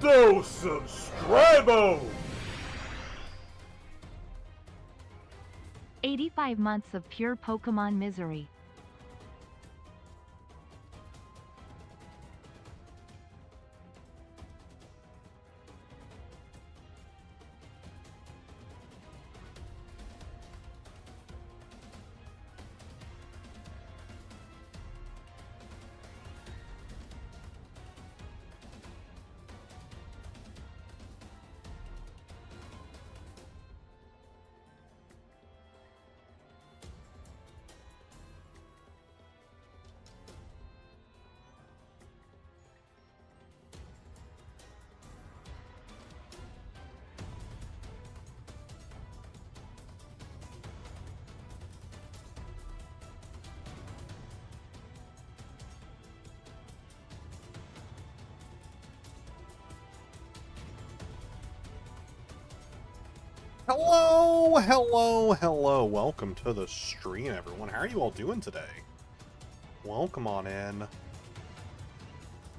So subscribo! 85 months of pure Pokemon misery. Hello. Welcome to the stream, everyone. How are you all doing today? Welcome on in.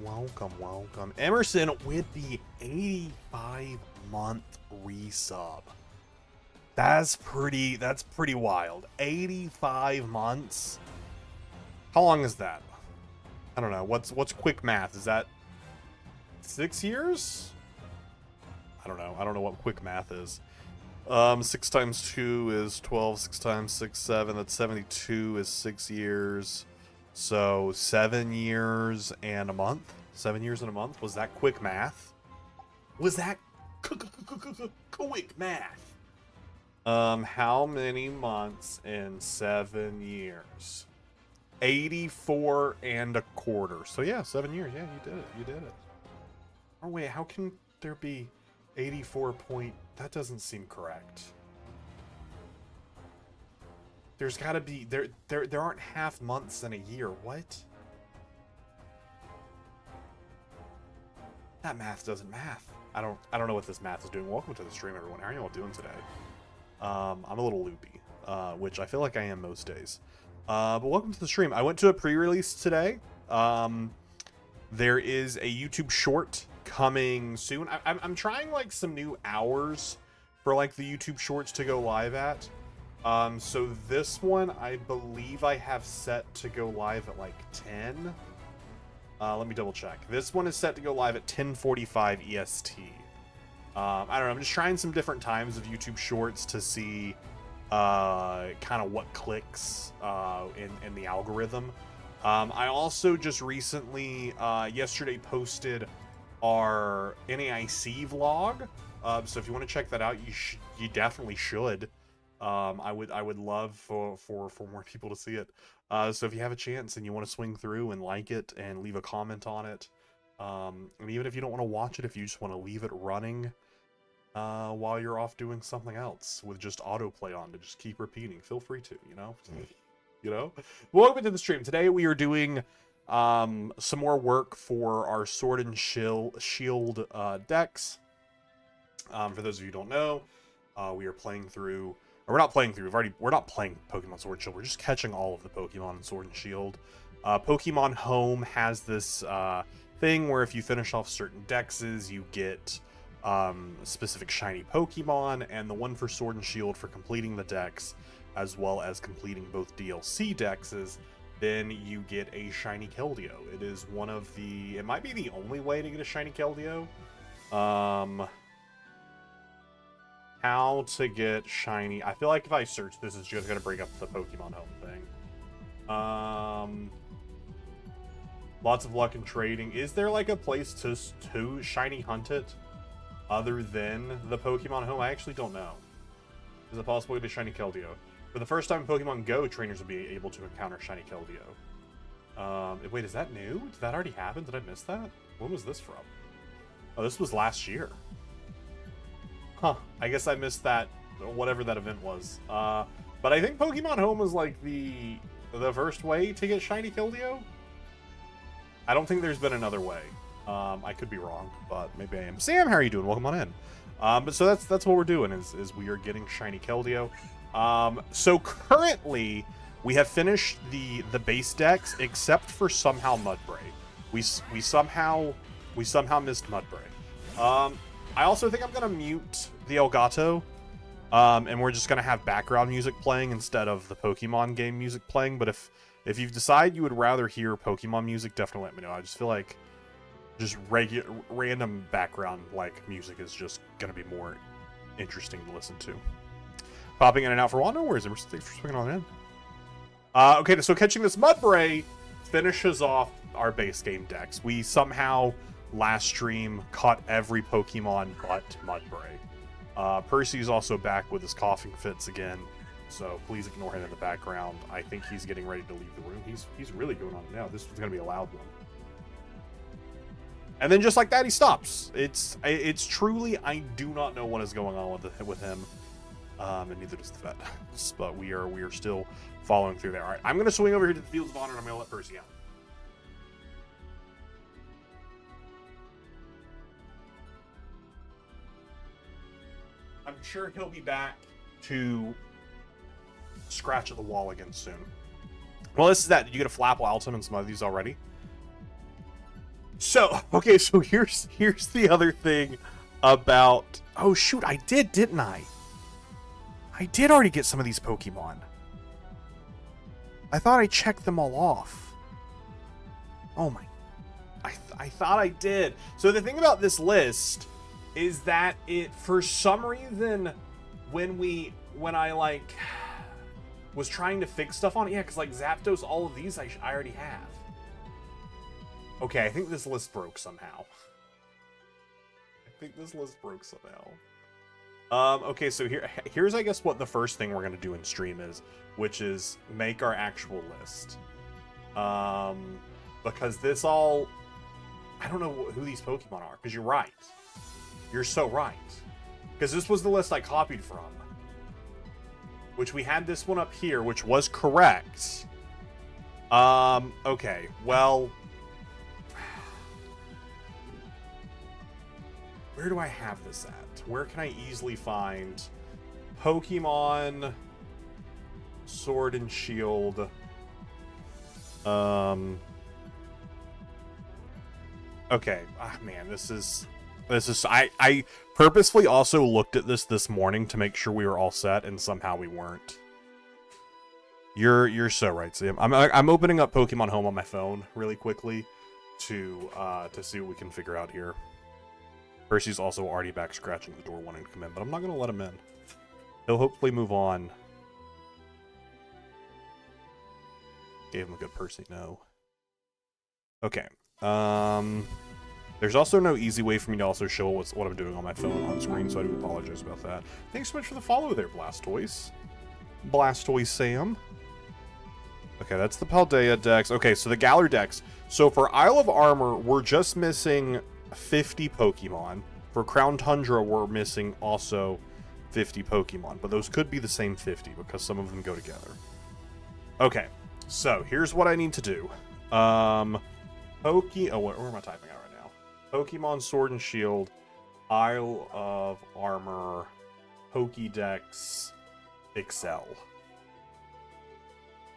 Welcome. Emerson with the 85-month resub. That's pretty wild. 85 months. How long is that? I don't know. What's quick math? Is that 6 years? I don't know what quick math is. 6 times 2 is 12, 6 times 6, 7, that's 72 is 6 years. So 7 years and a month? 7 years and a month? Was that quick math? Was that quick math? How many months in 7 years? 84 and a quarter. So yeah, 7 years. Yeah, you did it. Oh wait, how can there be 84 point... That doesn't seem correct. There's got to be... There aren't half months in a year. What? That math doesn't math. I don't know what this math is doing. Welcome to the stream, everyone. How are you all doing today? I'm a little loopy, which I feel like I am most days. But welcome to the stream. I went to a pre-release today. There is a YouTube short coming soon. I'm trying like some new hours for like the YouTube shorts to go live at. So this one I believe I have set to go live at like 10. Let me double check. This one is set to go live at 10:45 EST. I don't know. I'm just trying some different times of YouTube shorts to see kind of what clicks in the algorithm. I also just recently yesterday posted our NAIC vlog, so if you want to check that out, you definitely should. I would love for more people to see it. So if you have a chance and you want to swing through and like it and leave a comment on it, and even if you don't want to watch it, if you just want to leave it running while you're off doing something else with just autoplay on to just keep repeating, feel free to, you know. Welcome to the stream. Today we are doing some more work for our Sword and Shield decks. For those of you who don't know, we are playing through, or we're not playing through, we're not playing Pokemon Sword and Shield, we're just catching all of the Pokemon in Sword and Shield. Pokemon Home has this thing where if you finish off certain dexes, you get specific shiny Pokemon, and the one for Sword and Shield for completing the dex, as well as completing both DLC dexes, then you get a shiny Keldeo. It is one of the... It might be the only way to get a shiny Keldeo. How to get shiny... I feel like if I search this, it's just going to bring up the Pokemon Home thing. Lots of luck in trading. Is there like a place to shiny hunt it other than the Pokemon Home? I actually don't know. Is it possible to get a shiny Keldeo? For the first time in Pokemon Go, trainers will be able to encounter shiny Keldeo. Wait, is that new? Did that already happen? Did I miss that? When was this from? Oh, this was last year. Huh. I guess I missed that, whatever that event was. But I think Pokemon Home was like the first way to get shiny Keldeo. I don't think there's been another way. I could be wrong, but maybe I am. Sam, how are you doing? Welcome on in. But so that's what we're doing is we are getting shiny Keldeo. So currently we have finished the base decks except for somehow Mudbray. We somehow missed Mudbray. I also think I'm gonna mute the Elgato, and we're just gonna have background music playing instead of the Pokemon game music playing. But if you decide you would rather hear Pokemon music, definitely let me know. I just feel like just random background like music is just gonna be more interesting to listen to. Popping in and out for a while, no worries. Thanks for swinging on in. Okay, so catching this Mudbray finishes off our base game decks. We somehow last stream caught every Pokemon but Mudbray. Percy's also back with his coughing fits again, so please ignore him in the background. I think he's getting ready to leave the room. He's really going on it now. This was gonna be a loud one. And then just like that, he stops. It's truly, I do not know what is going on with him, and neither does the vet. But we are still following through there. All right, I'm gonna swing over here to the Fields of Honor, and I'm gonna let Percy out. I'm sure he'll be back to scratch at the wall again soon. Well, this is that. Did you get a Flapple Altum and some of these already? So, okay, so here's the other thing about... Oh, shoot, I did, didn't I? I did already get some of these Pokemon. I thought I checked them all off. Oh, my... I thought I did. So the thing about this list is that it, for some reason, when I, like, was trying to fix stuff on it, yeah, because, like, Zapdos, all of these I already have. Okay, I think this list broke somehow. Okay, so here's I guess what the first thing we're gonna do in stream is, which is make our actual list. Because this all, I don't know who these Pokemon are. Because you're right, you're so right. Because this was the list I copied from, which we had this one up here, which was correct. Okay, well. Where do I have this at? Where can I easily find Pokemon Sword and Shield? Okay. Man, this is I purposefully also looked at this morning to make sure we were all set, and somehow we weren't. You're so right, Sam. I'm opening up Pokemon Home on my phone really quickly to see what we can figure out here. Percy's also already back scratching the door wanting to come in, but I'm not going to let him in. He'll hopefully move on. Gave him a good Percy no. Okay. There's also no easy way for me to also show what I'm doing on my phone on screen, so I do apologize about that. Thanks so much for the follow there, Blastoise. Blastoise Sam. Okay, that's the Paldea Dex. Okay, so the Galar Dex. So for Isle of Armor, we're just missing 50 Pokemon. For Crown Tundra, we're missing also 50 Pokemon, but those could be the same 50 because some of them go together. Okay, so here's what I need to do. Where am I typing out right now? Pokemon Sword and Shield, Isle of Armor, Pokédex, Excel.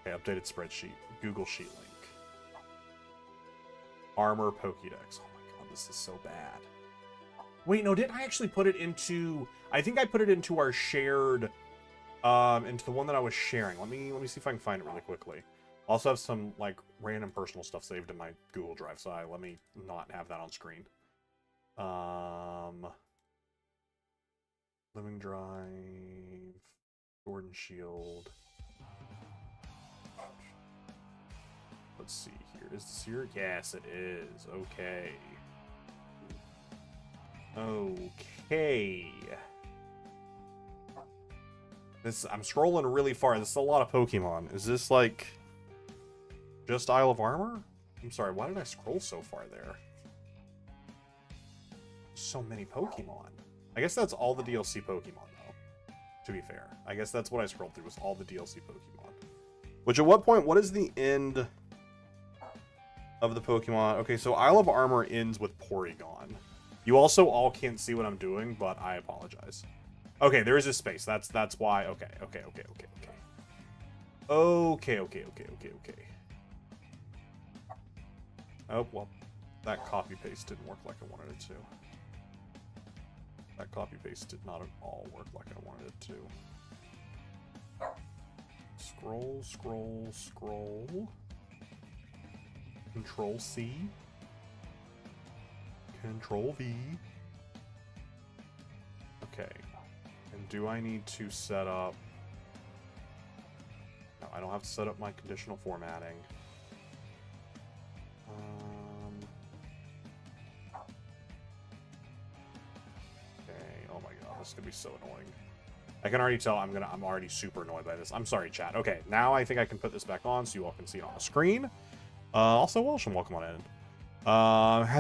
Okay, updated spreadsheet, Google Sheet link. Armor Pokédex. This is so bad. Wait, no, didn't I actually put it into... I think I put it into our shared... into the one that I was sharing. Let me see if I can find it really quickly. I also have some, like, random personal stuff saved in my Google Drive, so let me not have that on screen. Living Drive... Sword and Shield... Let's see here. Is this here? Yes, it is. Okay. Okay. I'm scrolling really far. This is a lot of Pokemon. Is this like just Isle of Armor? I'm sorry, why did I scroll so far there? So many Pokemon. I guess that's all the DLC Pokemon though, to be fair. I guess that's what I scrolled through, was all the DLC Pokemon. Which at what point, what is the end of the Pokemon? Okay, so Isle of Armor ends with Porygon. You also all can't see what I'm doing, but I apologize. Okay, there is a space. That's why. Okay. Oh, well, that copy paste didn't work like I wanted it to. That copy paste did not at all work like I wanted it to. Scroll, scroll, scroll. Control C. Control V. Okay. And do I need to set up... No, I don't have to set up my conditional formatting. Okay, oh my god, this is gonna be so annoying. I can already tell I'm already super annoyed by this. I'm sorry, chat. Okay, now I think I can put this back on so you all can see it on the screen. Also, Welsh, and welcome on in.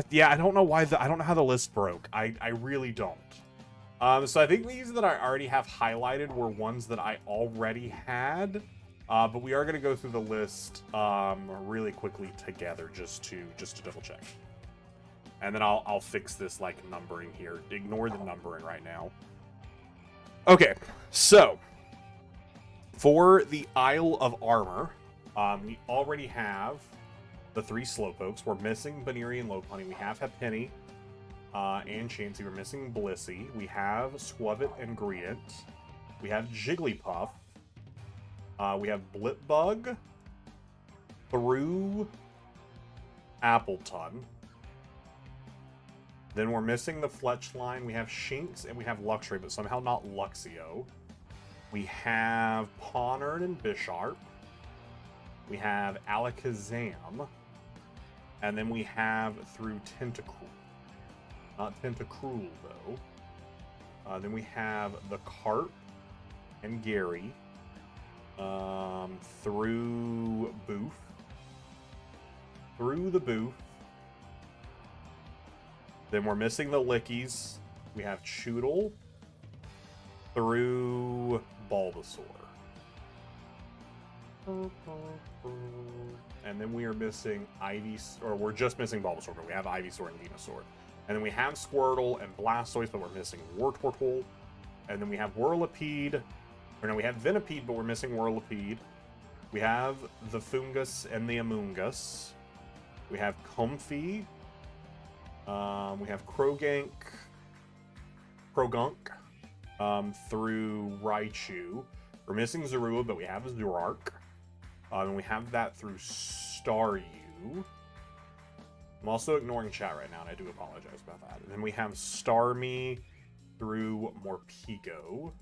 Yeah, I don't know why I don't know how the list broke. I really don't. So I think these that I already have highlighted were ones that I already had. But we are going to go through the list really quickly together just to double check. And then I'll fix this like numbering here. Ignore the numbering right now. Okay, so for the Isle of Armor, we already have the 3 Slowpokes. We're missing Baneri and Lopunny. We have Penny and Chansey. We're missing Blissey. We have Squavit and Greedent. We have Jigglypuff. We have Blipbug through Appleton. Then we're missing the Fletch line. We have Shinx and we have Luxray, but somehow not Luxio. We have Ponard and Bisharp. We have Alakazam. And then we have through Tentacruel. Not Tentacruel, though. Then we have the Carp and Gary. Through Boof. Through the Boof. Then we're missing the Lickies. We have Choodle through Bulbasaur. And then we are missing we're just missing Bulbasaur, but we have Ivysaur and Venusaur. And then we have Squirtle and Blastoise, but we're missing Wartortle. And then we have Whirlipede. Or no, we have Venipede, but we're missing Whirlipede. We have the Fungus and the Amoongus. We have Comfey. We have Krogunk through Raichu. We're missing Zorua, but we have Zoroark. And we have that through Staryu. I'm also ignoring chat right now, and I do apologize about that. And then we have Starmie through Morpeko.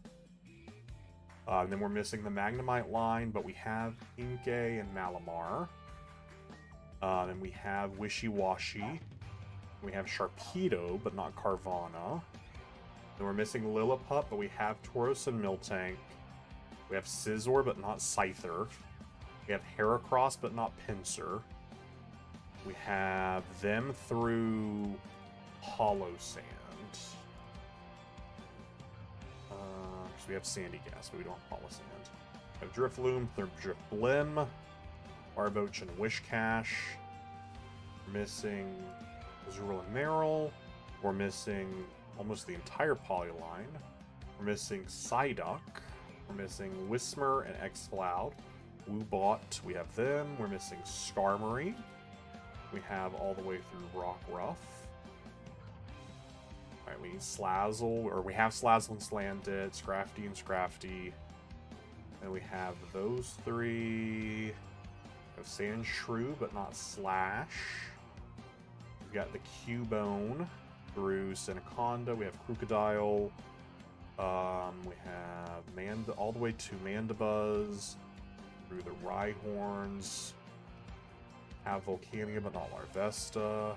And then we're missing the Magnemite line, but we have Inkay and Malamar. Then we have Wishy-Washy. We have Sharpedo, but not Carvana. Then we're missing Lillipup, but we have Tauros and Miltank. We have Scizor, but not Scyther. We have Heracross, but not Pinsir. We have them through Hollow Sand. So we have Sandy Gas, but we don't have Hollow Sand. We have Drifloon through Drifblim. Barboach and Wishcash. We're missing Azurill and Marill. We're missing almost the entire Polyline. We're missing Psyduck. We're missing Whismur and Xcloud. Woobot, we have them. We're missing Skarmory. We have all the way through Rockruff. Alright, we need Slazzle, or we have Slazzle and Slanted, Scrafty and Scrafty. And we have those 3. We have Sandshrew, but not Slash. We've got the Cubone through Seneconda. We have Crocodile. We have all the way to Mandibuzz. Through the Rhyhorns. Have Volcania, but not Larvesta.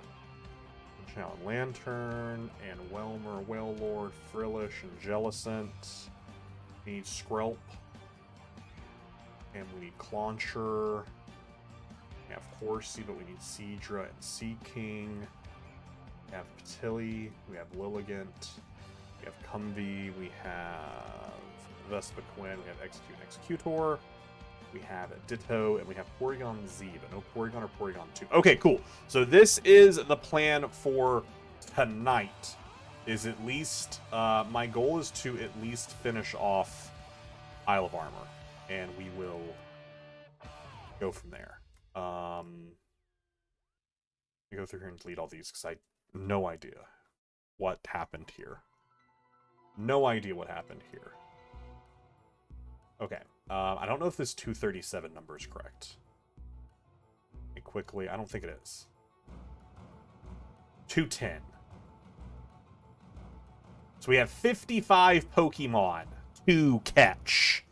Challenge Lantern, and Whelmer, Wailord, Frillish, and Jellicent. We need Skrelp. And we need Clauncher. We have Horsey, but we need Seadra and Seaking. We have Patilli. We have Lilligant. We have Cumby. We have Vespiquen. We have Execute and Executor. We have Ditto, and we have Porygon Z, but no Porygon or Porygon 2. Okay, cool. So this is the plan for tonight. Is at least, my goal is to at least finish off Isle of Armor, and we will go from there. Let me go through here and delete all these, because I have no idea what happened here. No idea what happened here. Okay. I don't know if this 237 number is correct. Quickly, I don't think it is. 210. So we have 55 Pokemon to catch.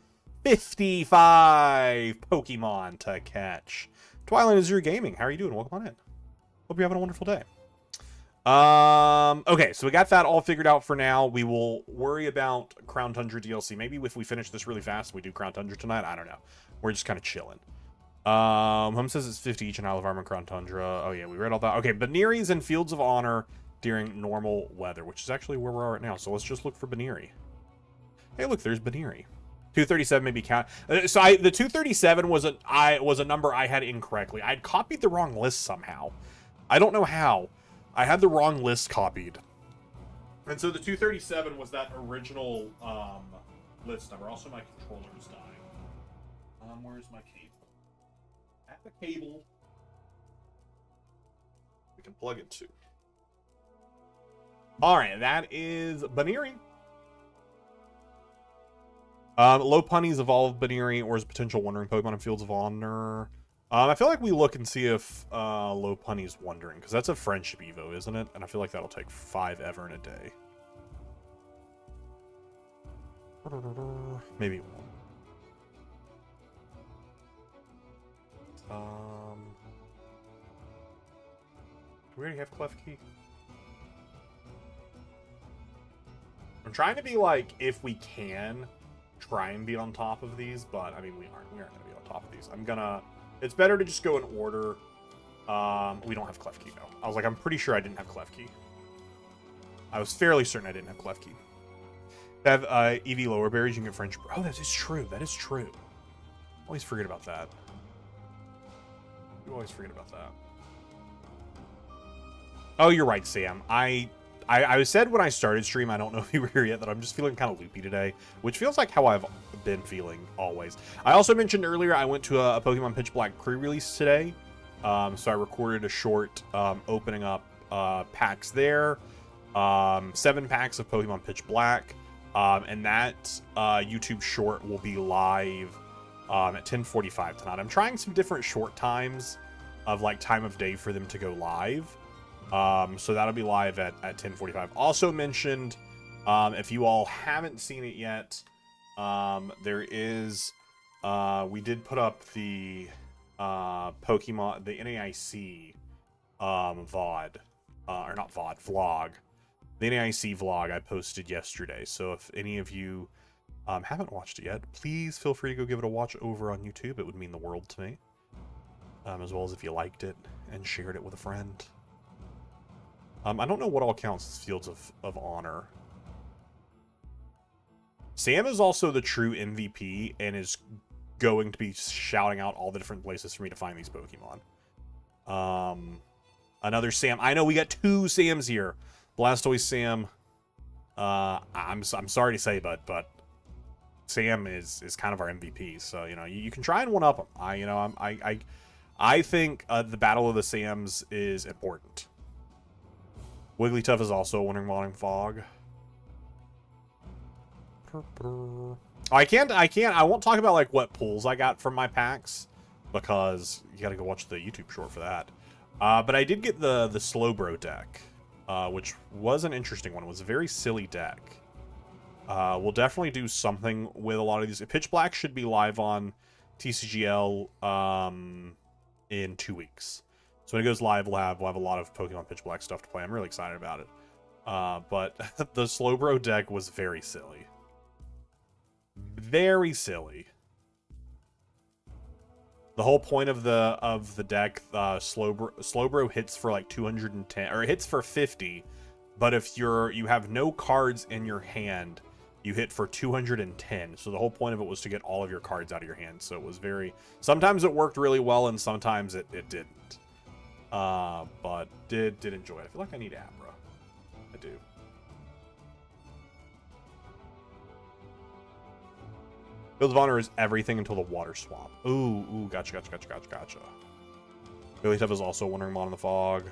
55 Pokemon to catch. Twilight Azure Gaming, how are you doing? Welcome on in. Hope you're having a wonderful day. Okay, so we got that all figured out for now. We will worry about Crown Tundra DLC. Maybe if we finish this really fast, we do Crown Tundra tonight. I don't know. We're just kind of chilling. Hum says it's 50 each in Isle of Armor and Crown Tundra. Oh yeah, we read all that. Okay, Baneri's and Fields of Honor during normal weather, which is actually where we are right now. So let's just look for Baneri. Hey, look, there's Baneri. 237 maybe count. The 237 was a number I had incorrectly. I'd copied the wrong list somehow. I don't know how. I had the wrong list copied. And so the 237 was that original list number. Also, my controller's dying. Where's my cable? At the cable. We can plug it to. Alright, that is Baneri. Lopunny's evolved Baneri or is potential wandering Pokemon in Fields of Honor. I feel like we look and see if Lopunny's wandering, because that's a friendship Evo, isn't it? And I feel like that'll take 5 ever in a day. Maybe it won't. Do we already have Klefki? I'm trying to be like, if we can, try and be on top of these, but I mean, we aren't going to be on top of these. It's better to just go in order. We don't have Klefki, though. I was like, I'm pretty sure I didn't have Klefki. I was fairly certain I didn't have Klefki. Have EV lower berries, you can get French. Oh, that is true. That is true. Always forget about that. You always forget about that. Oh, you're right, Sam. I said when I started stream, I don't know if you were here yet, that I'm just feeling kind of loopy today, which feels like how I've been feeling always. I also mentioned earlier I went to a Pokemon Pitch Black pre-release today, so I recorded a short opening up packs there, 7 packs of Pokemon Pitch Black, and that YouTube short will be live at 10:45 tonight. I'm trying some different short times of like time of day for them to go live. So that'll be live at 10:45. Also mentioned, if you all haven't seen it yet, there is, we did put up the Pokemon, the NAIC VOD, or not VOD, vlog. The NAIC vlog I posted yesterday. So if any of you haven't watched it yet, please feel free to go give it a watch over on YouTube. It would mean the world to me. As well as if you liked it and shared it with a friend. I don't know what all counts as Fields of Honor. Sam is also the true MVP and is going to be shouting out all the different places for me to find these Pokemon. Another Sam. I know we got 2 Sams here. Blastoise Sam. I'm sorry to say, but Sam is kind of our MVP. So you know you can try and one up him. I think the Battle of the Sams is important. Wigglytuff is also a Wandering Morning Fog. I won't talk about like what pulls I got from my packs because you gotta go watch the YouTube short for that. But I did get the Slowbro deck, which was an interesting one. It was a very silly deck. We'll definitely do something with a lot of these. Pitch Black should be live on TCGL in 2 weeks. So when it goes live, we'll have a lot of Pokemon Pitch Black stuff to play. I'm really excited about it. But the Slowbro deck was very silly. Very silly. The whole point of the deck, Slowbro hits for like 210, or it hits for 50. But if you have no cards in your hand, you hit for 210. So the whole point of it was to get all of your cards out of your hand. So it was very. Sometimes it worked really well, and sometimes it didn't. But did enjoy it. I feel like I need Abra. I do. Fields of Honor is everything until the water swamp. Ooh, gotcha. Wigglytuff is also Wandering Mon in the Fog.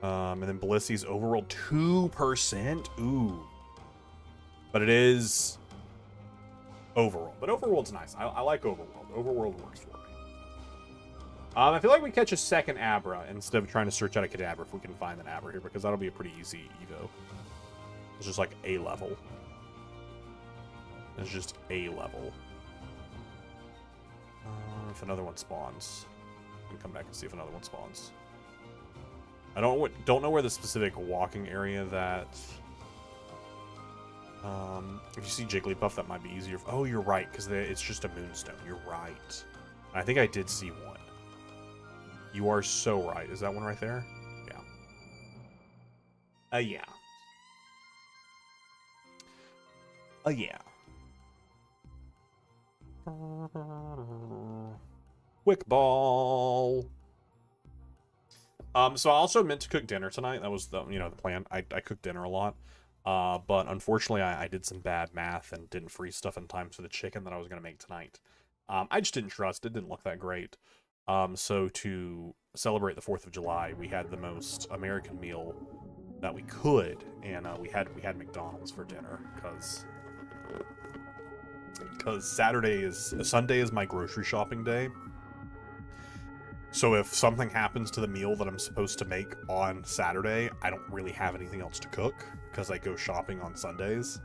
And then Blissey's overworld 2%. Ooh. But it is overworld. But overworld's nice. I like overworld. Overworld works for me. I feel like we catch a second Abra instead of trying to search out a Kadabra if we can find an Abra here, because that'll be a pretty easy Evo. It's just like A level. It's just A level. If another one spawns, we can come back and see if another one spawns. I don't know where the specific walking area that. If you see Jigglypuff, that might be easier. Oh, you're right, because it's just a Moonstone. You're right. I think I did see one. You are so right. Is that one right there? Yeah. Yeah. Yeah. Quick ball. So I also meant to cook dinner tonight. That was the plan. I cooked dinner a lot. But unfortunately I did some bad math and didn't freeze stuff in time for the chicken that I was gonna make tonight. I just didn't trust it. Didn't look that great. So to celebrate the 4th of July, we had the most American meal that we could, and we had McDonald's for dinner because Sunday is my grocery shopping day. So if something happens to the meal that I'm supposed to make on Saturday, I don't really have anything else to cook because I go shopping on Sundays.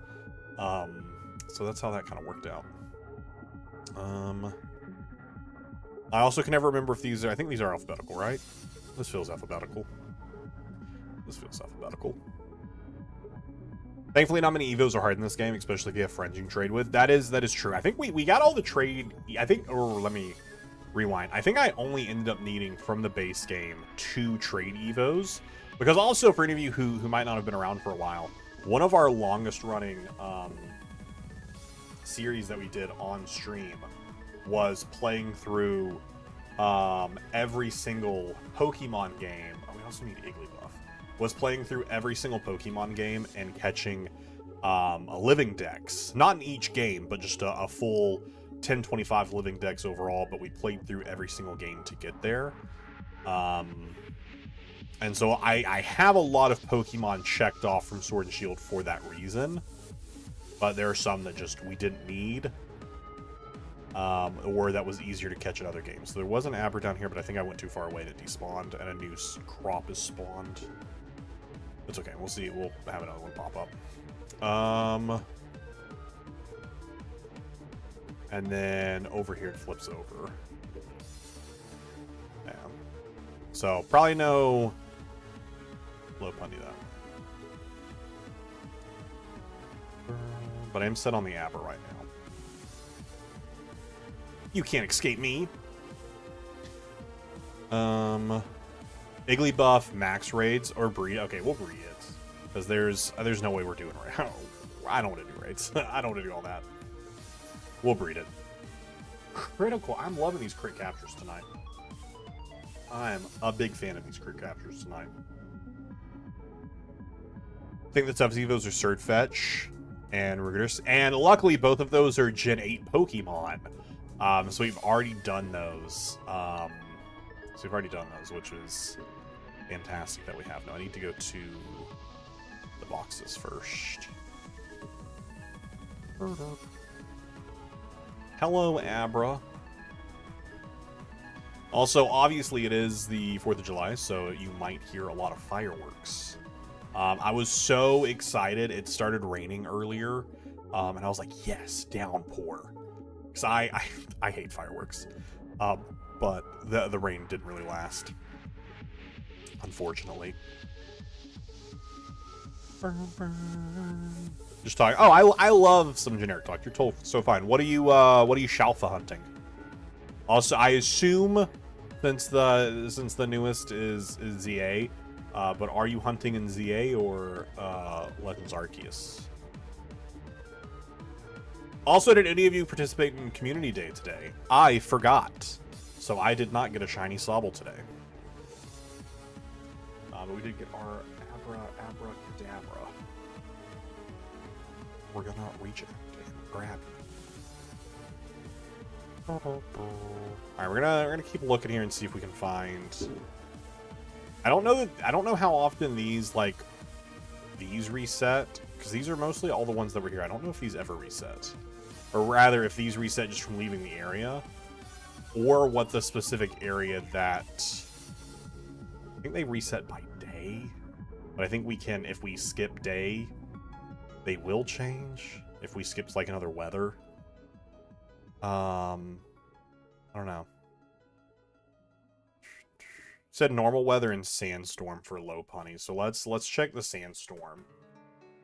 So that's how that kind of worked out. I also can never remember if these are, I think these are alphabetical, right? This feels alphabetical. This feels alphabetical. Thankfully, not many Evos are hard in this game, especially if you have friends you can trade with. That is true. I think we got all the trade. Let me rewind. I think I only ended up needing from the base game 2 trade Evos, because also for any of you who might not have been around for a while, one of our longest running series that we did on stream was playing through every single Pokemon game. Oh, we also need Igglybuff. Was playing through every single Pokemon game and catching a living dex. Not in each game, but just a full 10-25 living dex overall, but we played through every single game to get there. And so I have a lot of Pokemon checked off from Sword and Shield for that reason. But there are some that just we didn't need. Or that was easier to catch in other games. So there was an Abra down here, but I think I went too far away and it despawned, and a new crop is spawned. It's okay. We'll see. We'll have another one pop up. And then over here it flips over. Yeah. So probably no low punty though. But I am set on the Abra right now. You can't escape me. Igglybuff, max raids, or breed. Okay, we'll breed it. Because there's no way we're doing right. I don't want to do raids. I don't want to do all that. We'll breed it. Critical. I'm loving these crit captures tonight. I'm a big fan of these crit captures tonight. I think the Sub-Evos are Surge Fetch and Rigorous. And luckily, both of those are Gen 8 Pokemon. So we've already done those. Which is fantastic that we have. Now I need to go to the boxes first. Hello, Abra. Also, obviously, it is the 4th of July, so you might hear a lot of fireworks. I was so excited. It started raining earlier, and I was like, yes, downpour. Because I hate fireworks. But the rain didn't really last, unfortunately. Just talking. Oh, I love some generic talk. You're told so fine. What are you Shalfa hunting? Also, I assume since the newest is ZA, but are you hunting in ZA or Legends Arceus? Also, did any of you participate in Community Day today? I forgot. So I did not get a shiny Sobble today. But we did get our Abracadabra. We're gonna reach it and grab it. Alright, we're gonna keep looking here and see if we can find I don't know how often these reset, because these are mostly all the ones that were here. I don't know if these ever reset, or rather if these reset just from leaving the area, or what the specific area that, I think they reset by day, but I think we can, if we skip day, they will change if we skip like another weather. I don't know. Said normal weather and sandstorm for low punny. So let's check the sandstorm,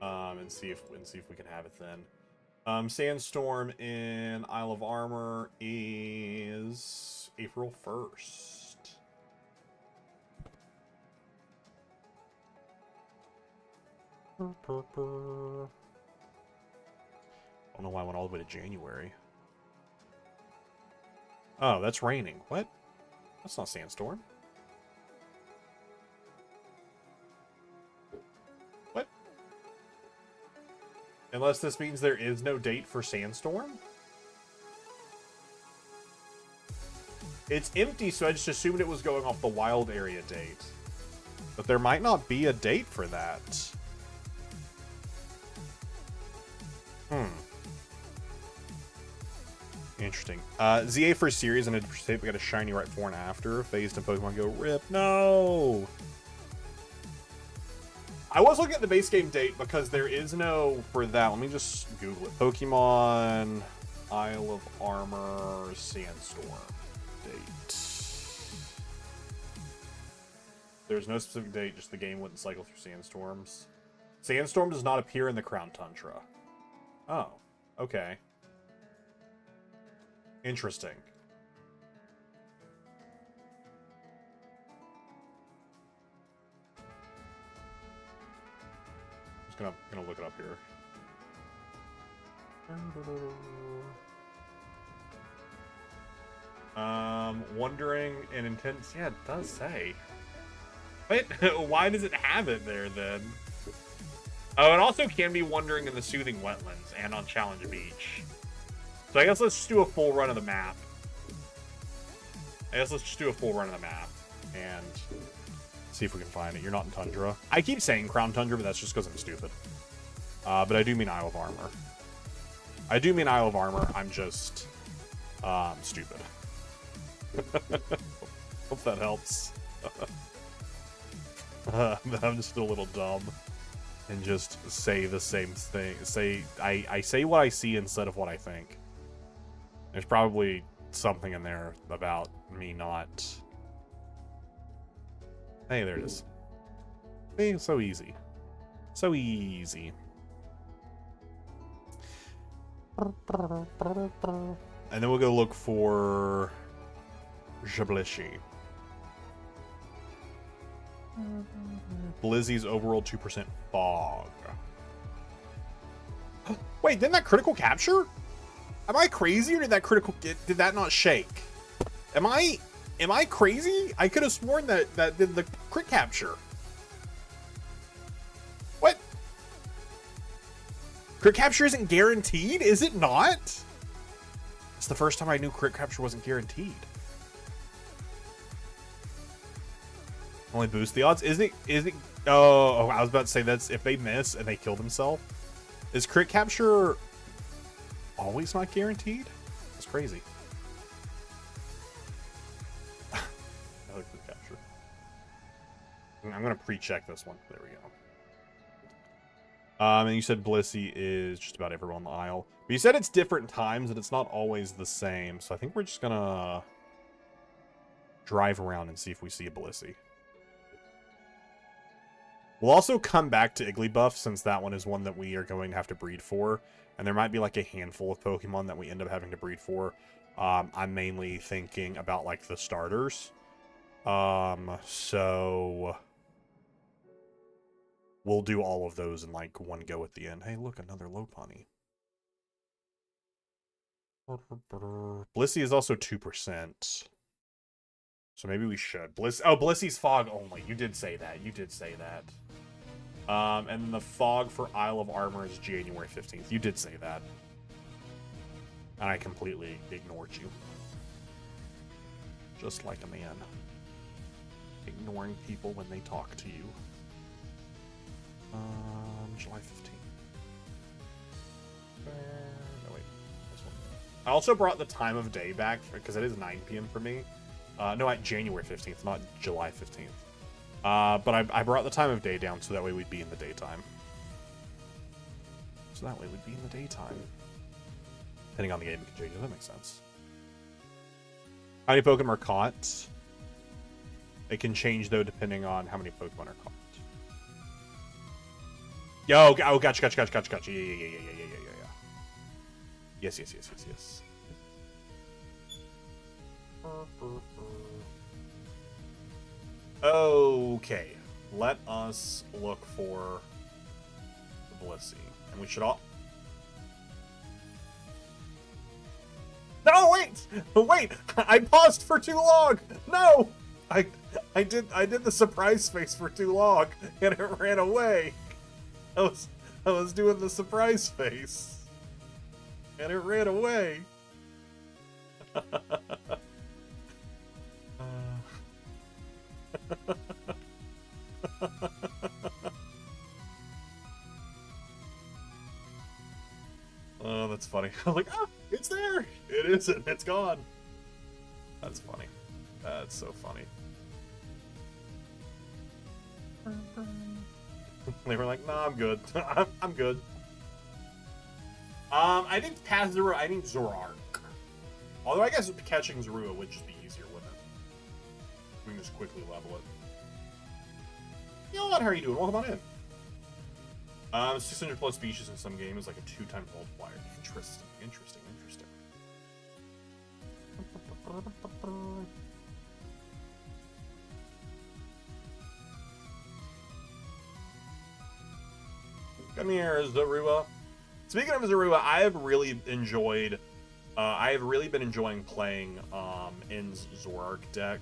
and see if we can have it then. Sandstorm in Isle of Armor is April 1st. I don't know why I went all the way to January. Oh, that's raining. What? That's not sandstorm. What? Unless this means there is no date for sandstorm? It's empty, so I just assumed it was going off the wild area date. But there might not be a date for that. Interesting. ZA for series and we got a shiny right before and after. Phased in Pokemon Go. RIP. No! I was looking at the base game date because there is no for that. Let me just Google it. Pokemon Isle of Armor Sandstorm date. There's no specific date, just the game wouldn't cycle through sandstorms. Sandstorm does not appear in the Crown Tundra. Oh, okay. Interesting. Just gonna look it up here. Wondering and intense. Yeah, it does say. Wait, why does it have it there then? Oh, it also can be wandering in the Soothing Wetlands and on Challenge Beach. So I guess let's just do a full run of the map. And see if we can find it. You're not in Tundra. I keep saying Crown Tundra, but that's just because I'm stupid. But I do mean Isle of Armor. I'm just stupid. Hope that helps. I'm just a little dumb. And just say the same thing. I say what I see instead of what I think. There's probably something in there about me not... Hey, there it is. Hey, so easy. So easy. And then we'll go look for... Jablishy. Blizzy's overall 2% fog. Wait, didn't that critical capture? Am I crazy, or did that did that not shake? Am I crazy? I could have sworn that did the crit capture. What? Crit capture isn't guaranteed? Is it not? It's the first time I knew crit capture wasn't guaranteed. Only boost the odds? Is it? Oh, I was about to say that's if they miss and they kill themselves. Is crit capture always not guaranteed? That's crazy. Another crit capture. I'm gonna pre-check this one. There we go. And you said Blissey is just about everyone on the Isle. But you said it's different times and it's not always the same. So I think we're just gonna drive around and see if we see a Blissey. We'll also come back to Igglybuff, since that one is one that we are going to have to breed for. And there might be like a handful of Pokemon that we end up having to breed for. I'm mainly thinking about like the starters. So we'll do all of those in like one go at the end. Hey, look, another Lopunny. Blissey is also 2%. So maybe we should. Blissey's fog only. You did say that. And then the fog for Isle of Armor is January 15th. You did say that. And I completely ignored you. Just like a man. ignoring people when they talk to you. July 15th. No, wait. This one. I also brought the time of day back because it is 9 p.m. for me. No, January 15th, not July 15th. But I brought the time of day down so that way we'd be in the daytime. So that way we'd be in the daytime. Depending on the game, it can change. That makes sense. How many Pokemon are caught? It can change, though, depending on how many Pokemon are caught. Yo, oh, gotcha. Yeah. Yes. Okay, let us look for the Blissey. And we should all... No, wait! I paused for too long! No! I did the surprise face for too long, and it ran away. I was doing the surprise face, and it ran away. Oh, that's funny. I'm like, ah, it's there. It isn't. It's gone. That's funny. That's so funny. They were like, "Nah, I'm good. I'm good." I think past Zero, I think Zoroark. Although I guess catching Zorua would just be easier, wouldn't it? We can just quickly level it. You know what? How are you doing? Welcome on in. 600 plus species in some games, like a 2-time multiplier. Interesting. Come here, Zorua. Speaking of Zorua, I have really been enjoying playing In's Zoroark deck.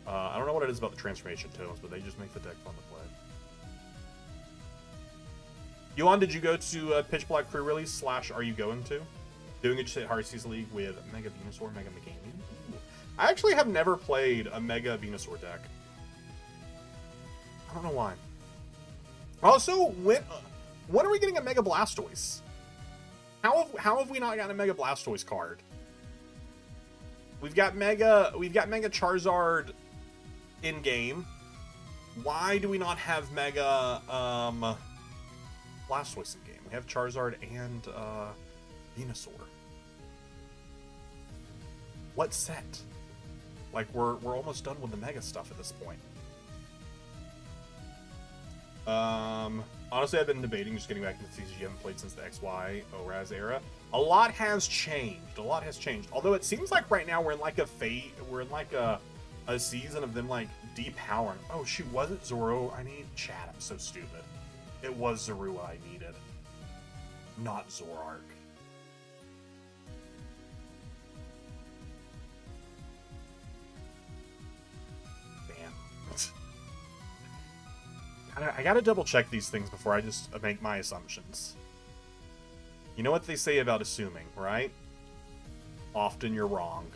I don't know what it is about the transformation tomes, but they just make the deck fun to play. Yuan, did you go to Pitch Black pre-release / are you going to? Doing it just at Hearthstone League with Mega Venusaur, Mega Meganium? I actually have never played a Mega Venusaur deck. I don't know why. Also, when are we getting a Mega Blastoise? How have we not gotten a Mega Blastoise card? We've got Mega Charizard in game. Why do we not have Mega Blastoise in game? We have Charizard and Venusaur. What set? Like we're almost done with the Mega stuff at this point. Honestly, I've been debating just getting back into TCG. I haven't played since the XY ORAS era. A lot has changed. Although it seems like right now we're in like a season of them like depowering. Oh shoot, was it Zoro? I need chat. I'm so stupid. It was Zorua I needed, not Zoroark. I gotta double check these things before I just make my assumptions. You know what they say about assuming, right? Often you're wrong.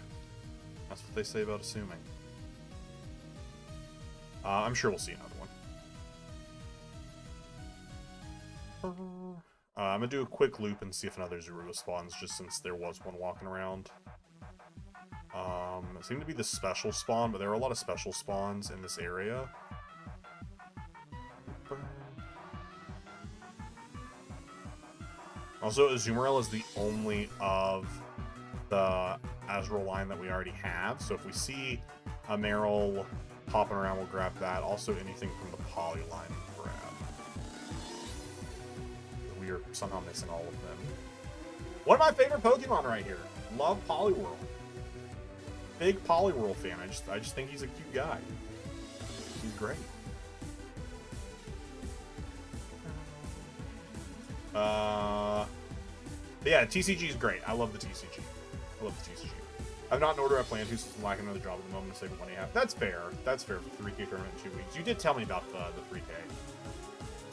That's what they say about assuming. I'm sure we'll see another one. I'm gonna do a quick loop and see if another Zorua spawns, just since there was one walking around. It seemed to be the special spawn, but there are a lot of special spawns in this area. Also, Azumarill is the only of the Azrael line that we already have, so if we see a Marill popping around, we'll grab that. Also, anything from the Poly line we'll grab. We are somehow missing all of them. One of my favorite Pokemon right here. Love Poliwhirl. Big Poliwhirl fan. I just think he's a cute guy. He's great. Yeah, TCG is great. I love the TCG. I'm not in order I plan to, since I'm lacking another job at the moment to save the money I have. That's fair. That's fair for 3K tournament in 2 weeks. You did tell me about the 3K.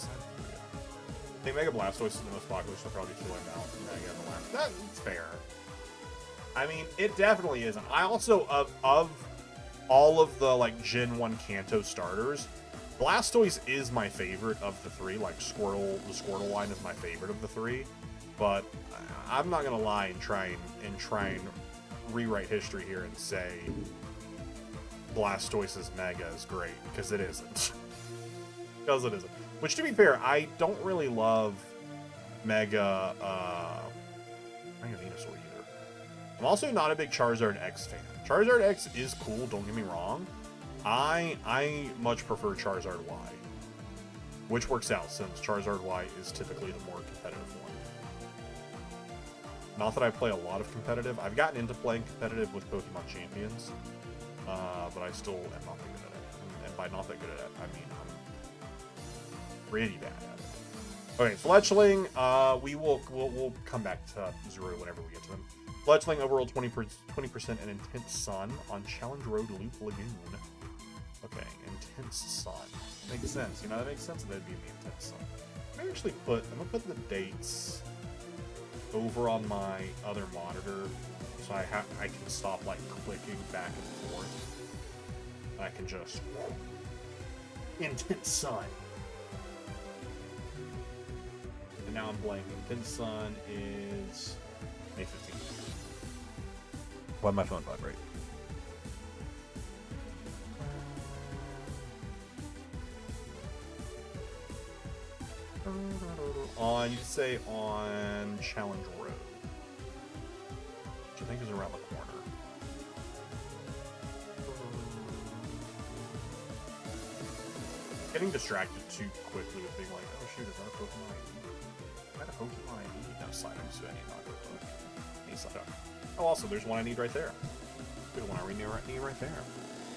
I think Mega Blastoise is the most popular, so I'll probably fill him out. Mega the last. That's fair. I mean, it definitely isn't. I also, of all of the like Gen 1 Kanto starters, Blastoise is my favorite of the three. Like Squirtle, the Squirtle line is my favorite of the three. But I'm not gonna lie and try and rewrite history here and say Blastoise's Mega is great, because it isn't. Because it isn't. Which, to be fair, I don't really love Mega Venusaur either. I'm also not a big Charizard X fan. Charizard X is cool, don't get me wrong. I much prefer Charizard Y, which works out since Charizard Y is typically the more competitive one. Not that I play a lot of competitive. I've gotten into playing competitive with Pokemon Champions, but I still am not that good at it. And by not that good at it, I mean I'm pretty bad at it. Okay, Fletchling, we'll come back to Zero whenever we get to him. Fletchling overall 20% and Intense Sun on Challenge Road Loop Lagoon. Okay, Intense Sun. Makes sense. You know, that makes sense that it'd be the Intense Sun. I'm gonna put the dates over on my other monitor, so I can stop like clicking back and forth. I can just Intense Sun. And now I'm blanking. Intense Sun is May 15th. Why'd my phone vibrate? On, you say on Challenge Road, which I think is around the corner. Getting distracted too quickly with being like, oh shoot, is that a Pokemon ID? Is that a Pokemon ID? No, slide so I need not Pokemon. Need slide. Oh, also, there's one I need right there. There's one I need right there.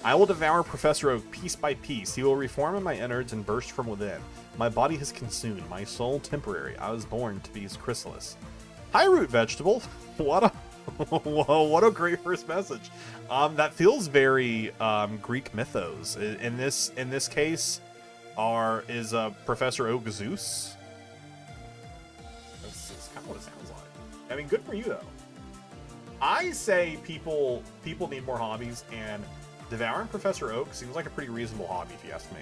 I will devour Professor Oak piece by piece. He will reform in my innards and burst from within. My body has consumed, my soul temporary. I was born to be his chrysalis. Hi, Root Vegetable. What a what a great first message. That feels very Greek mythos. In this case, is Professor Oak Zeus. That's kind of what it sounds like. I mean, good for you though. I say people need more hobbies, and devouring Professor Oak seems like a pretty reasonable hobby, if you ask me.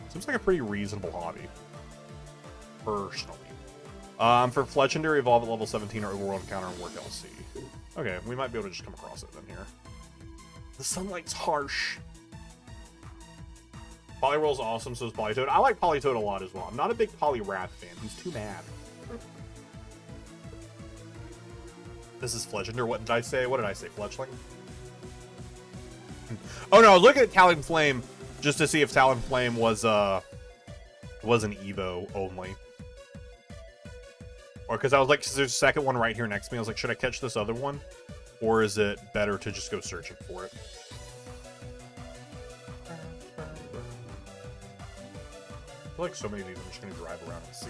Seems like a pretty reasonable hobby, personally. For Legendary Evolve at level 17 or Overworld Encounter and Work LC. Okay, we might be able to just come across it then here. The sunlight's harsh. Poliwhirl's awesome, so is Politoed. I like Politoed a lot as well. I'm not a big Poliwrath fan. He's too mad. This is Fletchender. What did I say? What did I say? Fletchling? Oh no, I was looking at Talonflame just to see if Talonflame was an Evo only. Or because I was like, there's a second one right here next to me. I was like, should I catch this other one? Or is it better to just go searching for it? I feel like so many of these I'm just going to drive around and see.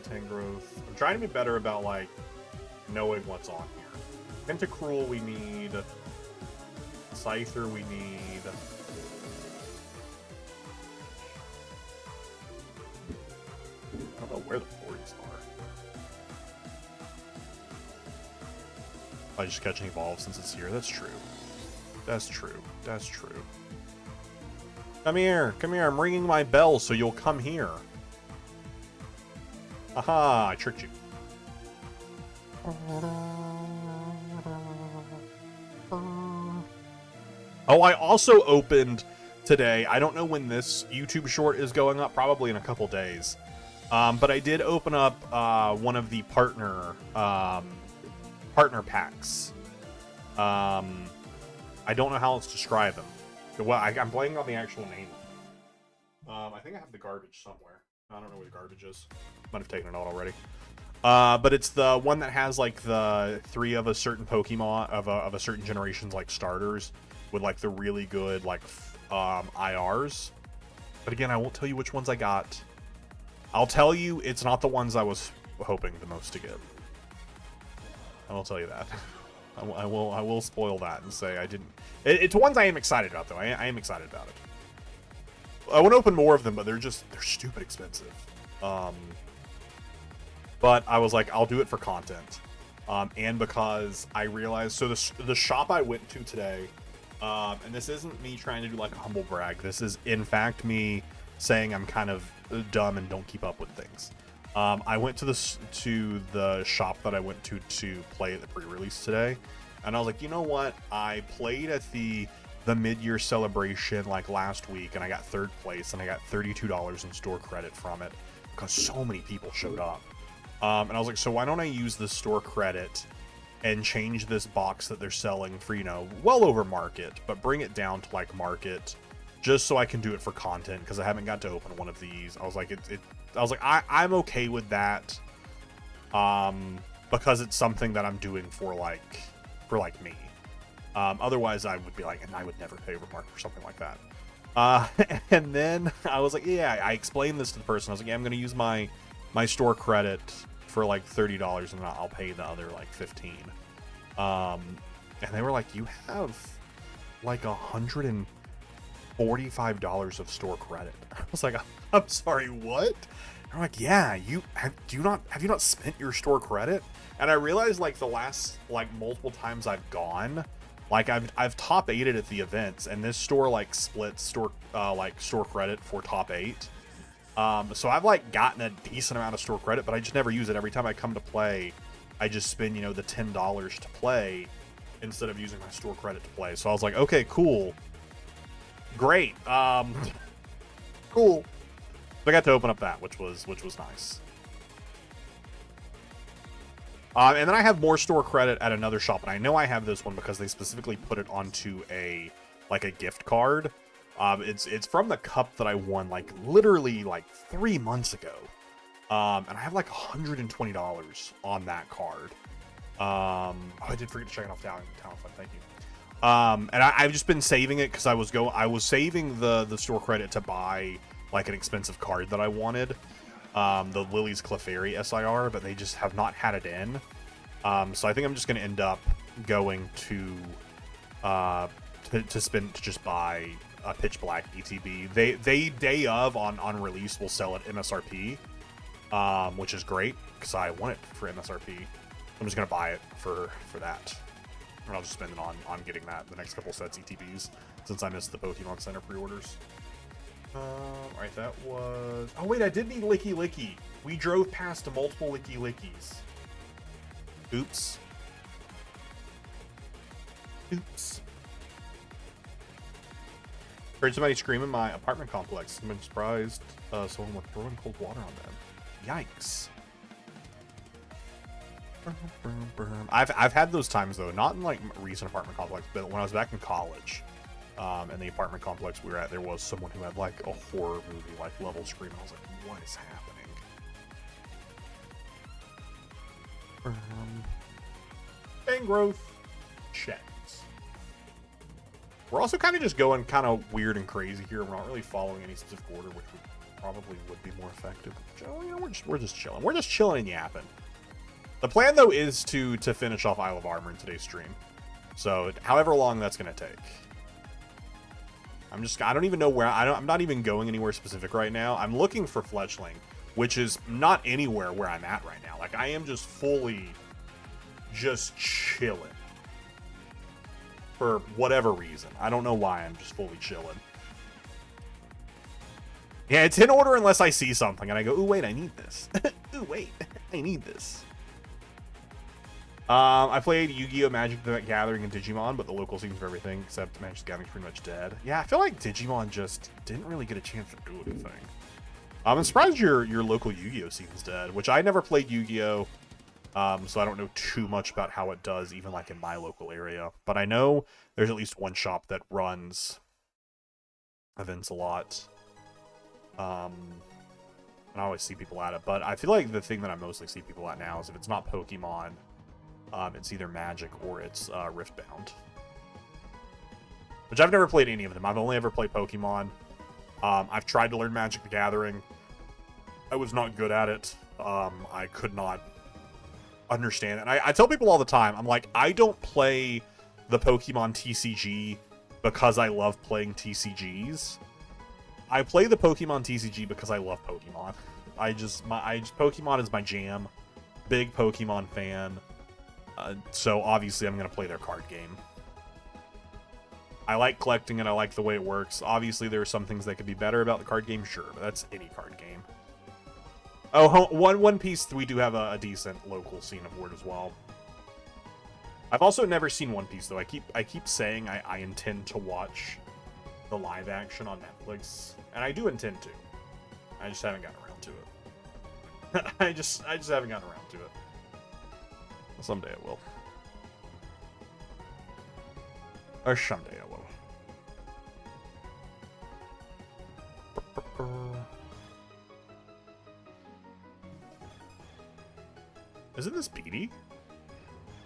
Tangrowth. I'm trying to be better about, like, knowing what's on here. Tentacruel we need. Scyther we need. I don't know where the 40s are. I just catch an Evolve since it's here. That's true. That's true. That's true. Come here. Come here. I'm ringing my bell so you'll come here. Aha, I tricked you. Oh, I also opened today. I don't know when this YouTube short is going up, probably in a couple days. But I did open up one of the partner packs. I don't know how else to describe them. Well, I'm blanking on the actual name. I think I have the garbage somewhere. I don't know where the garbage is. Might have taken it out already. But it's the one that has like the 3 of a certain Pokemon of a certain generation's like starters with like the really good like IRs. But again, I won't tell you which ones I got. I'll tell you it's not the ones I was hoping the most to get. I will tell you that. I will spoil that and say I didn't. It's ones I am excited about though. I am excited about it. want to open more of them, but they're stupid expensive. But I was like, I'll do it for content. And because I realized, so the shop I went to today, and this isn't me trying to do like a humble brag. This is in fact me saying I'm kind of dumb and don't keep up with things. I went to the shop that I went to play at the pre-release today, and I was like, you know what? I played at the mid-year celebration like last week, and I got 3rd place, and I got $32 in store credit from it because so many people showed up. And I was like, so why don't I use the store credit and change this box that they're selling for, you know, well over market, but bring it down to like market, just so I can do it for content, because I haven't got to open one of these. I was like, I'm okay with that, because it's something that I'm doing for me. Otherwise I would be like, and I would never pay over market for something like that. And then I was like, yeah, I explained this to the person. I was like, yeah, I'm going to use my store credit for like $30, and then I'll pay the other like $15. And they were like, you have like $145 of store credit. I was like, I'm sorry, what? They're like, yeah, have you not spent your store credit? And I realized like the last like multiple times I've gone, like I've top 8'd at the events, and this store like splits store credit for top 8. So I've like gotten a decent amount of store credit, but I just never use it. Every time I come to play, I just spend, you know, the $10 to play instead of using my store credit to play. So I was like, okay, cool. Great. Cool. So I got to open up that, which was nice. And then I have more store credit at another shop, and I know I have this one because they specifically put it onto a gift card. It's from the cup that I won like literally like 3 months ago. And I have like $120 on that card. I did forget to check it off Talent Fund. Thank you. And I've just been saving it because I was saving the store credit to buy like an expensive card that I wanted. The Lily's Clefairy SIR, but they just have not had it in. So I think I'm just going to end up going to just buy a Pitch Black ETB. They day of on release will sell at MSRP, which is great because I want it for MSRP. I'm just gonna buy it for that, and I'll just spend it on getting that the next couple sets ETBs since I missed the Pokemon Center pre-orders. Alright, that was... Oh wait, I did need Licky Licky. We drove past multiple Licky Lickies. Oops. Heard somebody scream in my apartment complex. I'm surprised someone was throwing cold water on them. Yikes. I've had those times though, not in like recent apartment complex, but when I was back in college, in the apartment complex we were at, there was someone who had like a horror movie like level scream. I was like, what is happening? Bang growth. Check. We're also kind of just going kind of weird and crazy here. We're not really following any specific order, which probably would be more effective. You know, we're just chilling. We're just chilling and yapping. The plan though is to finish off Isle of Armor in today's stream. So however long that's gonna take. I don't even know where. I'm not even going anywhere specific right now. I'm looking for Fletchling, which is not anywhere where I'm at right now. Like I am just fully just chilling. For whatever reason. I don't know why, I'm just fully chilling. Yeah, it's in order unless I see something and I go, ooh, wait, I need this. Ooh, wait, I need this. I played Yu-Gi-Oh! Magic the Gathering and Digimon, but the local scenes for everything except Magic the Gathering's pretty much dead. Yeah, I feel like Digimon just didn't really get a chance to do anything. I'm surprised your local Yu-Gi-Oh! Scene's dead, which I never played Yu-Gi-Oh! So I don't know too much about how it does, even like in my local area. But I know there's at least one shop that runs events a lot. And I always see people at it. But I feel like the thing that I mostly see people at now is if it's not Pokemon, it's either Magic or it's Riftbound. Which I've never played any of them. I've only ever played Pokemon. I've tried to learn Magic the Gathering. I was not good at it. I could not understand it. And I tell people all the time, I'm like, I don't play the Pokemon TCG because I love playing TCGs. I play the Pokemon TCG because I love Pokemon. Pokemon is my jam. Big Pokemon fan. So obviously I'm going to play their card game. I like collecting it. I like the way it works. Obviously there are some things that could be better about the card game, sure, but that's any card game. Oh, One Piece, we do have a decent local scene of Word as well. I've also never seen One Piece though. I keep saying I intend to watch the live action on Netflix, and I do intend to. I just haven't gotten around to it. I just haven't gotten around to it. Someday I will. Or someday I will. Isn't this Beatty?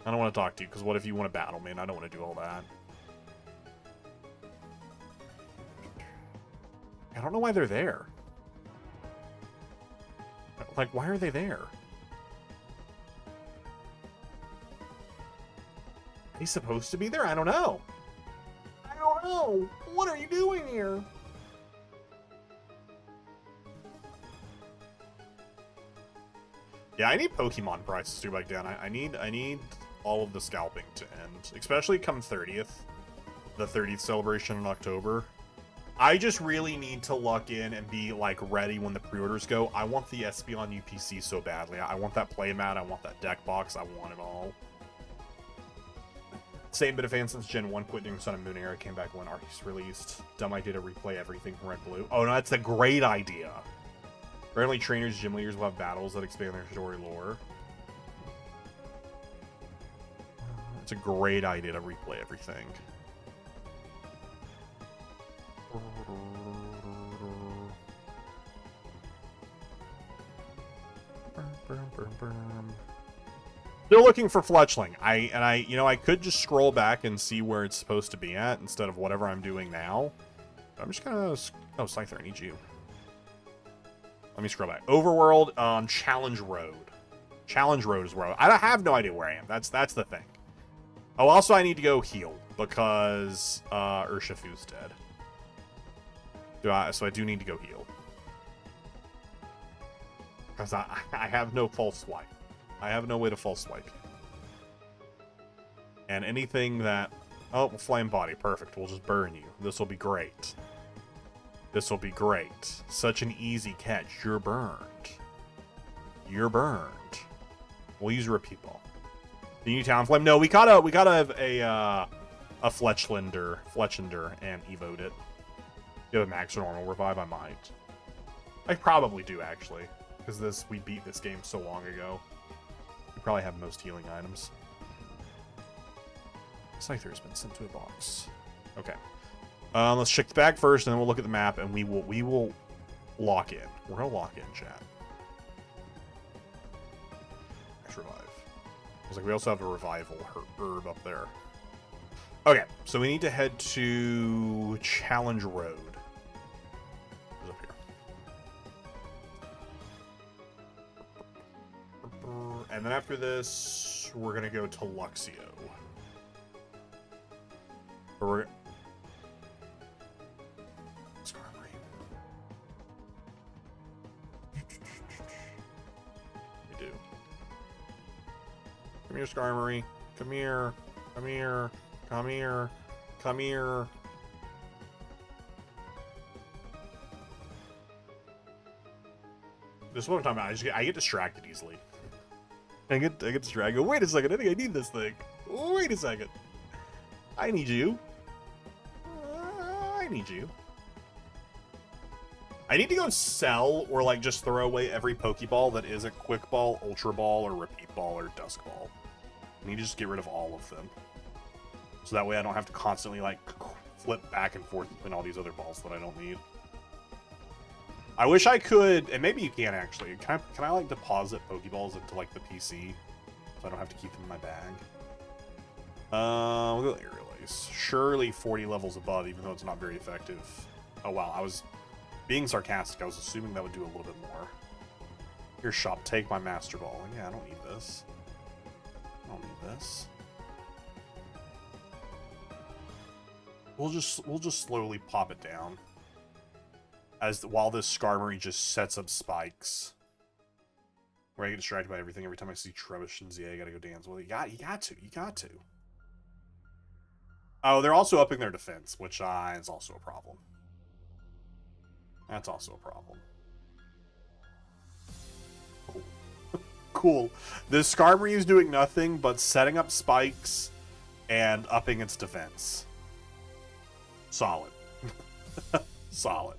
I don't want to talk to you, because what if you want to battle me, and I don't want to do all that. I don't know why they're there. Like, why are they there? Are they supposed to be there? I don't know. I don't know. What are you doing here? Yeah, I need Pokemon prices to go back down. I need all of the scalping to end, especially come 30th, the 30th celebration in October. I just really need to luck in and be like ready when the pre-orders go. I want the Espeon UPC so badly. I want that playmat. I want that deck box. I want it all. Same bit of fan since Gen 1 quit doing Sun and Moon era, came back when Arceus released. Dumb idea to replay everything from Red Blue. Oh no, that's a great idea. Apparently trainers, gym leaders will have battles that expand their story lore. It's a great idea to replay everything. Still looking for Fletchling. I could just scroll back and see where it's supposed to be at instead of whatever I'm doing now. I'm just gonna... Oh, Scyther, I need you. Let me scroll back. Overworld, Challenge Road. Challenge Road is where I have no idea where I am. That's the thing. Oh, also I need to go heal because Urshifu's dead. So I do need to go heal. Because I have no false swipe. I have no way to false swipe. And anything that... Oh, Flame Body. Perfect. We'll just burn you. This will be great. This will be great. Such an easy catch. You're burned. You're burned. We'll use a Repeat Ball. Do you need Talonflame? No, we gotta have a Fletchlander and evote it. Do you have a max or normal revive? I might. I probably do, actually. Because we beat this game so long ago. We probably have most healing items. Scyther has been sent to a box. Okay. Let's check the bag first, and then we'll look at the map, and we will lock in. We're gonna lock in, chat. Next revive. I was like, we also have a revival herb up there. Okay, so we need to head to Challenge Road. It's up here. And then after this, we're gonna go to Luxio. Or we do. Come here, Skarmory. Come here. Come here. Come here. Come here. This is what I'm talking about. I get distracted easily. I get distracted. I go, wait a second. I think I need this thing. Wait a second. I need you. I need you. I need to go sell or like just throw away every Pokeball that isn't Quick Ball, Ultra Ball, or Repeat Ball, or Dusk Ball. I need to just get rid of all of them. So that way I don't have to constantly like flip back and forth between all these other balls that I don't need. I wish I could, and maybe you can actually. Can I like deposit Pokeballs into like the PC so I don't have to keep them in my bag? We'll go Aerial Ace. Surely 40 levels above, even though it's not very effective. Oh wow, I was being sarcastic. I was assuming that would do a little bit more. Here, shop, take my Master Ball. Yeah, I don't need this. I don't need this. We'll just slowly pop it down. while this Skarmory just sets up spikes. Where I get distracted by everything every time I see Trubbish and ZA. I gotta go dance. Well, you got to. Oh, they're also upping their defense, which is also a problem. That's also a problem. Cool. Cool. This Skarmory is doing nothing but setting up spikes and upping its defense. Solid. Solid.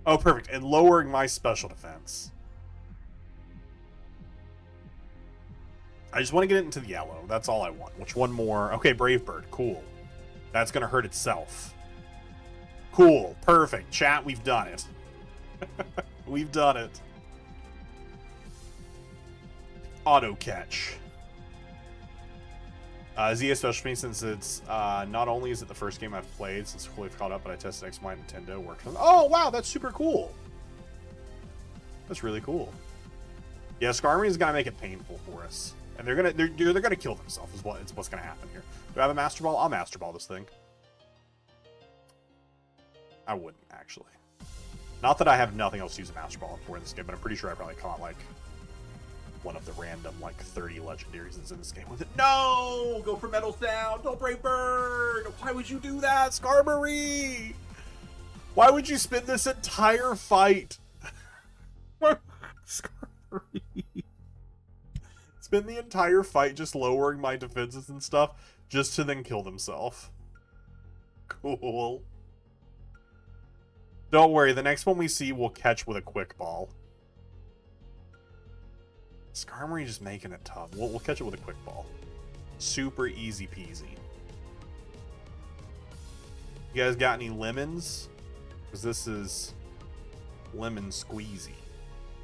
Oh, perfect. And lowering my special defense. I just want to get it into the yellow. That's all I want. Which one more? Okay, Brave Bird. Cool. That's going to hurt itself. Cool. Perfect. Chat, we've done it. We've done it. Auto catch. Z especially since it's not only is it the first game I've played since fully caught up, but I tested X My Nintendo worked on. Oh wow, that's super cool. That's really cool. Yeah, Skarmory's gonna make it painful for us, and they're gonna kill themselves. Is what's gonna happen here. Do I have a Master Ball? I'll Master Ball this thing. I wouldn't actually. Not that I have nothing else to use a Master Ball for in this game, but I'm pretty sure I probably caught like one of the random like 30 legendaries that's in this game with it. No! Go for Metal Sound! Don't Brave Bird! Why would you do that, Skarmory? Why would you spend this entire fight? Skarmory. Spend the entire fight just lowering my defenses and stuff just to then kill themselves. Cool. Don't worry, the next one we see we'll catch with a Quick Ball. Skarmory just making it tough. We'll catch it with a Quick Ball. Super easy peasy. You guys got any lemons? Because this is lemon squeezy.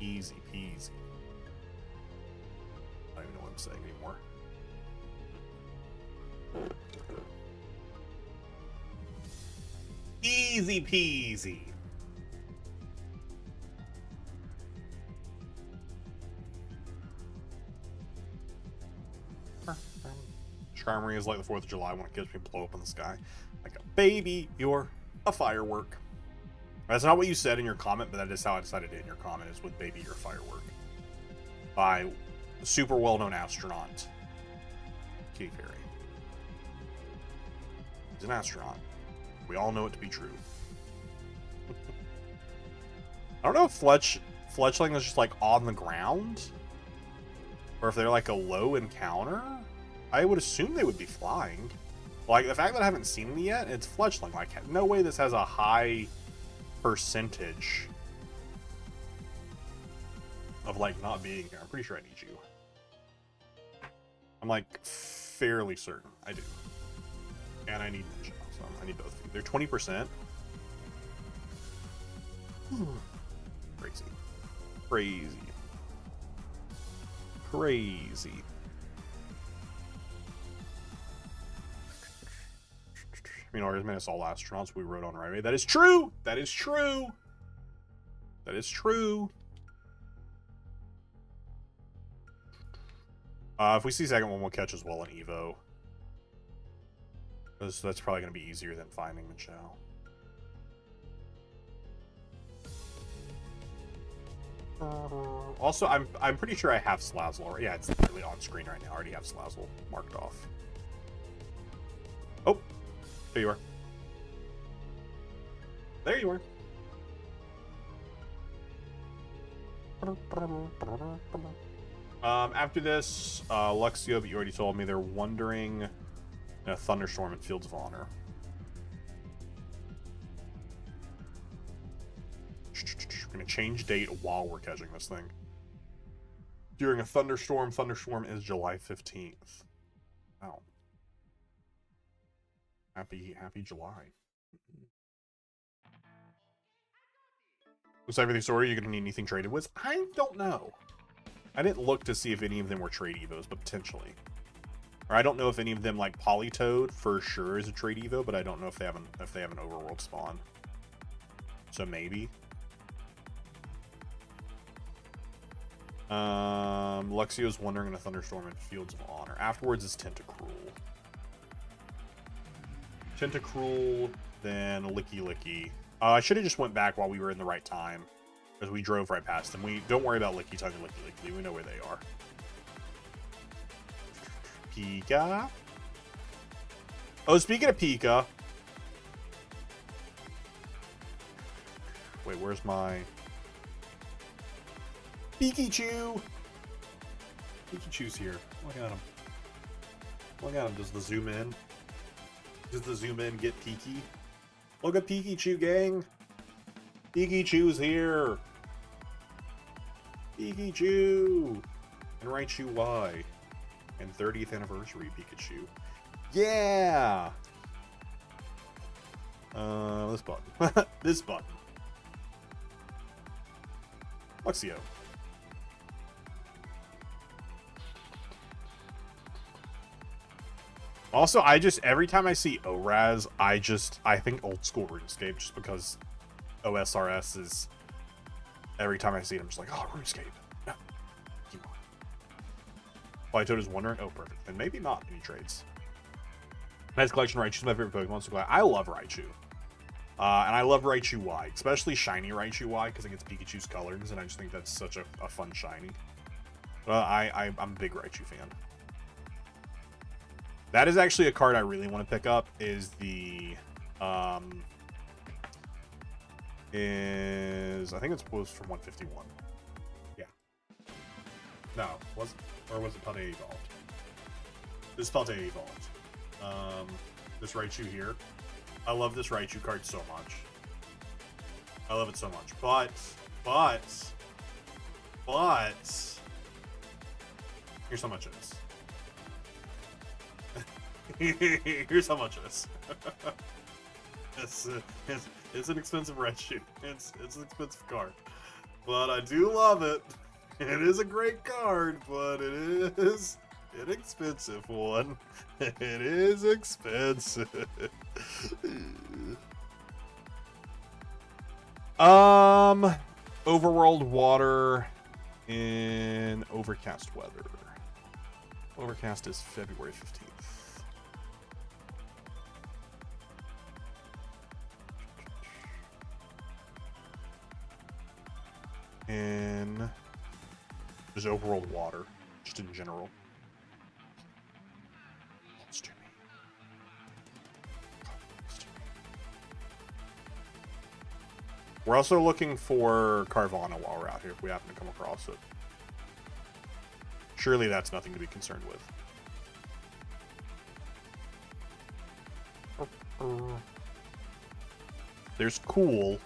Easy peasy. I don't even know what I'm saying anymore. Easy peasy. Skarmory is like the 4th of July when it gives me blow up in the sky. Like a baby, you're a firework. That's not what you said in your comment, but that is how I decided it in your comment, is with baby, you're a firework. By a super well-known astronaut, Kitty Fairy. He's an astronaut. We all know it to be true. I don't know if Fletchling is just like on the ground, or if they're like a low encounter. I would assume they would be flying. Like, the fact that I haven't seen them yet, it's Fletchling. Like, no way this has a high percentage of, like, not being here. I'm pretty sure I need you. I'm, like, fairly certain I do. And I need Ninja, so I need both of you. They're 20%. Crazy. Crazy. Crazy. You know, minus all astronauts we rode on Ryway. That is true! That is true! That is true. If we see second one, we'll catch as well in Evo. That's probably going to be easier than finding Michelle. Also, I'm pretty sure I have Slazzle. Yeah, it's literally on screen right now. I already have Slazzle marked off. Oh! There you are. There you are. After this, Luxio, but you already told me they're wondering a Thunderstorm in Fields of Honor. We're going to change date while we're catching this thing. During a thunderstorm, thunderstorm is July 15th. Wow. Happy July. Was everything sorted? You're going to need anything traded with? I don't know. I didn't look to see if any of them were trade evos, but potentially. Or I don't know if any of them, like Politoed for sure is a trade evo, but I don't know if they have an overworld spawn. So maybe. Luxio's wondering in a thunderstorm in Fields of Honor. Afterwards is Tentacruel. Tentacruel, then Licky Licky, I should have just went back while we were in the right time, because we drove right past them. We don't worry about Licky Tongue and Licky Licky. We know where they are. Pika. Oh, speaking of Pika. Wait, where's my Pikachu? Pikachu's here. Look at him. Look at him. Does the zoom in? Does the zoom in get Piki? Look at Pikachu, gang. Pikachu's here. Pikachu. And Raichu Y. And 30th anniversary Pikachu. Yeah. This button. This button. Luxio. Also, every time I see ORAS, I think old school RuneScape, just because OSRS is, every time I see it, I'm just like, oh, RuneScape. No. Keep on. Plytoad is wondering, oh, perfect. And maybe not any trades. Nice collection. Raichu's my favorite Pokemon, so glad. I love Raichu. And I love Raichu Y, especially shiny Raichu Y, because it gets Pikachu's colors, and I just think that's such a fun shiny. I'm a big Raichu fan. That is actually a card I really want to pick up, is the, I think it's was from 151. Yeah. No, was it Paldea Evolved? This is Paldea Evolved. This Raichu here. I love this Raichu card so much. I love it so much. But, here's how much it is. Here's how much it is. It's an expensive Raichu. It's an expensive card. But I do love it. It is a great card, but it is an expensive one. It is expensive. Overworld water in overcast weather. Overcast is February 15th. And there's overworld water, just in general. We're also looking for Carvana while we're out here, if we happen to come across it. Surely that's nothing to be concerned with. There's cool,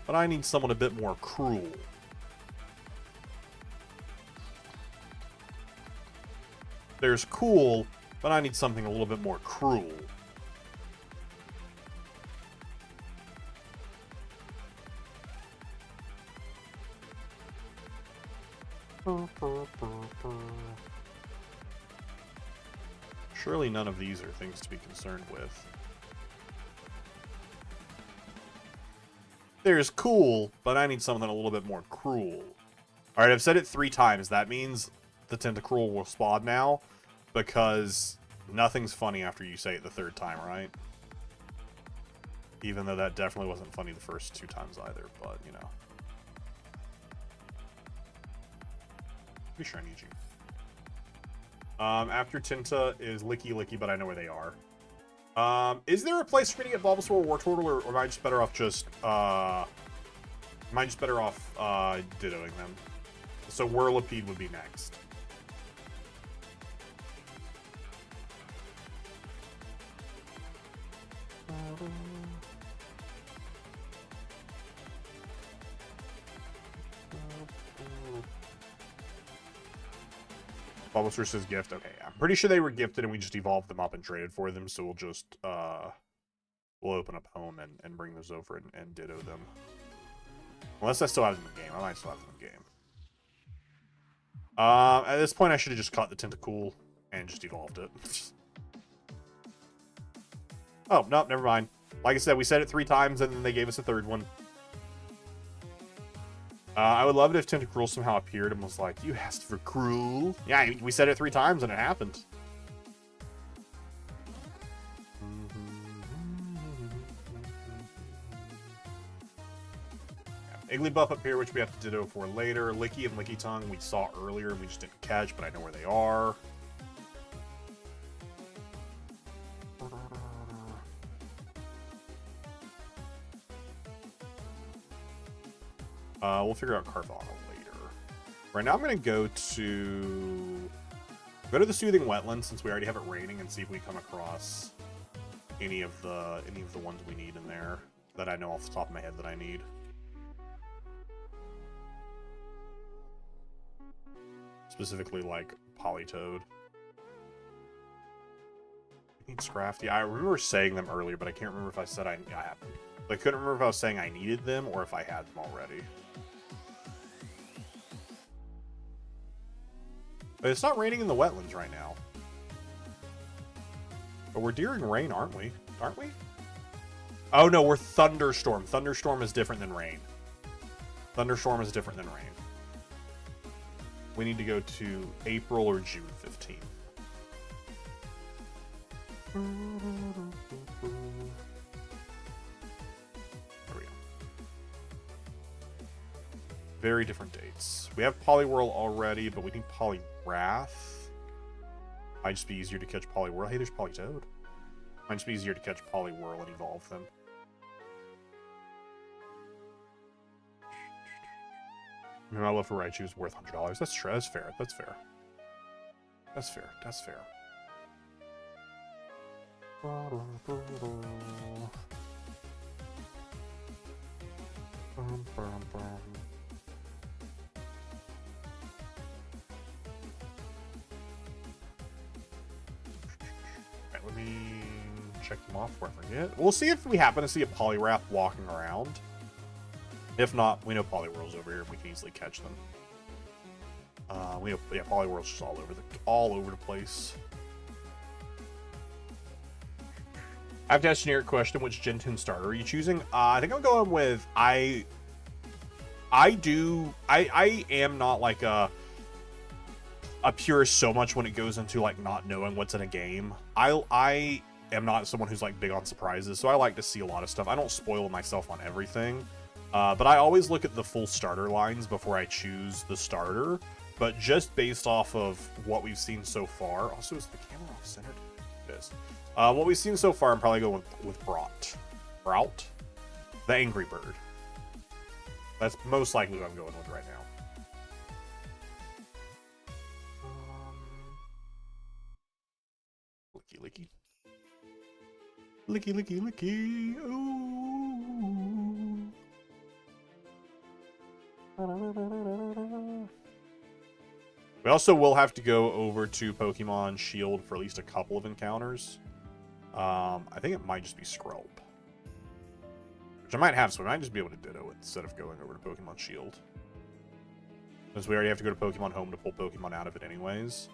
but I need someone a bit more cruel. There's cool, but I need something a little bit more cruel. Surely none of these are things to be concerned with. There's cool, but I need something a little bit more cruel. Alright, I've said it 3 times. That means the Tentacruel will spawn now, because nothing's funny after you say it the 3rd time, right? Even though that definitely wasn't funny the first 2 times either, but, you know. Pretty sure I need you. After Tinta is Licky Licky, but I know where they are. Is there a place for me to get Bulbasaur or Wartortle, or am I just better off dittoing them? So Whirlipede would be next. Bulbasaur says gift. Okay, I'm pretty sure they were gifted and we just evolved them up and traded for them, so we'll just, we'll open up home and bring those over and ditto them. Unless I still have them in game. I might still have them in game. At this point, I should have just caught the Tentacool and just evolved it. Oh, no, never mind. Like I said, we said it 3 times and then they gave us a 3rd one. I would love it if Tentacruel somehow appeared and was like, you asked for cruel. Yeah, we said it 3 times and it happened. Igglybuff up here, which we have to ditto for later. Licky and Licky Tongue we saw earlier and we just didn't catch, but I know where they are. We'll figure out Carvana later. Right now I'm going to go to the Soothing Wetland since we already have it raining and see if we come across any of the ones we need in there that I know off the top of my head that I need. Specifically like Politoed. I need Scrafty. I remember saying them earlier, but I can't remember if I said I couldn't remember if I was saying I needed them or if I had them already. But it's not raining in the wetlands right now. But we're during rain, aren't we? Aren't we? Oh no, we're thunderstorm. Thunderstorm is different than rain. Thunderstorm is different than rain. We need to go to April or June 15th. There we go. Very different dates. We have Poliwhirl already, but we need Poliwrath. Might just be easier to catch Poliwhirl. Hey, there's Politoed. Might just be easier to catch Poliwhirl and evolve them. I mean, my love for Raichu is worth $100. That's true. That's fair. That's fair. That's fair. That's fair. Alright, let me check them off before I forget. We'll see if we happen to see a Poliwrath walking around. If not, we know Poliwhirl's over here. We can easily catch them. We know, yeah, Poliwhirl's just all over the place. I have to ask a generic question. Which Gen 10 starter are you choosing? I think I'm going with I am not like a purist so much when it goes into like not knowing what's in a game. I am not someone who's like big on surprises, so I like to see a lot of stuff. I don't spoil myself on everything. But I always look at the full starter lines before I choose the starter. But just based off of what we've seen so far... Also, is the camera off-centered? It is. What we've seen so far, I'm probably going with Brout? The Angry Bird. That's most likely what I'm going with right now. Licky. Licky. Ooh. We also will have to go over to Pokemon Shield for at least a couple of encounters. I think it might just be Skrelp. Which I might have, so we might just be able to Ditto it instead of going over to Pokemon Shield. Since we already have to go to Pokemon Home to pull Pokemon out of it anyways.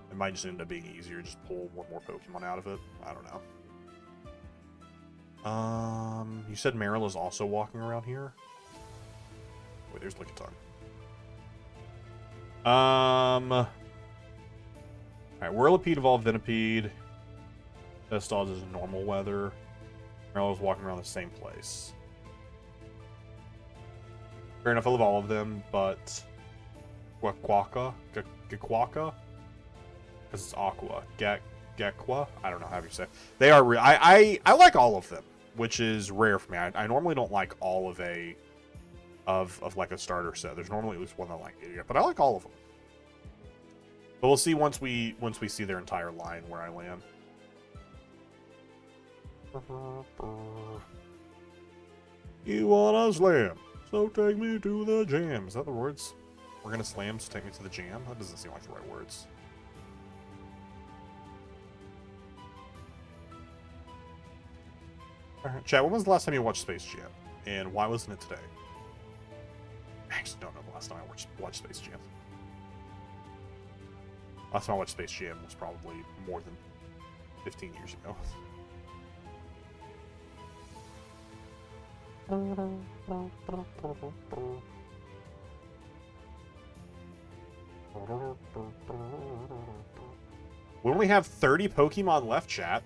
It might just end up being easier, just pull one more Pokemon out of it. I don't know. You said Marill is also walking around here? Wait, there's Lickitung. Alright, Whirlipede evolved Venipede. Vestoz is normal weather. Marill is walking around the same place. Fair enough, I love all of them, but Gaquaka? Because it's Aqua. Gekwa? I don't know how you say it. They are real. I like all of them, which is rare for me. I normally don't like all of like a starter set. There's normally at least one I like, but I like all of them. But we'll see once we see their entire line where I land. You wanna slam, so take me to the jam. Is that the words? We're gonna slam, so take me to the jam? That doesn't seem like the right words. Alright, chat, when was the last time you watched Space Jam? And why wasn't it today? I actually don't know the last time I watched Space Jam. Last time I watched Space Jam was probably more than 15 years ago. We only have 30 Pokemon left, chat.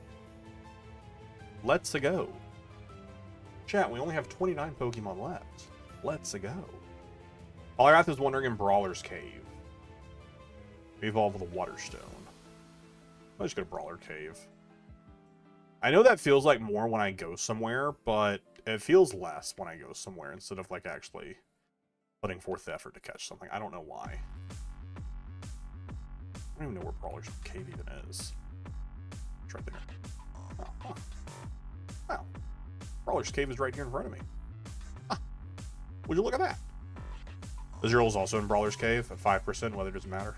Let's go. Chat, we only have 29 Pokemon left. Let's go. Poliwrath is wandering in Brawler's Cave. Evolve with a Waterstone. I'll just go to Brawler Cave. I know that feels like more when I go somewhere, but it feels less when I go somewhere instead of like actually putting forth the effort to catch something. I don't know why. I don't even know where Brawler's Cave even is. It's right there. Oh, huh. Wow. Brawler's Cave is right here in front of me. Huh. Would you look at that? Azrael is also in Brawler's Cave at 5%, whether it doesn't matter.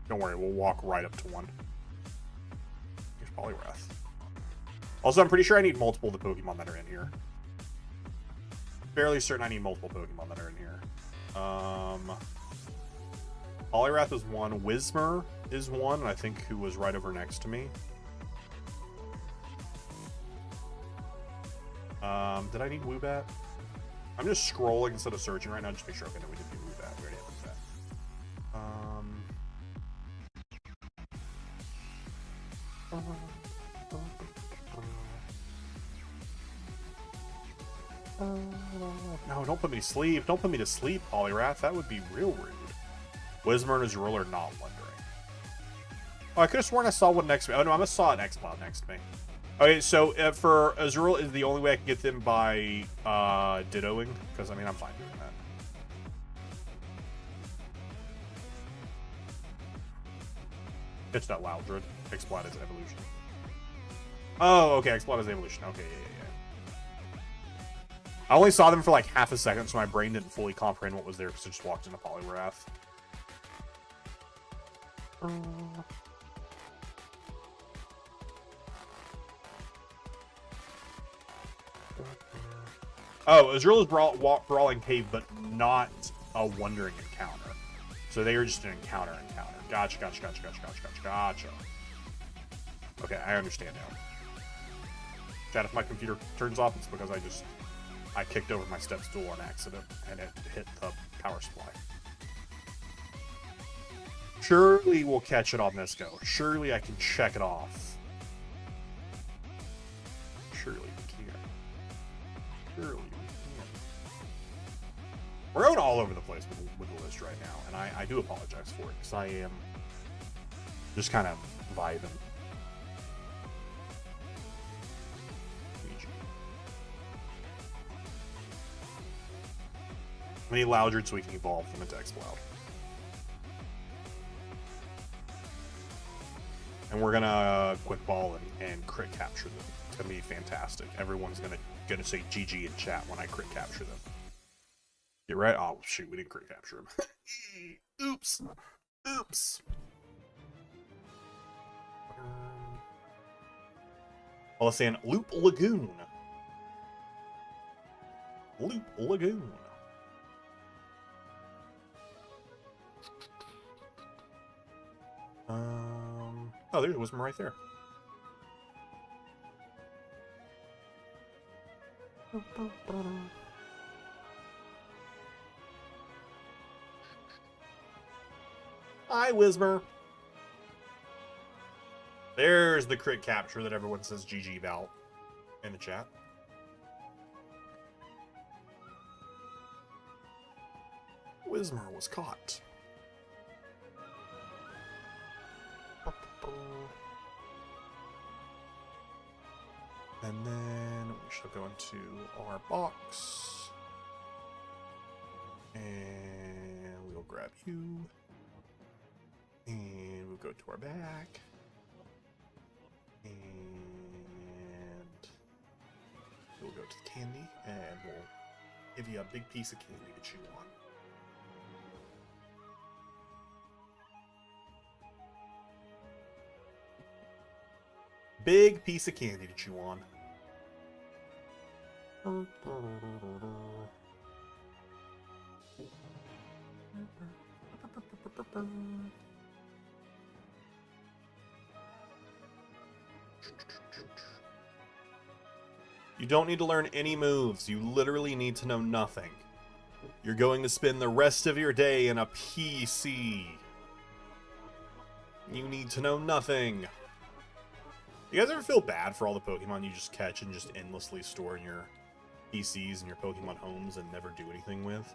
Don't worry, we'll walk right up to one. Here's Poliwrath. Also, I'm pretty sure I need multiple of the Pokemon that are in here. Fairly certain I need multiple Pokemon that are in here. Poliwrath is one. Whismur is one, I think, who was right over next to me. Did I need Woobat? I'm just scrolling instead of searching right now, just to make sure. Okay, no, we didn't need Woobat. We already have Woobat. No, don't put me to sleep. Don't put me to sleep, Poliwrath. That would be real rude. Whismur and Azrael are not wondering. Oh, I could have sworn I saw one next to me. Oh, no, I must saw an X-Cloud next to me. Okay, so for Azrael, is the only way I can get them by dittoing? Because, I mean, I'm fine doing that. It's that Loudred. X-Cloud is evolution. Oh, okay, X-Cloud is evolution. Okay, yeah. I only saw them for like half a second, so my brain didn't fully comprehend what was there because I just walked into Poliwrath. Oh, Azrael is Brawling Cave, but not a Wandering Encounter. So they are just an encounter. Gotcha. Okay, I understand now. Chat, if my computer turns off, it's because I kicked over my step stool on accident, and it hit the power supply. Surely we'll catch it on this go. Surely I can check it off. Surely we can. Surely we can. We're going all over the place with the list right now, and I do apologize for it, because I am just kind of vibing. We need Loudred so we can evolve them into X-Cloud. And we're gonna quick ball and crit capture them. It's gonna be fantastic. Everyone's gonna say GG in chat when I crit capture them. You right? Oh shoot, we didn't crit capture them. Oops. Well, let's say Loop Lagoon. Oh, there's a Whismur right there. Hi, Whismur. There's the crit capture that everyone says GG about in the chat. Whismur was caught. And then we shall go into our box. And we'll grab you. And we'll go to our back. And we'll go to the candy. And we'll give you a big piece of candy to chew on. Big piece of candy to chew on. You don't need to learn any moves. You literally need to know nothing. You're going to spend the rest of your day in a PC. You need to know nothing. You guys ever feel bad for all the Pokemon you just catch and just endlessly store in your PCs and your Pokemon homes and never do anything with?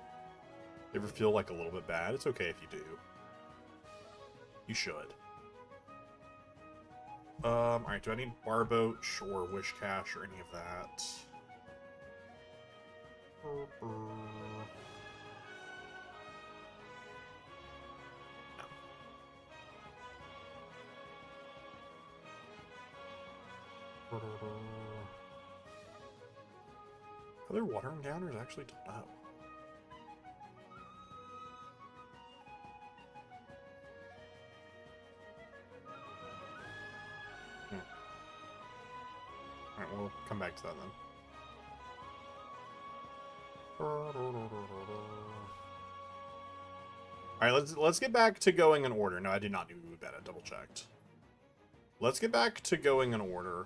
You ever feel like a little bit bad? It's okay if you do. You should. Alright, do I need Barboach or Wish Cash or any of that? No. Are there water encounters actually? No. Alright, we'll come back to that then. Alright, let's get back to going in order. No, I did not do that. I double checked. Let's get back to going in order.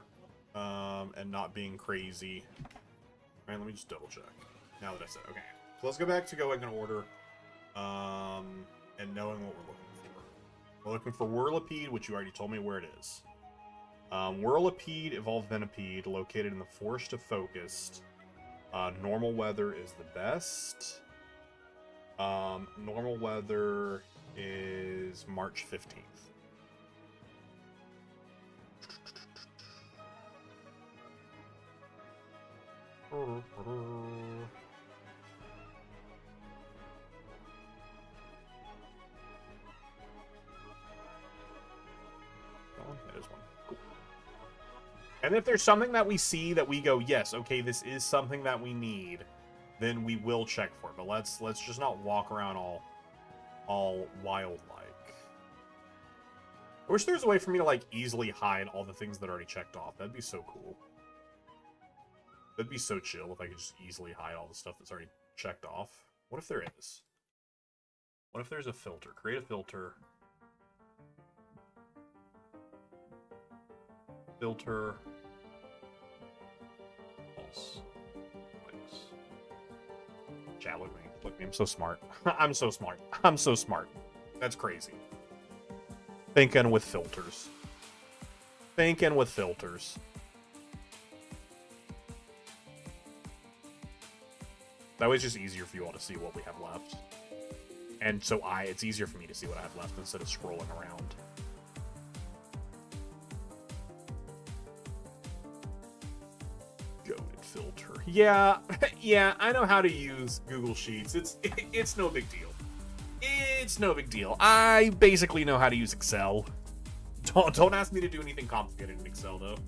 And not being crazy. Alright, let me just double check. Now that I said okay. So let's go back to going in order. And knowing what we're looking for. We're looking for Whirlipede, which you already told me where it is. Whirlipede, Evolved Venipede, located in the Forest of Focus. Normal weather is the best. Normal weather is March 15th. Oh, that is one. Cool. And if there's something that we see that we go, yes, okay, this is something that we need, then we will check for it. But let's just not walk around all wild-like. I wish there was a way for me to, like, easily hide all the things that are already checked off. That'd be so cool. That'd be so chill if I could just easily hide all the stuff that's already checked off. What if there is? What if there's a filter? Create a filter. Filter. False. Place. Chat, look at me. Look at me. I'm so smart. I'm so smart. I'm so smart. That's crazy. Thinking with filters. Thinking with filters. That way it's just easier for you all to see what we have left. And so it's easier for me to see what I have left instead of scrolling around. Goated filter. Yeah, yeah, I know how to use Google Sheets. It's no big deal. It's no big deal. I basically know how to use Excel. Don't ask me to do anything complicated in Excel, though.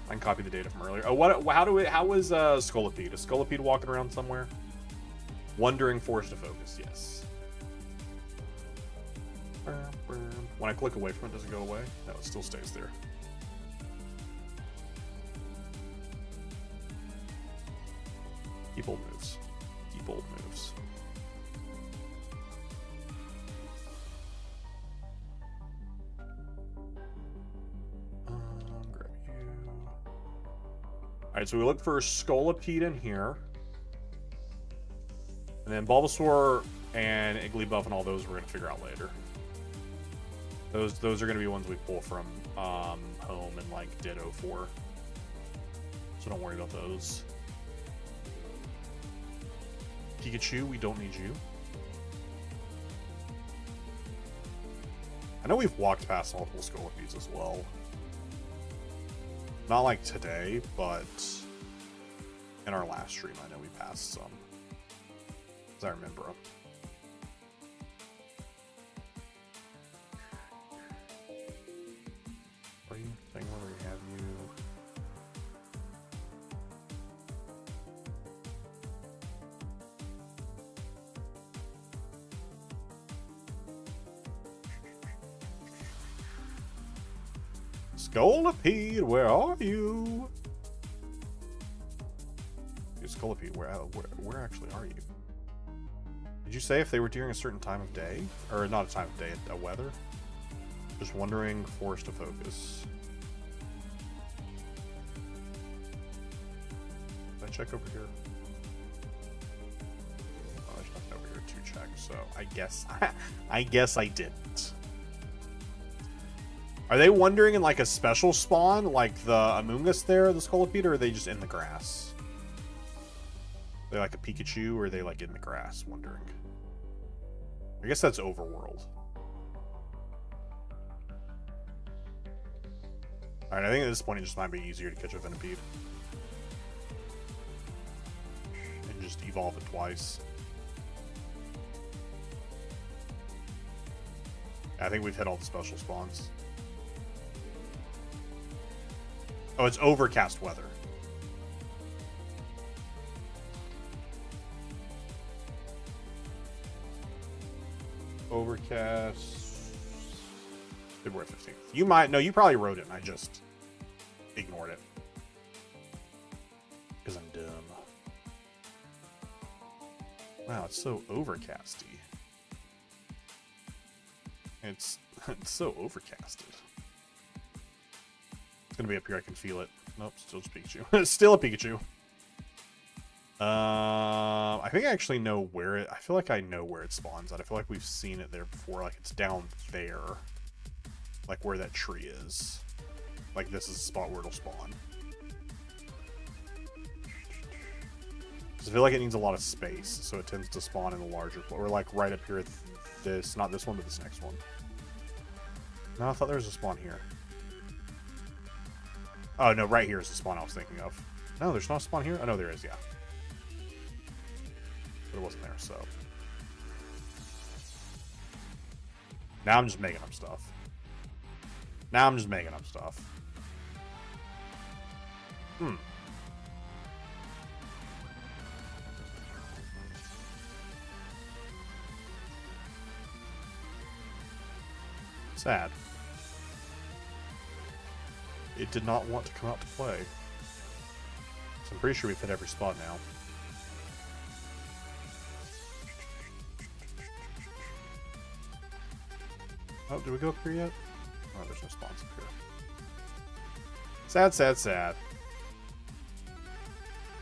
I can copy the data from earlier. Oh, how was Scolipede? Is Scolipede walking around somewhere? Wandering Forest of Focus, yes. When I click away from it, does it go away? No, it still stays there. Keep old moves. Keep old moves. Grab you. Alright, so we look for Scolipede in here. And then Bulbasaur and Igglybuff and all those we're going to figure out later. Those are going to be ones we pull from home and like Ditto for. So don't worry about those. Pikachu, we don't need you. I know we've walked past multiple Scolipedes as well. Not like today, but in our last stream, I know we passed some. As I remember them. Are you thing where we have you? Scolipede, where are you? Scolipede, where actually are you? Did you say if they were during a certain time of day? Or not a time of day, a weather? Just wondering, Forest of Focus. Did I check over here? Oh, there's nothing over here to check, so I guess I didn't. Are they wandering in like a special spawn, like the Amoongus there, the Scolipede, or are they just in the grass? Are they like a Pikachu, or are they like in the grass, wandering? I guess that's overworld. Alright, I think at this point it just might be easier to catch a Venipede. And just evolve it twice. I think we've hit all the special spawns. Oh, it's overcast weather. Overcast. February 15th. You might, no, you probably wrote it and I just ignored it. Because I'm dumb. Wow, it's so overcasty. It's so overcasted. It's gonna be up here, I can feel it. Nope, still just Pikachu. Still a Pikachu. I think I actually know where it... I feel like I know where it spawns at. I feel like we've seen it there before. Like, it's down there. Like, where that tree is. Like, this is the spot where it'll spawn. I feel like it needs a lot of space, so it tends to spawn in the larger... Or, like, right up here at this... Not this one, but this next one. No, I thought there was a spawn here. Oh, no, right here is the spawn I was thinking of. No, there's not a spawn here? Oh, no, there is, yeah. But it wasn't there, so. Now I'm just making up stuff. Hmm. Sad. It did not want to come out to play. So I'm pretty sure we've hit every spot now. Oh, did we go up here yet? Oh, there's no spawns up here. Sad, sad, sad.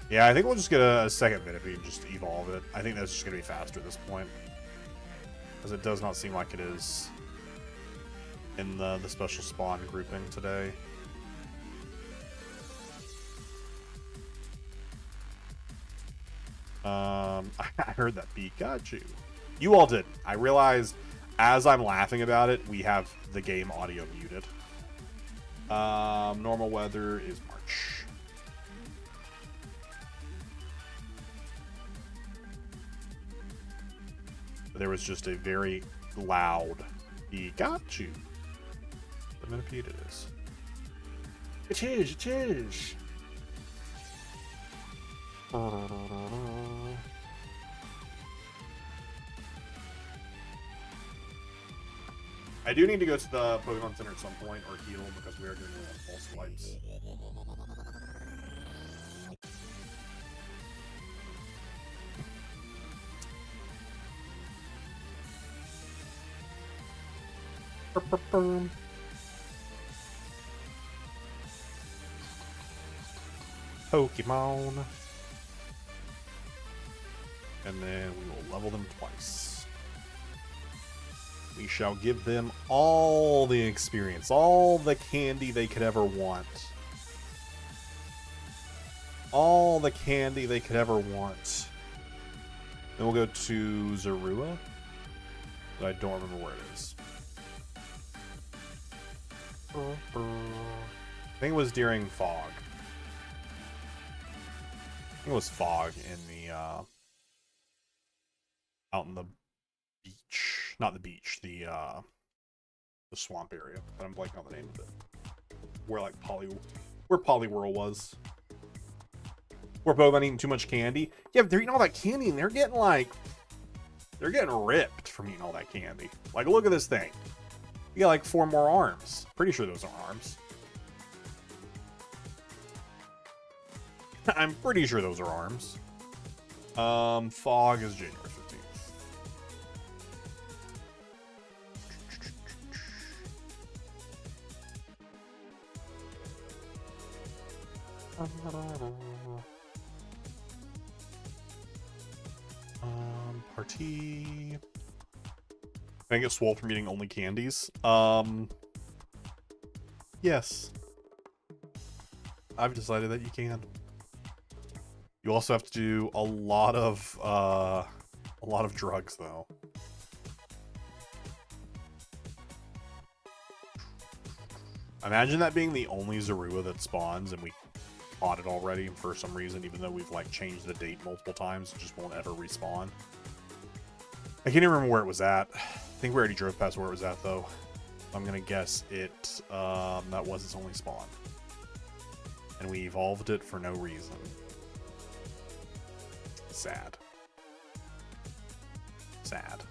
Yeah, I think we'll just get a second Venipede and just evolve it. I think that's just going to be faster at this point. Because it does not seem like it is in the special spawn grouping today. I heard that Pikachu. You all didn't. I realized as I'm laughing about it, we have the game audio muted. Normal weather is March. There was just a very loud Pikachu. What Venipede it is. It is, it is. I do need to go to the Pokemon Center at some point, or heal, because we are doing false swipes. Pokemon. And then we will level them twice. We shall give them all the experience, all the candy they could ever want. All the candy they could ever want. Then we'll go to Zorua. But I don't remember where it is. I think it was during Fog. I think it was Fog in the, out in the beach. Not the beach, the swamp area. But I'm blanking on the name of it. Where, like, where Poliwhirl was. Where Pokemon eating too much candy. Yeah, but they're eating all that candy and they're getting, like, they're getting ripped from eating all that candy. Like, look at this thing. You got, like, 4 more arms. Pretty sure those are arms. I'm pretty sure those are arms. Fog is January 15th. Party. I get swole from eating only candies. Yes. I've decided that you can. You also have to do a lot of drugs though. Imagine that being the only Zorua that spawns and we caught it already for some reason, even though we've like changed the date multiple times, it just won't ever respawn. I can't even remember where it was at. I think we already drove past where it was at though. I'm gonna guess it that was its only spawn. And we evolved it for no reason. Sad. Sad.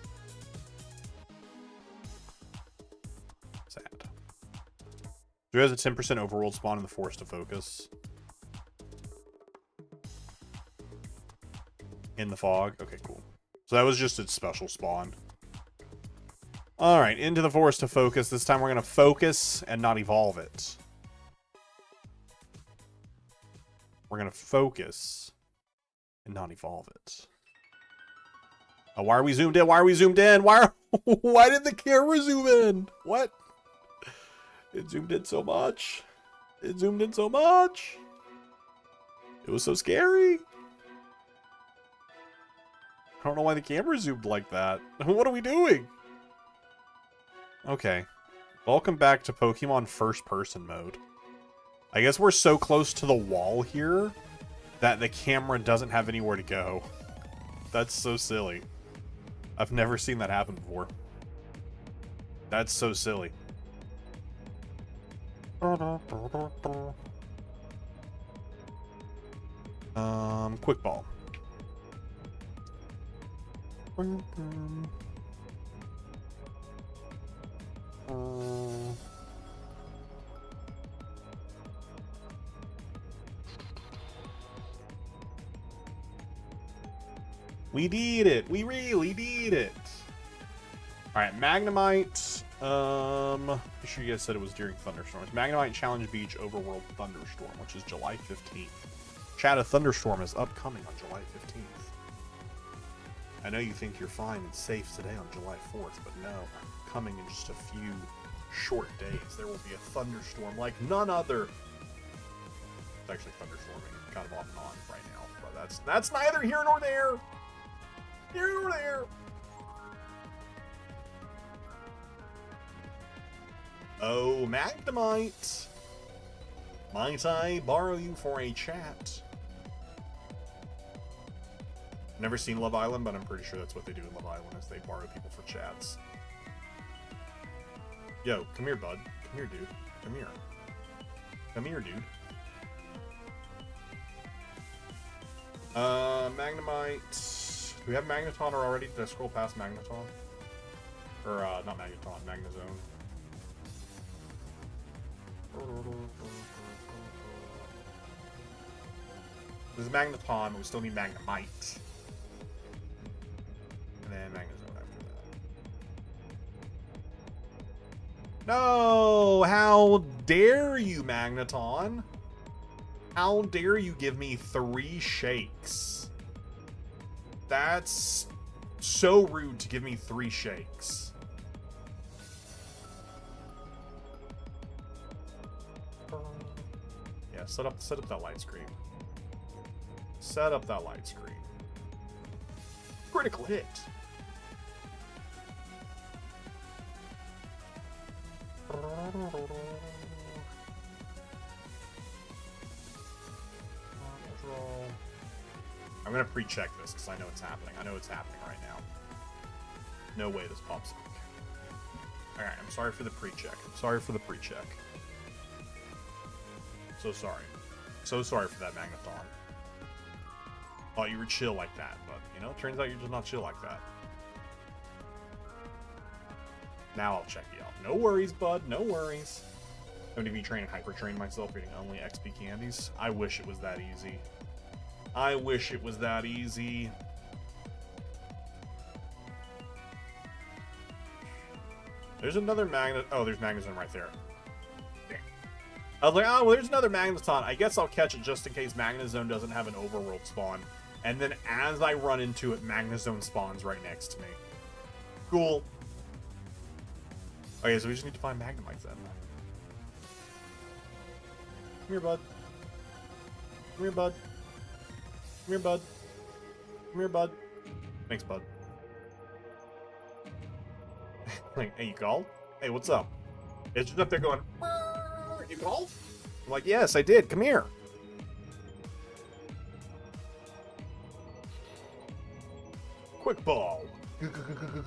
Sad. There has a 10% overworld spawn in the Forest of Focus. In the fog. Okay, cool. So that was just its special spawn. Alright, into the Forest of Focus. This time we're going to focus and not evolve it. We're going to focus and not evolve it. Oh, why are we zoomed in? Why are we zoomed in? Why did the camera zoom in? What? It zoomed in so much. It zoomed in so much. It was so scary. I don't know why the camera zoomed like that. What are we doing? Okay. Welcome back to Pokemon first person mode. I guess we're so close to the wall here that the camera doesn't have anywhere to go. That's so silly. I've never seen that happen before. That's so silly. Quick ball. We did it. We really did it. All right, Magnemite. Make sure you guys said it was during thunderstorms. Magnemite Challenge Beach Overworld Thunderstorm, which is July 15th. Chat, a thunderstorm is upcoming on July 15th. I know you think you're fine and safe today on July 4th, but no. Coming in just a few short days, there will be a thunderstorm like none other. It's actually thunderstorming kind of off and on right now, but that's neither here nor there. Here nor there. Oh, Magnemite. Might I borrow you for a chat? Never seen Love Island, but I'm pretty sure that's what they do in Love Island, is they borrow people for chats. Yo, come here, bud. Come here, dude. Come here. Come here, dude. Magnemite. Do we have Magneton already? Did I scroll past Magneton? Or, not Magneton, Magnezone. This is Magneton, but we still need Magnemite. And then Magnezone after that. No! How dare you, Magneton? How dare you give me 3 shakes? That's so rude to give me 3 shakes. Yeah, set up that light screen. Set up that light screen. Critical hit. I'm gonna pre-check this because I know it's happening. I know it's happening right now. No way this pops up. Alright, I'm sorry for the pre-check. I'm sorry for the pre-check. So sorry. So sorry for that, Magneton. Thought you were chill like that, but, you know, turns out you're just not chill like that. Now I'll check you out. No worries, bud. No worries. I'm gonna be training Hyper Train myself, getting only XP candies. I wish it was that easy. I wish it was that easy. There's another Magnet. Oh, there's Magnezone right there. Damn. I was like, oh, well, there's another Magneton. I guess I'll catch it just in case Magnezone doesn't have an overworld spawn. And then as I run into it, Magnezone spawns right next to me. Cool. Okay, so we just need to find Magnemite then. here, bud. Come here, bud. Come here, bud. Come here, bud. Thanks, bud. Like, hey, you called? Hey, what's up? It's just up there going, you called? I'm like, yes, I did. Come here. Quick ball.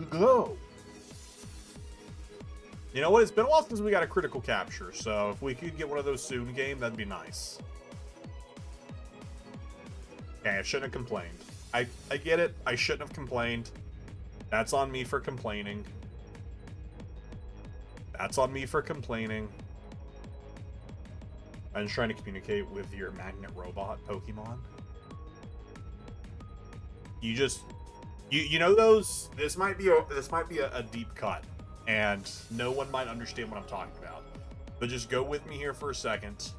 Go. You know what? It's been a while since we got a critical capture, so if we could get one of those soon game, that'd be nice. Okay, I shouldn't have complained. I get it. I shouldn't have complained. That's on me for complaining. That's on me for complaining. I'm just trying to communicate with your magnet robot Pokemon. You just... You know those... This might be a deep cut. And no one might understand what I'm talking about. But just go with me here for a second.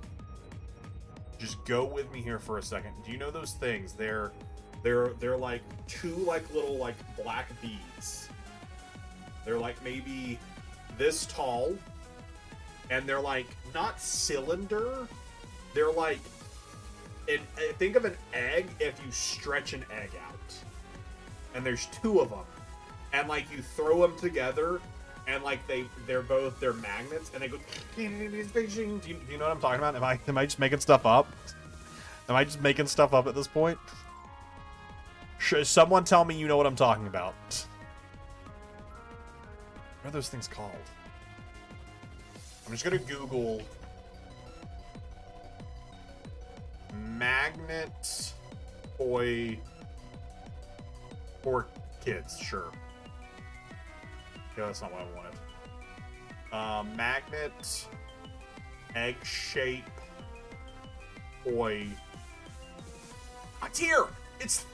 Just go with me here for a second. Do you know those things? They're like two like little like black beads. They're like maybe this tall. And they're like not cylinder. They're like think of an egg if you stretch an egg out. And there's two of them. And like you throw them together. And like they're magnets, and they go. Do you know what I'm talking about? Am I just making stuff up? Am I just making stuff up at this point? Should someone tell me you know what I'm talking about? What are those things called? I'm just gonna Google magnet toy for kids. Sure. Yeah, that's not what I wanted. Magnet, egg shape, toy. It's here! It's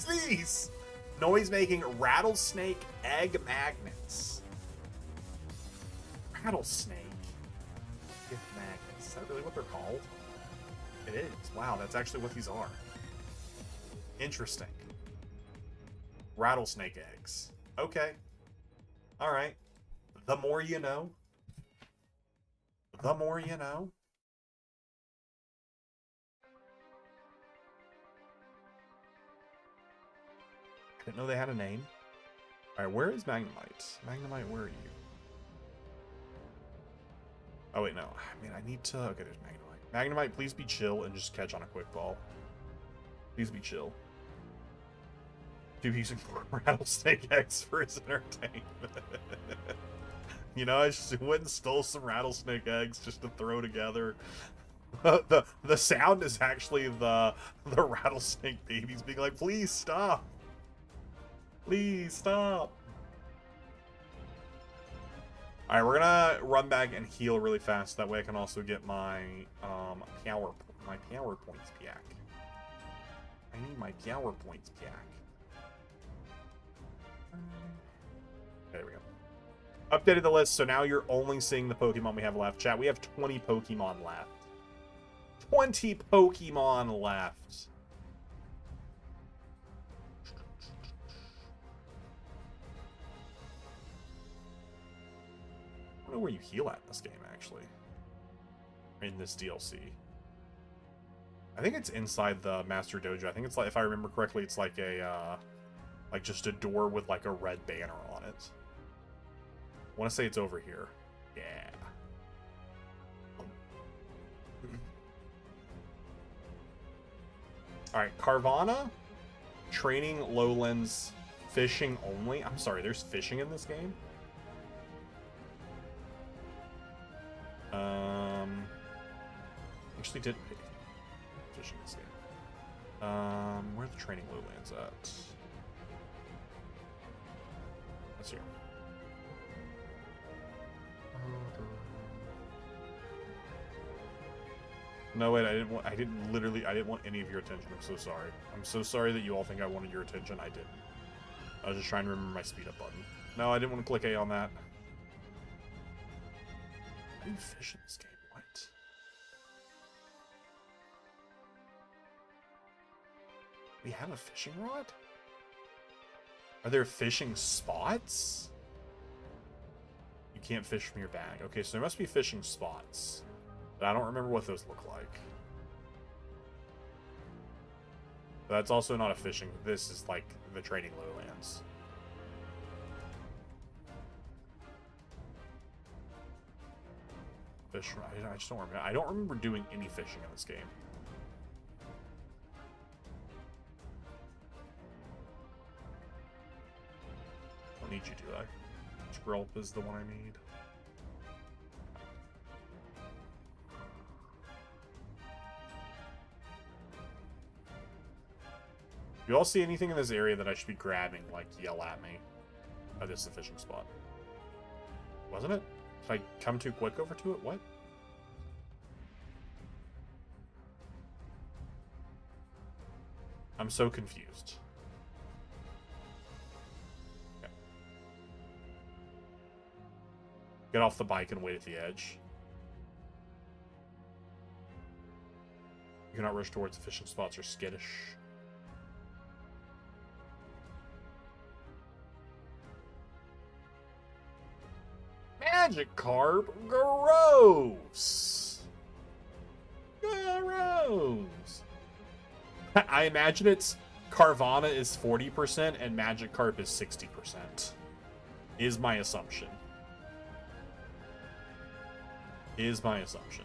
these! Noise-making rattlesnake egg magnets. Rattlesnake gift magnets. Is that really what they're called? It is. Wow, that's actually what these are. Interesting. Rattlesnake eggs. Okay. Alright. The more you know. The more you know. I didn't know they had a name. Alright, where is Magnemite? Magnemite, where are you? Oh, wait, no. I mean, I need to... Okay, there's Magnemite. Magnemite, please be chill and just catch on a quick ball. Please be chill. Using rattlesnake eggs for his entertainment. You know, I just went and stole some rattlesnake eggs just to throw together. The sound is actually the rattlesnake babies being like, please stop. Please stop. Alright, we're gonna run back and heal really fast. That way I can also get my power points back. I need my power points back. There we go. Updated the list, so now you're only seeing the Pokemon we have left. Chat, we have 20 Pokemon left. 20 Pokemon left. I don't know where you heal at in this game, actually. In this DLC. I think it's inside the Master Dojo. I think it's like, if I remember correctly, it's like a, like just a door with like a red banner on it. I want to say it's over here. Yeah. Alright, Carvana. Training, lowlands, fishing only. I'm sorry, there's fishing in this game? Actually did fishing in this game. Where are the training lowlands at? That's here. No, wait, I didn't want any of your attention. I'm so sorry. I'm so sorry that you all think I wanted your attention. I didn't. I was just trying to remember my speed up button. No, I didn't want to click A on that. How do you fish in this game? What? We have a fishing rod? Are there fishing spots? You can't fish from your bag. Okay, so there must be fishing spots. But I don't remember what those look like. That's also not a fishing. This is like the training lowlands. Fish. I just don't remember. I don't remember doing any fishing in this game. Don't need you to, do I? Skrulp is the one I need. You all see anything in this area that I should be grabbing, like, yell at me? Oh, this is the fishing spot. Wasn't it? Did I come too quick over to it? What? I'm so confused. Okay. Get off the bike and wait at the edge. You cannot rush towards the fishing spots or skittish. Magikarp, gross. Gross. I imagine it's Carvana is 40% and Magikarp is 60%. Is my assumption. Is my assumption.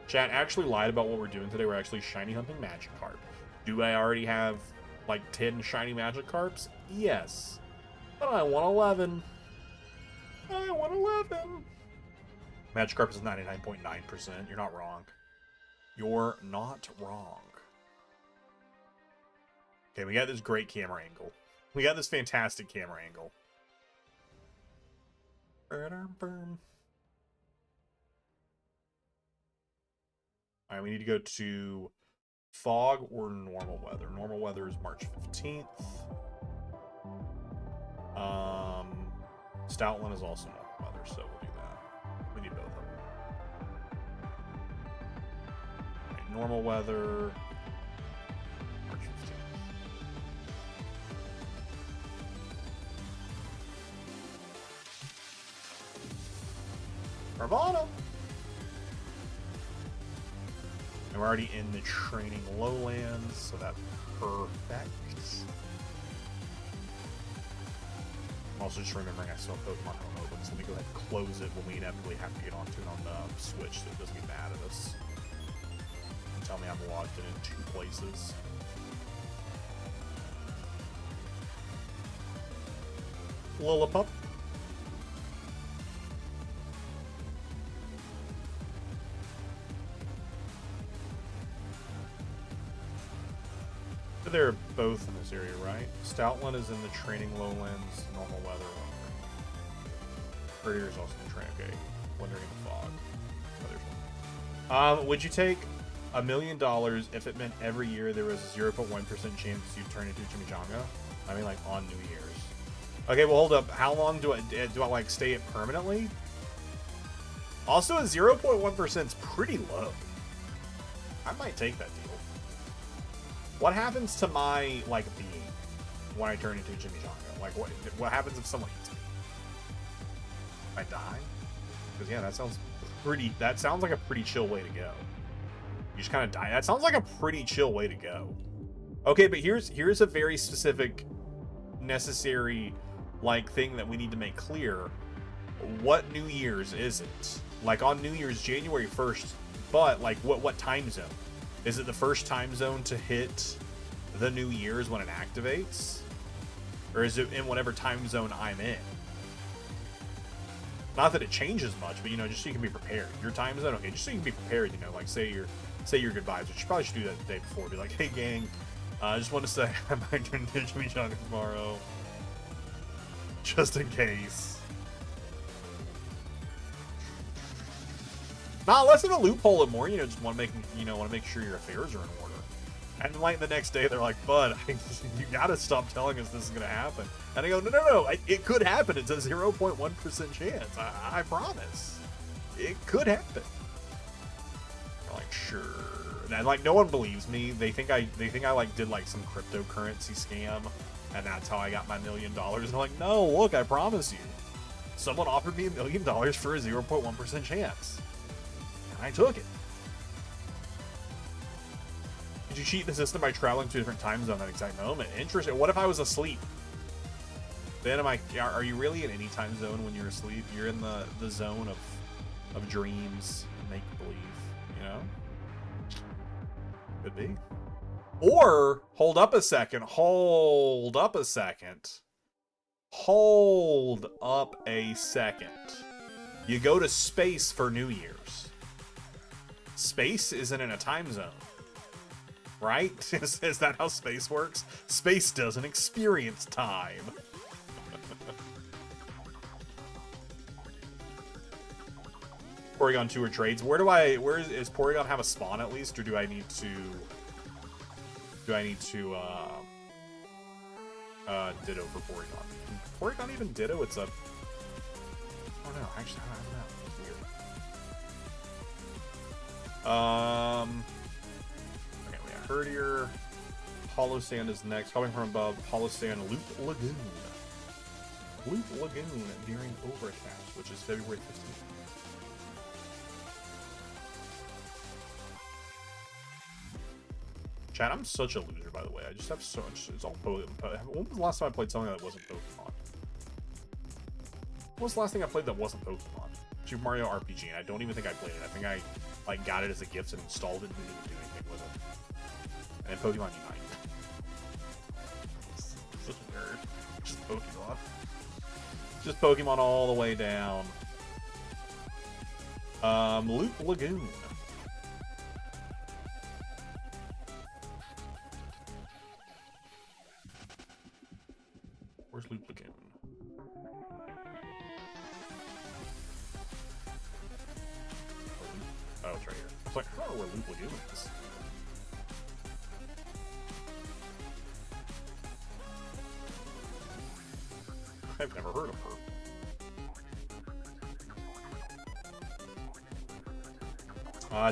Chat actually lied about what we're doing today. We're actually shiny hunting Magikarp. Do I already have like 10 shiny Magikarps? Yes. But I want 11. I want 11. Magikarp is 99.9%. You're not wrong. You're not wrong. Okay, we got this great camera angle. We got this fantastic camera angle. Alright, we need to go to fog or normal weather. Normal weather is March 15th. Stoutland is also normal weather, so we'll do that. We need both of them. Alright, normal weather. March 15th. Carvana! And we're already in the training lowlands, so that's perfect. I'm also just remembering I still have Pokemon Home open, so let me go ahead and close it when we inevitably have to get onto it on the Switch so it doesn't get mad at us. Tell me I'm logged in 2 places. Lillipup. They're both in this area, right? Stoutland is in the training lowlands, normal weather. Courier is also in the training. Okay, wandering in the fog. Would you take $1 million if it meant every year there was a 0.1% chance you'd turn into Chimichanga? I mean, like on New Year's. Okay, well, hold up. How long do I like stay it permanently? Also, a 0.1% is pretty low. I might take that deal. What happens to my, like, being when I turn into a Chimichanga? Like, what happens if someone hits me? I die? Because, yeah, that sounds like a pretty chill way to go. You just kind of die. That sounds like a pretty chill way to go. Okay, but here's a very specific, necessary, like, thing that we need to make clear. What New Year's is it? Like, on New Year's, January 1st, but, like, what time zone? Is it the first time zone to hit the New Year's when it activates? Or is it in whatever time zone I'm in? Not that it changes much, but, you know, just so you can be prepared. Your time zone, okay, just so you can be prepared, you know, like, say your goodbyes, which you probably should do that the day before. Be like, hey, gang, I just want to say I might turn into Chimichanga tomorrow. Just in case. Not less of a loophole and more, you know, just want to make sure your affairs are in order. And like the next day, they're like, "Bud, you gotta stop telling us this is gonna happen." And I go, "No, it could happen. It's a 0.1% chance. I promise, it could happen." They're like, Sure. And like no one believes me. They think I like did like some cryptocurrency scam, and that's how I got my $1 million. And I'm like, no, look, I promise you. Someone offered me $1 million for a 0.1% chance. And I took it. Did you cheat the system by traveling to a different time zone at that exact moment? Interesting. What if I was asleep? Then are you really in any time zone when you're asleep? You're in the zone of dreams and make-believe, you know? Could be. Or, hold up a second. Hold up a second. Hold up a second. You go to space for New Year's. Space isn't in a time zone. Right? Is that how space works? Space doesn't experience time. Porygon tour trades. Where is Porygon have a spawn at least, or do I need to ditto for Porygon? Can Porygon even ditto? It's a, I don't know. Actually, I don't know. It's weird. Okay, we got Herdier. Hollow Sand is next. Coming from above, Hollow Sand Loop Lagoon. Loop Lagoon during Overcast, which is February 15th. Chat, I'm such a loser, by the way. I just have so much. It's all Pokemon. When was the last time I played something that wasn't Pokemon? What was the last thing I played that wasn't Pokemon? Super Mario RPG, and I don't even think I played it. I think I like got it as a gift and installed it and didn't even do anything with it. And Pokemon Unite. Such a nerd. Just Pokemon. Just Pokemon all the way down. Loop Lagoon. Where's Loop Lagoon? Oh, it's right here. I was like, oh, where Loop Lagoon is. I've never heard of her.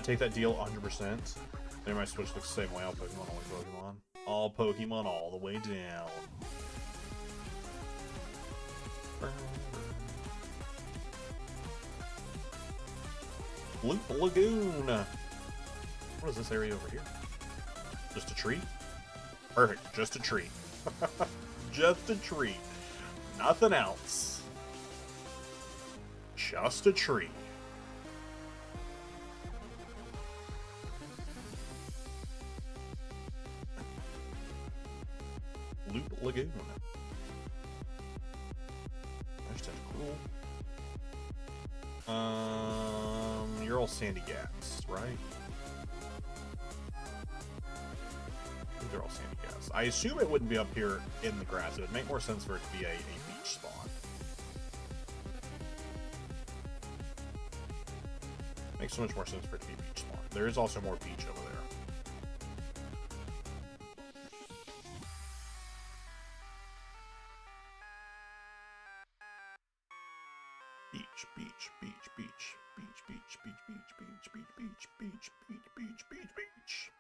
Take that deal 100%. Maybe my Switch looks the same way. All Pokemon, only Pokemon. All Pokemon all the way down. Loop Lagoon. What is this area over here? Just a tree? Perfect. Just a tree. Just a tree. Nothing else. Just a tree. Loop Lagoon. There's Tentacruel. You're all Sandy Gas, right? I think they're all Sandy Gas. I assume it wouldn't be up here in the grass. It would make more sense for it to be a beach spawn. Makes so much more sense for it to be a beach spawn. There is also more beach over there. Beach, beach, beach, beach, beach, beach, beach, beach, beach, beach, beach, beach, beach, beach, beach, beach.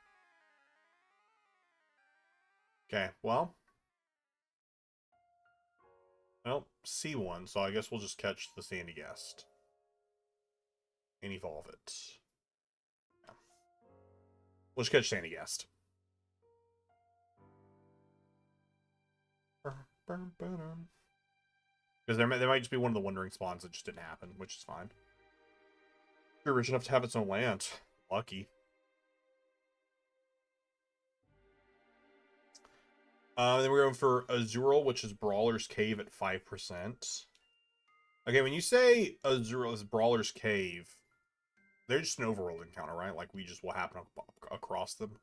Okay, well, C1, so I guess we'll just catch the Sandy Guest and evolve it. Yeah. We'll just catch Sandy Guest. Because there might just be one of the wandering spawns that just didn't happen, which is fine. You're rich enough to have its own land. Lucky. Then we're going for Azurill, which is Brawler's Cave at 5%. Okay, when you say Azurill is Brawler's Cave, they're just an overworld encounter, right? Like, we just will happen across them.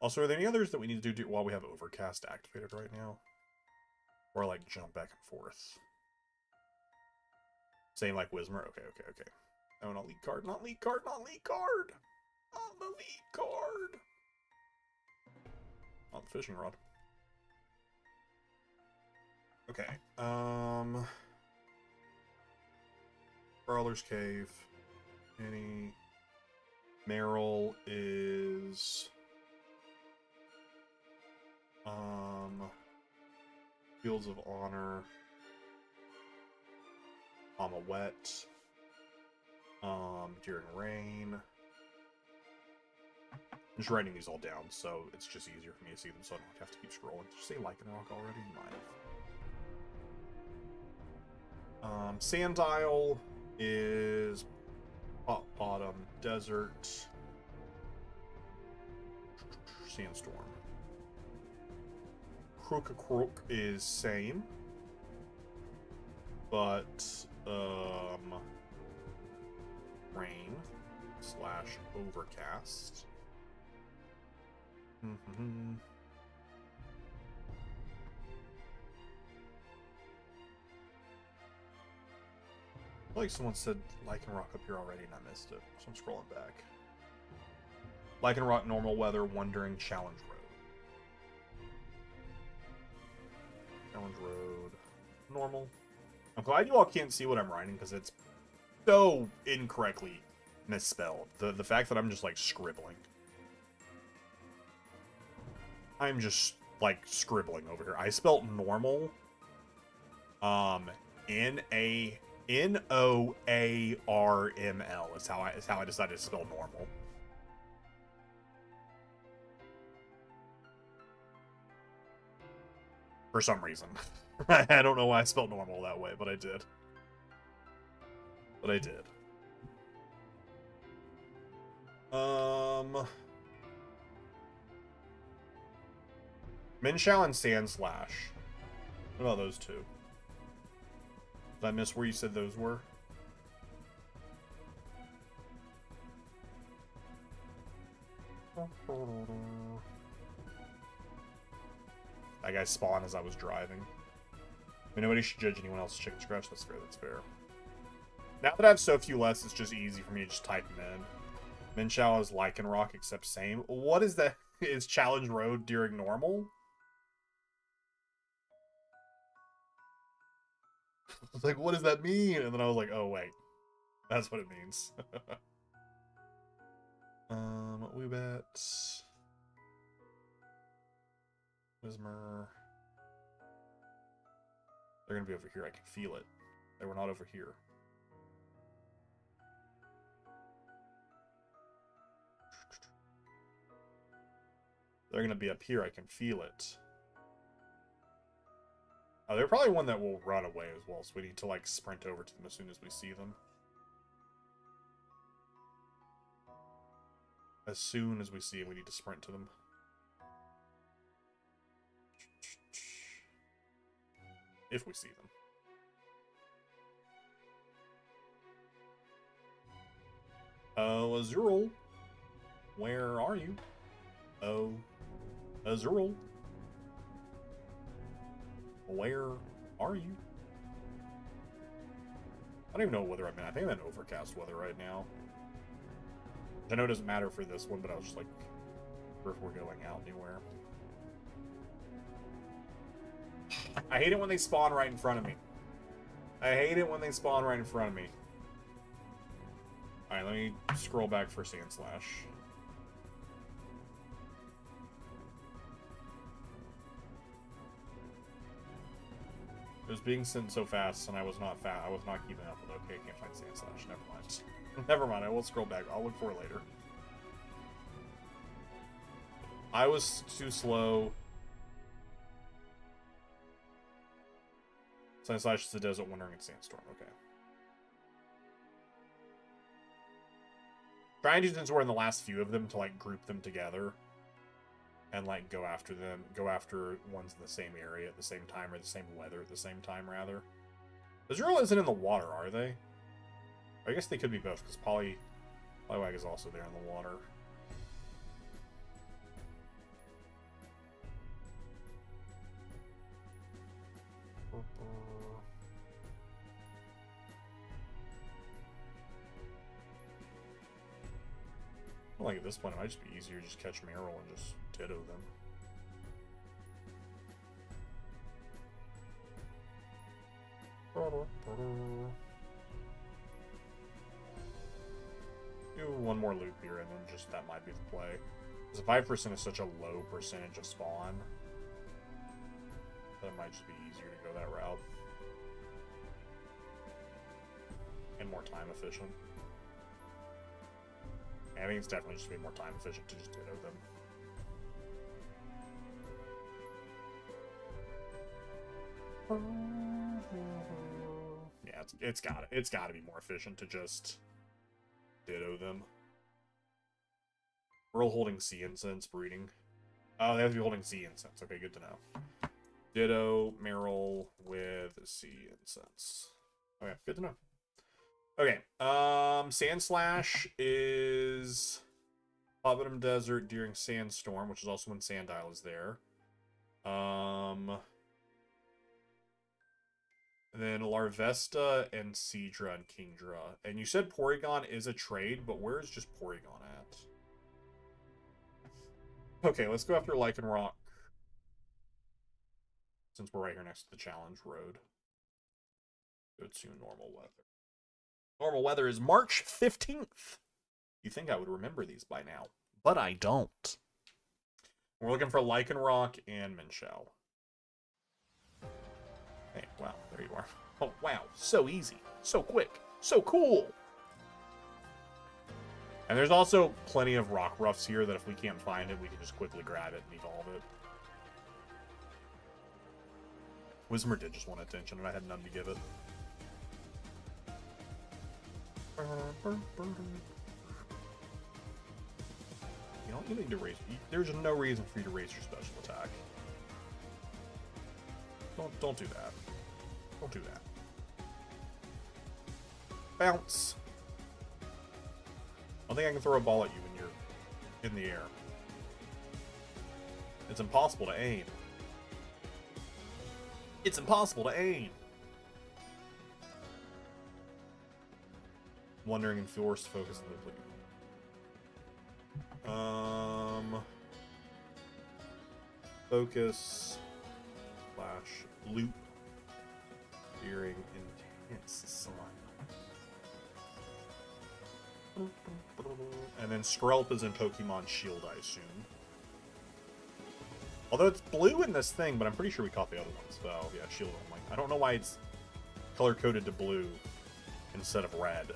Also, are there any others that we need to do while we have Overcast activated right now? Or, like, jump back and forth? Same like Whismur? Okay. Oh, not lead card, not lead card, not lead card! Not the lead card! Not the fishing rod. Okay, Brawler's Cave. Any. Meryl is. Fields of Honor. Wet. During Rain. I'm just writing these all down, so it's just easier for me to see them, so I don't have to keep scrolling. Did you say Lycanroc already? You might have. Sand Isle is Bottom Desert. Sandstorm. Croak is same. But, rain / overcast. I feel like someone said Lycanroc up here already and I missed it, so I'm scrolling back. Lycanroc normal weather, Wandering Challenge Road. Challenge Road. Normal. I'm glad you all can't see what I'm writing because it's so incorrectly misspelled. The fact that I'm just like scribbling. I'm just like scribbling over here. I spelt normal. N-O-A-R-M-L is how I decided to spell normal. For some reason. I don't know why I spelled normal that way, but I did. Minshao and Sandslash. What about those two? Did I miss where you said those were? That guy spawned as I was driving. I mean, nobody should judge anyone else's chicken scratch. That's fair, that's fair. Now that I have so few less, it's just easy for me to just type them in. Minshao is Lycanroc, except same. What is that? Is Challenge Road during normal? I was like, what does that mean? And then I was like, oh, wait. That's what it means. Woobat. Whismer. They're gonna be over here. I can feel it. They were not over here. They're gonna be up here. I can feel it. Oh, they're probably one that will run away as well, so we need to, like, sprint over to them as soon as we see them. As soon as we see them, we need to sprint to them. If we see them. Azurill. Where are you? Oh. Azurill. Where are you? I don't even know what weather I'm in. I think I'm in overcast weather right now. I know it doesn't matter for this one, but I was just like, if we're going out anywhere. I hate it when they spawn right in front of me. I hate it when they spawn right in front of me. Alright, let me scroll back for Sandslash. It was being sent so fast, and I was not I was not keeping up with it. Okay, can't find Sandslash. Never mind. Never mind, I will scroll back. I'll look for it later. I was too slow. Sandslash is the desert, Wandering in Sandstorm. Okay. Trying to, since we're in the last few of them, to like group them together and like go after them, go after ones in the same area at the same time, or the same weather at the same time, rather. Azurill isn't in the water, are they? I guess they could be both, because Poliwag is also there in the water. Well, like at this point, it might just be easier to just catch Meryl and just ditto them. Do one more loop here, and then just that might be the play. Because 5% is such a low percentage of spawn, that it might just be easier to go that route. And more time efficient. Yeah, I think it's definitely just be more time efficient to just ditto them. Yeah, it's gotta be more efficient to just ditto them. We're holding C incense breeding. Oh, they have to be holding C incense. Okay, good to know. Ditto Meryl with C incense. Okay, good to know. Okay, Sand Slash is Bottom Desert during Sandstorm, which is also when Sandile is there. And then Larvesta and Seadra and Kingdra. And you said Porygon is a trade, but where is just Porygon at? Okay, let's go after Lycanroc. Since we're right here next to the challenge road. Go to normal weather. Normal weather is March 15th. You'd think I would remember these by now, but I don't. We're looking for Lycanroc and Minshao. Hey, wow, there you are. Oh, wow, so easy, so quick, so cool. And there's also plenty of rock roughs here that if we can't find it, we can just quickly grab it and evolve it. Whismur did just want attention, and I had none to give it. You don't need to raise. There's no reason for you to raise your special attack. Don't do that. Don't do that. Bounce. I don't think I can throw a ball at you when you're in the air. It's impossible to aim. It's impossible to aim. Wondering if forced focus on the focus / loop during intense sun. And then Skrelp is in Pokemon Shield, I assume. Although it's blue in this thing, but I'm pretty sure we caught the other ones. So yeah, Shield only. I don't know why it's color-coded to blue instead of red.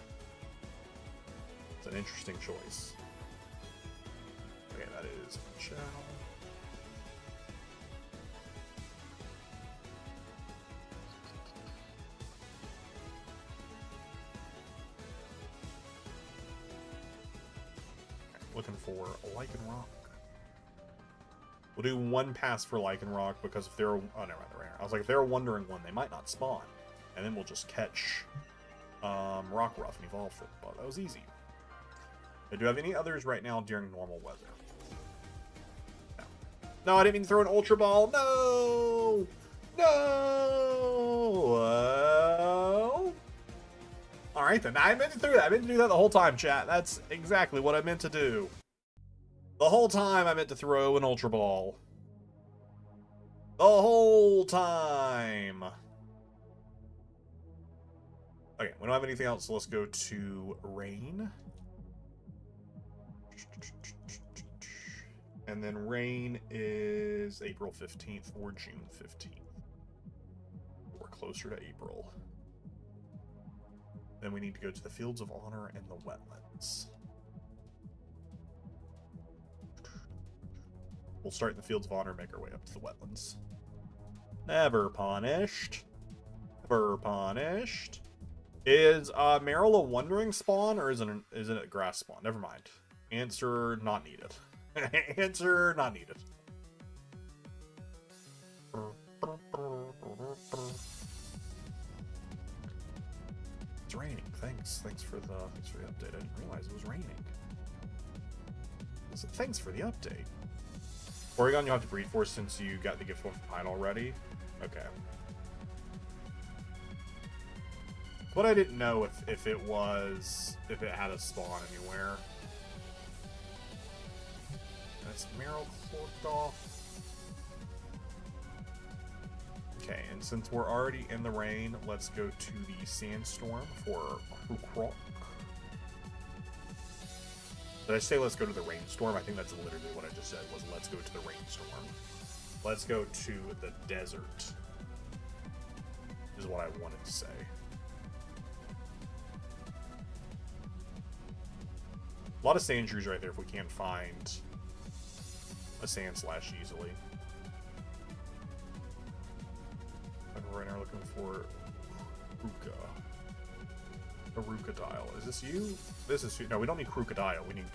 It's an interesting choice. Okay, that is Chow. Looking for Lycanroc. We'll do one pass for Lycanroc because if they're... Oh, no, they're rare. I was like, if they're a Wondering One, they might not spawn. And then we'll just catch Rockruff and evolve them. But that was easy. Do you have any others right now during normal weather? No. No, I didn't mean to throw an Ultra Ball. No! No! Alright then. I meant to do that. I meant to do that the whole time, chat. That's exactly what I meant to do. The whole time I meant to throw an Ultra Ball. The whole time. Okay, we don't have anything else, so let's go to Rain. And then rain is April 15th or June 15th. We're closer to April. Then we need to go to the Fields of Honor and the wetlands. We'll start in the Fields of Honor and make our way up to the wetlands. Never punished. Never punished. Is Meryl a wandering spawn or is it a grass spawn? Never mind. Answer not needed. Answer not needed. It's raining. Thanks for the update. I didn't realize it was raining. So thanks for the update. Porygon you'll have to breed for since you got the gift one from Pine already. Okay. But I didn't know if it had a spawn anywhere. That's Meryl cloaked off. Okay, and since we're already in the rain, let's go to the Sandstorm for Hookrock. Did I say let's go to the rainstorm? I think that's literally what I just said, was let's go to the rainstorm. Let's go to the desert, is what I wanted to say. A lot of sand trees right there if we can't find a sand slash easily. And we're right now looking for Ruka. A Crocodile. Is this you? This is you. No, we don't need Crocodile. We need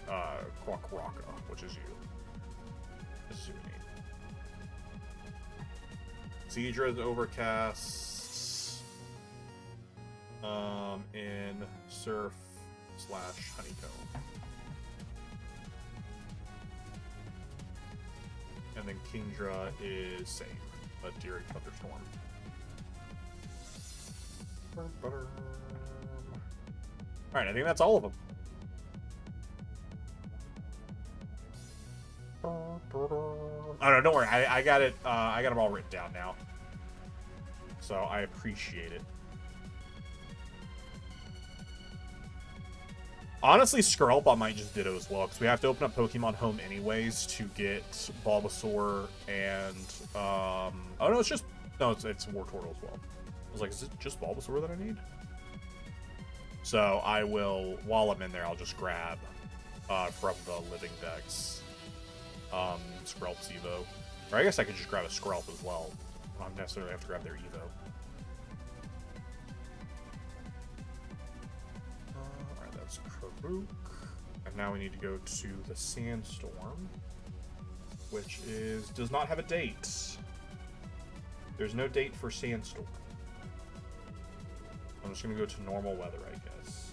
Quackraka, which is you. This is who we need. Seadra is overcast. In surf / honeycomb. And then Kingdra is same, but during thunderstorm. Alright, I think that's all of them. Oh no, don't worry. I got it. I got them all written down now. So I appreciate it. Honestly, Skrelp I might just ditto as well, because we have to open up Pokemon Home anyways to get Bulbasaur and oh no, it's just it's Wartortle as well. I was like, is it just Bulbasaur that I need? So I will, while I'm in there, I'll just grab from the Living Dex Skrelp's Evo. Or I guess I could just grab a Skrelp as well. I don't necessarily have to grab their Evo. Alright, that's Karuk. And now we need to go to the Sandstorm, which does not have a date. There's no date for Sandstorm. I'm just going to go to normal weather, I guess.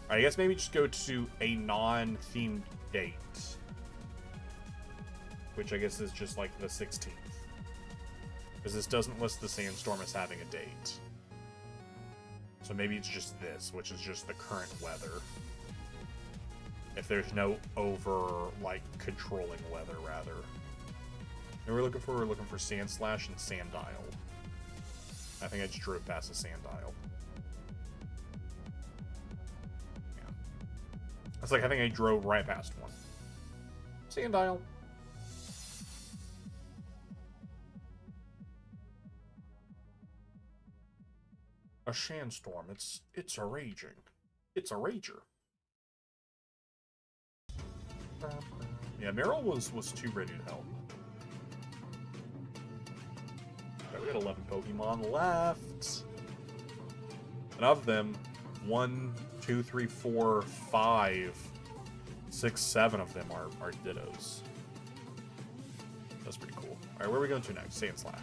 I guess maybe just go to a non-themed date. Which I guess is just like the 16th. Because this doesn't list the Sandstorm as having a date. So maybe it's just this, which is just the current weather. If there's no controlling weather, rather. And we're looking for Sandslash and Sandile. I think I just drove past the Sandile. Yeah. It's like I think I drove right past one. Sandile. A Sandstorm. It's a raging. It's a rager. Yeah, Meryl was too ready to help. We got 11 Pokemon left. And of them, 1, 2, 3, 4, 5, 6, 7 of them are Dittos. That's pretty cool. Alright, where are we going to next? Sandslash.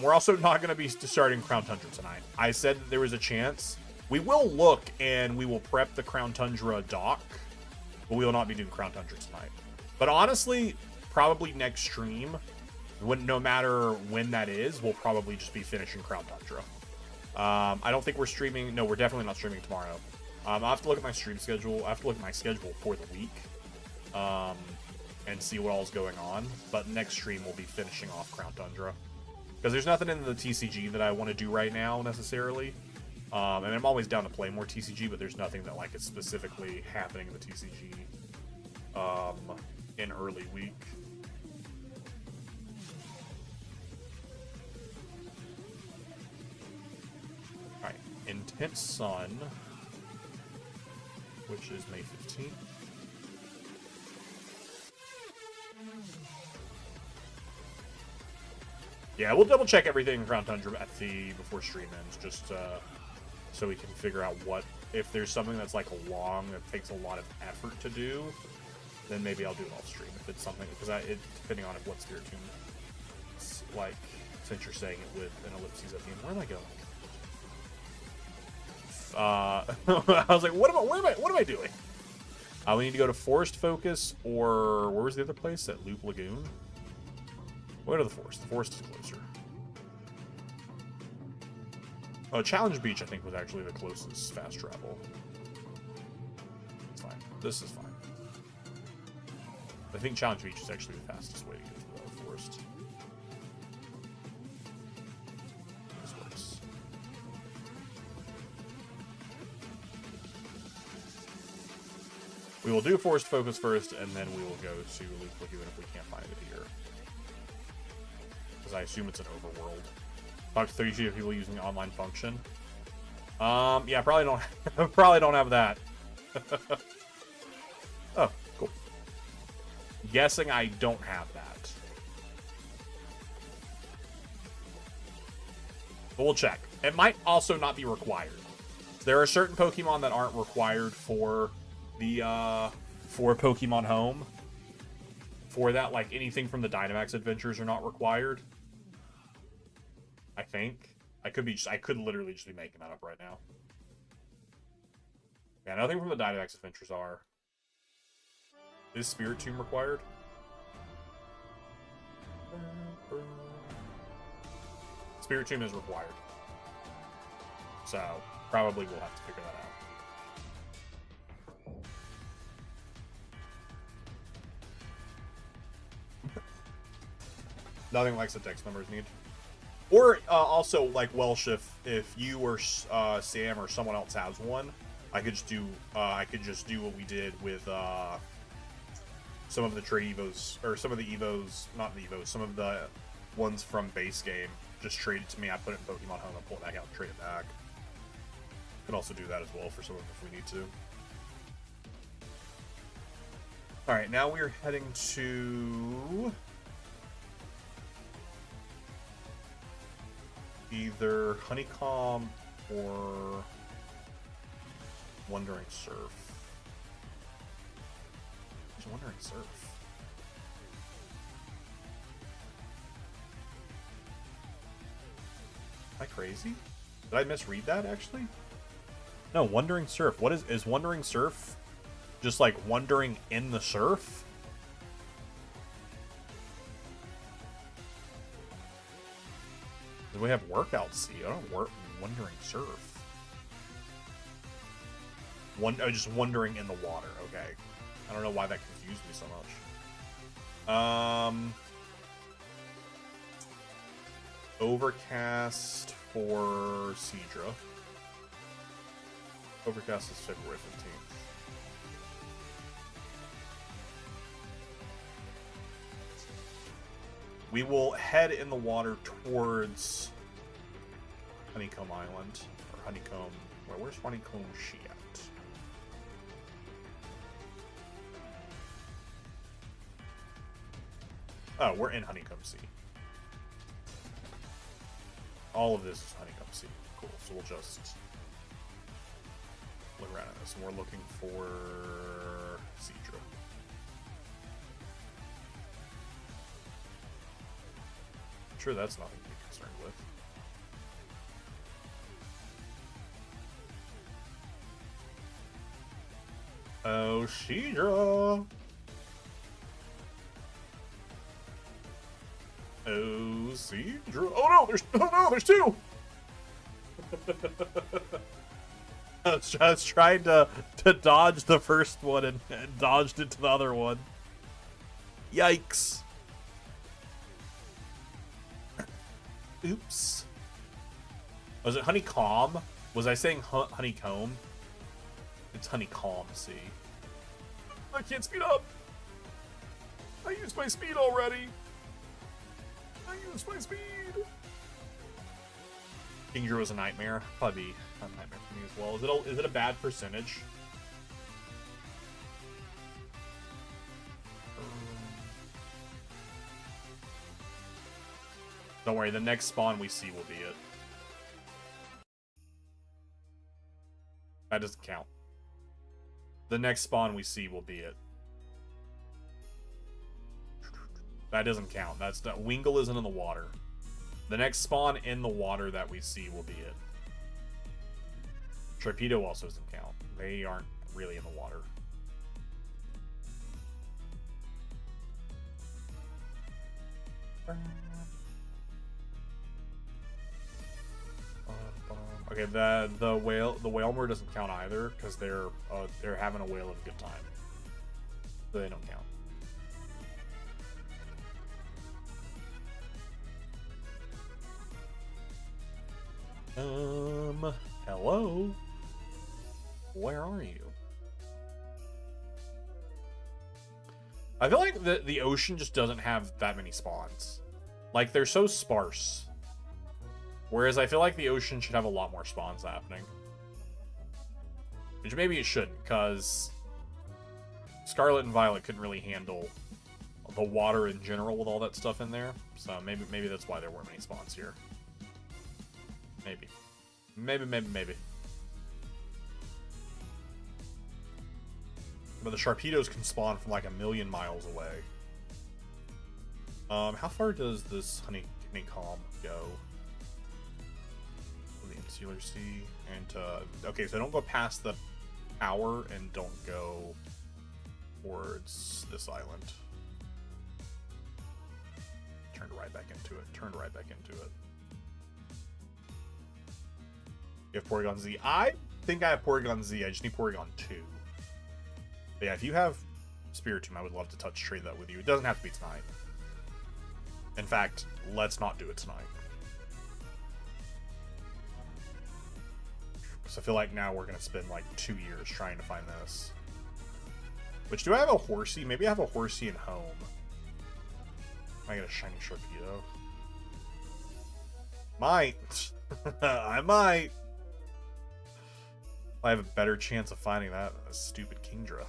We're also not going to be starting Crown Tundra tonight. I said that there was a chance. We will look and we will prep the Crown Tundra dock, but we will not be doing Crown Tundra tonight. But honestly, probably next stream, no matter when that is, we'll probably just be finishing Crown Tundra. I don't think we're streaming. No, we're definitely not streaming tomorrow. I'll have to look at my stream schedule. I have to look at my schedule for the week and see what all is going on. But next stream, we'll be finishing off Crown Tundra. Because there's nothing in the TCG that I want to do right now, necessarily. And I'm always down to play more TCG, but there's nothing that is specifically happening in the TCG in early week. Alright, Intense Sun, which is May 15th. Yeah, we'll double check everything in Crown Tundra before stream ends, just so we can figure out if there's something that's that takes a lot of effort to do, then maybe I'll do it off stream. If it's something, depending on what Spiritomb, since you're saying it with an ellipses at the end, where am I going? I was like, what am I doing? We need to go to Forest Focus, or where was the other place? At Loop Lagoon? We'll go to the forest. The forest is closer. Oh, Challenge Beach, I think, was actually the closest fast travel. It's fine. This is fine. I think Challenge Beach is actually the fastest way to get to the forest. This works. We will do Forest Focus first, and then we will go to Loop Lagoon if we can't find it here. Because I assume it's an overworld. Talk to 32 people using the online function. Yeah, probably don't probably don't have that. Oh, cool. Guessing I don't have that. But we'll check. It might also not be required. There are certain Pokemon that aren't required for the for Pokemon Home. For that, like anything from the Dynamax adventures are not required. I think. I could literally just be making that up right now. Yeah, nothing from the Dynamax adventures are. Is Spirit Tomb required? Spirit Tomb is required. So, probably we'll have to figure that out. Nothing like the text numbers need. Or also, like Welsh, if you or Sam or someone else has one, I could just do what we did with some of the trade Evos, or some of the Evos, not the Evos, some of the ones from base game. Just trade it to me. I put it in Pokemon Home and pull it back out and trade it back. Could also do that as well for some of them if we need to. All right, now we are heading to either Honeycomb or Wandering Surf. There's Wandering Surf. Am I crazy? Did I misread that, actually? No, Wandering Surf. What is Wandering Surf? Just like wandering in the surf? Do we have Workout Sea? I don't work Wandering Surf. Just wandering in the water. Okay. I don't know why that confused me so much. Overcast for Seadra. Overcast is February 15th. We will head in the water towards Honeycomb Island. Or Honeycomb... Where's Honeycomb She at? Oh, we're in Honeycomb Sea. All of this is Honeycomb Sea. Cool, so we'll just look around at this. And we're looking for Seadra. Sure, that's nothing to be concerned with. Oh, Seadra! Oh, Seadra! Oh no, there's two! I was trying to dodge the first one and dodged into the other one. Yikes! Oops. Was it Honeycomb? Was I saying Honeycomb? It's Honeycomb, see. I can't speed up! I used my speed already! I used my speed! Kingdra was a nightmare. Probably be a nightmare for me as well. Is it a bad percentage? Don't worry, the next spawn we see will be it. That doesn't count. The next spawn we see will be it. That doesn't count. That's not, Wingull isn't in the water. The next spawn in the water that we see will be it. Torpedo also doesn't count. They aren't really in the water. Okay, the Whalmer doesn't count either because they're having a whale of a good time. So they don't count. Hello? Where are you? I feel like the ocean just doesn't have that many spawns. Like, they're so sparse. Whereas I feel like the ocean should have a lot more spawns happening. Which maybe it shouldn't, because Scarlet and Violet couldn't really handle the water in general with all that stuff in there. So maybe that's why there weren't many spawns here. Maybe. Maybe. But the Sharpedos can spawn from like 1,000,000 miles away. How far does this honeycomb go? The Insular Sea and okay, so don't go past the tower and don't go towards this island. Turned right back into it. You have Porygon Z. I think I have Porygon Z. I just need Porygon 2. But yeah, if you have Spiritomb, I would love to touch trade that with you. It doesn't have to be tonight. In fact, let's not do it tonight. Because I feel like now we're going to spend like 2 years trying to find this. Which, do I have a Horsey? Maybe I have a Horsey in home. I get a shiny Sharpedo. Might. I might. I have a better chance of finding that than a stupid Kingdra.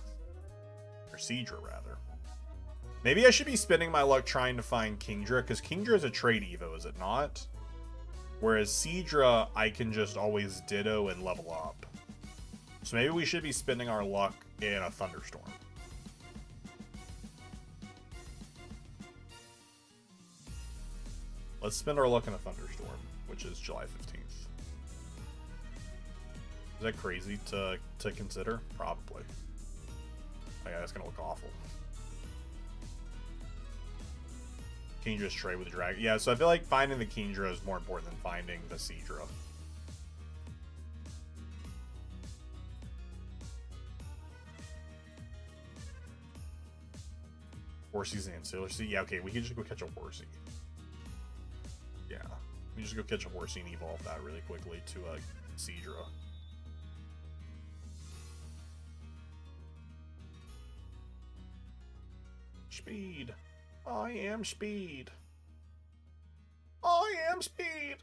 Or Seadra, rather. Maybe I should be spending my luck trying to find Kingdra, because Kingdra is a trade Evo, is it not? Whereas Seadra, I can just always Ditto and level up. So maybe we should be spending our luck in a Thunderstorm. Let's spend our luck in a Thunderstorm, which is July 15th. Is that crazy to consider? Probably. Oh, yeah, that's going to look awful. Kingdra's trade with the dragon. Yeah, so I feel like finding the Kingdra is more important than finding the Seadra. Horsey's and Sailor Sea. Yeah, okay, we can just go catch a Horsey. Yeah, we just go catch a Horsey and evolve that really quickly to a Seadra. Speed. I am speed. I am speed.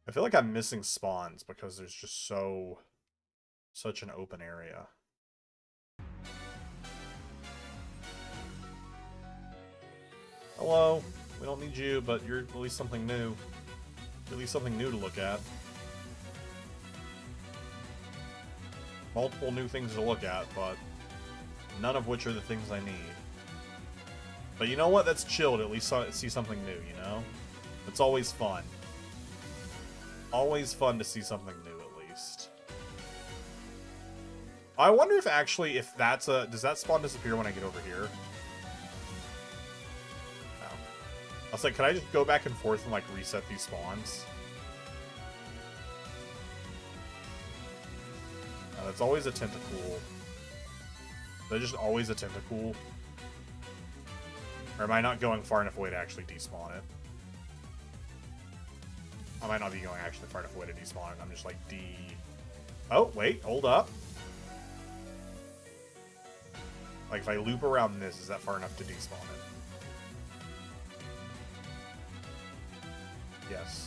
I feel like I'm missing spawns because there's just such an open area. Hello. We don't need you, but you're at least something new. At least something new to look at. Multiple new things to look at, but none of which are the things I need. But you know what? That's chill to at least see something new, you know? It's always fun. Always fun to see something new, at least. I wonder if actually, if that's a... Does that spawn disappear when I get over here? No. I was like, can I just go back and forth and, like, reset these spawns? That's always a Tentacool. Is that just always a Tentacool? Or am I not going far enough away to actually despawn it? I might not be going actually far enough away to despawn it. I'm just like Oh, wait, hold up. Like, if I loop around this, is that far enough to despawn it? Yes.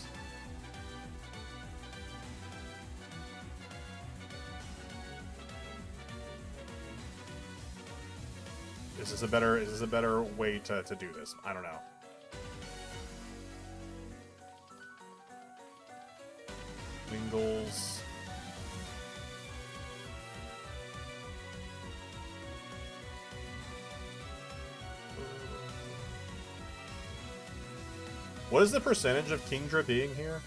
Is this a better way to do this? I don't know. Wingles. What is the percentage of Kingdra being here?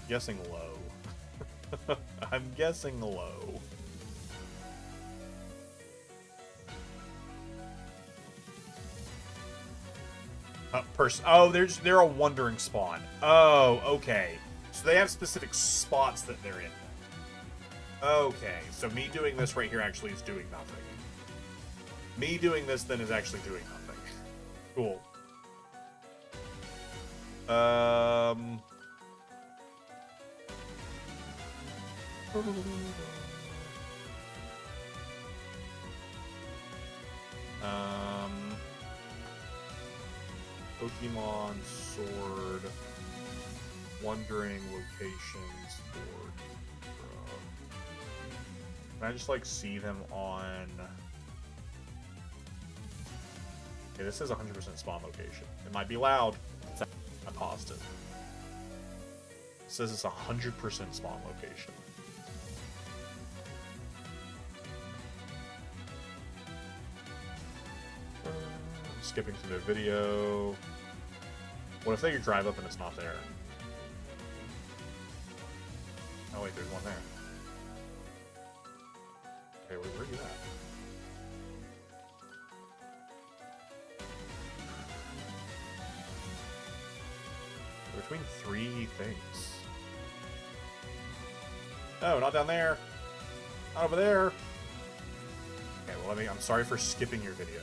Guessing low. I'm guessing low. Oh, they're a wandering spawn. Oh, okay. So they have specific spots that they're in. Okay, so me doing this right here actually is doing nothing. Me doing this then is actually doing nothing. Cool. Um. Pokemon Sword. Wondering locations for. Can I just like see them on? Okay, this is 100% spawn location. It might be loud. I paused it. It says it's 100% spawn location. Skipping through their video. What if they drive up and it's not there? Oh wait, there's one there. Okay, where are you at? Between 3 things. No, not down there. Not over there. Okay, well, I'm sorry for skipping your video.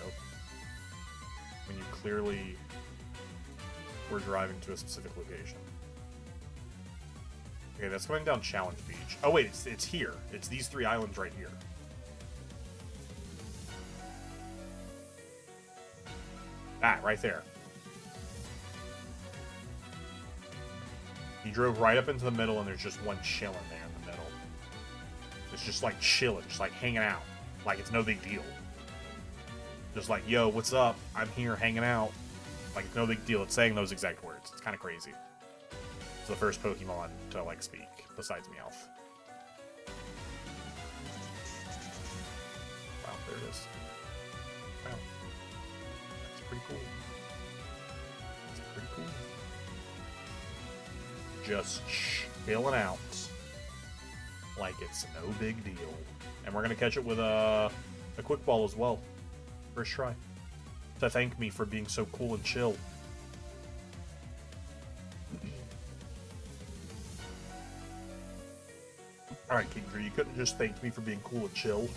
When you clearly were driving to a specific location. Okay, that's going down Challenge Beach. Oh wait, it's here. It's these 3 islands right here. Ah, right there. He drove right up into the middle, and there's just one chilling there in the middle. It's just like chilling, just like hanging out. Like it's no big deal. Just like, yo, what's up? I'm here hanging out. Like it's no big deal. It's saying those exact words. It's kind of crazy. It's the first Pokemon to like speak, besides Meowth. Wow, there it is. Wow. That's pretty cool. That's pretty cool. Just chilling out like it's no big deal. And we're gonna catch it with a quick ball as well. First try. To thank me for being so cool and chill. Alright, Kingdra, you couldn't just thank me for being cool and chill.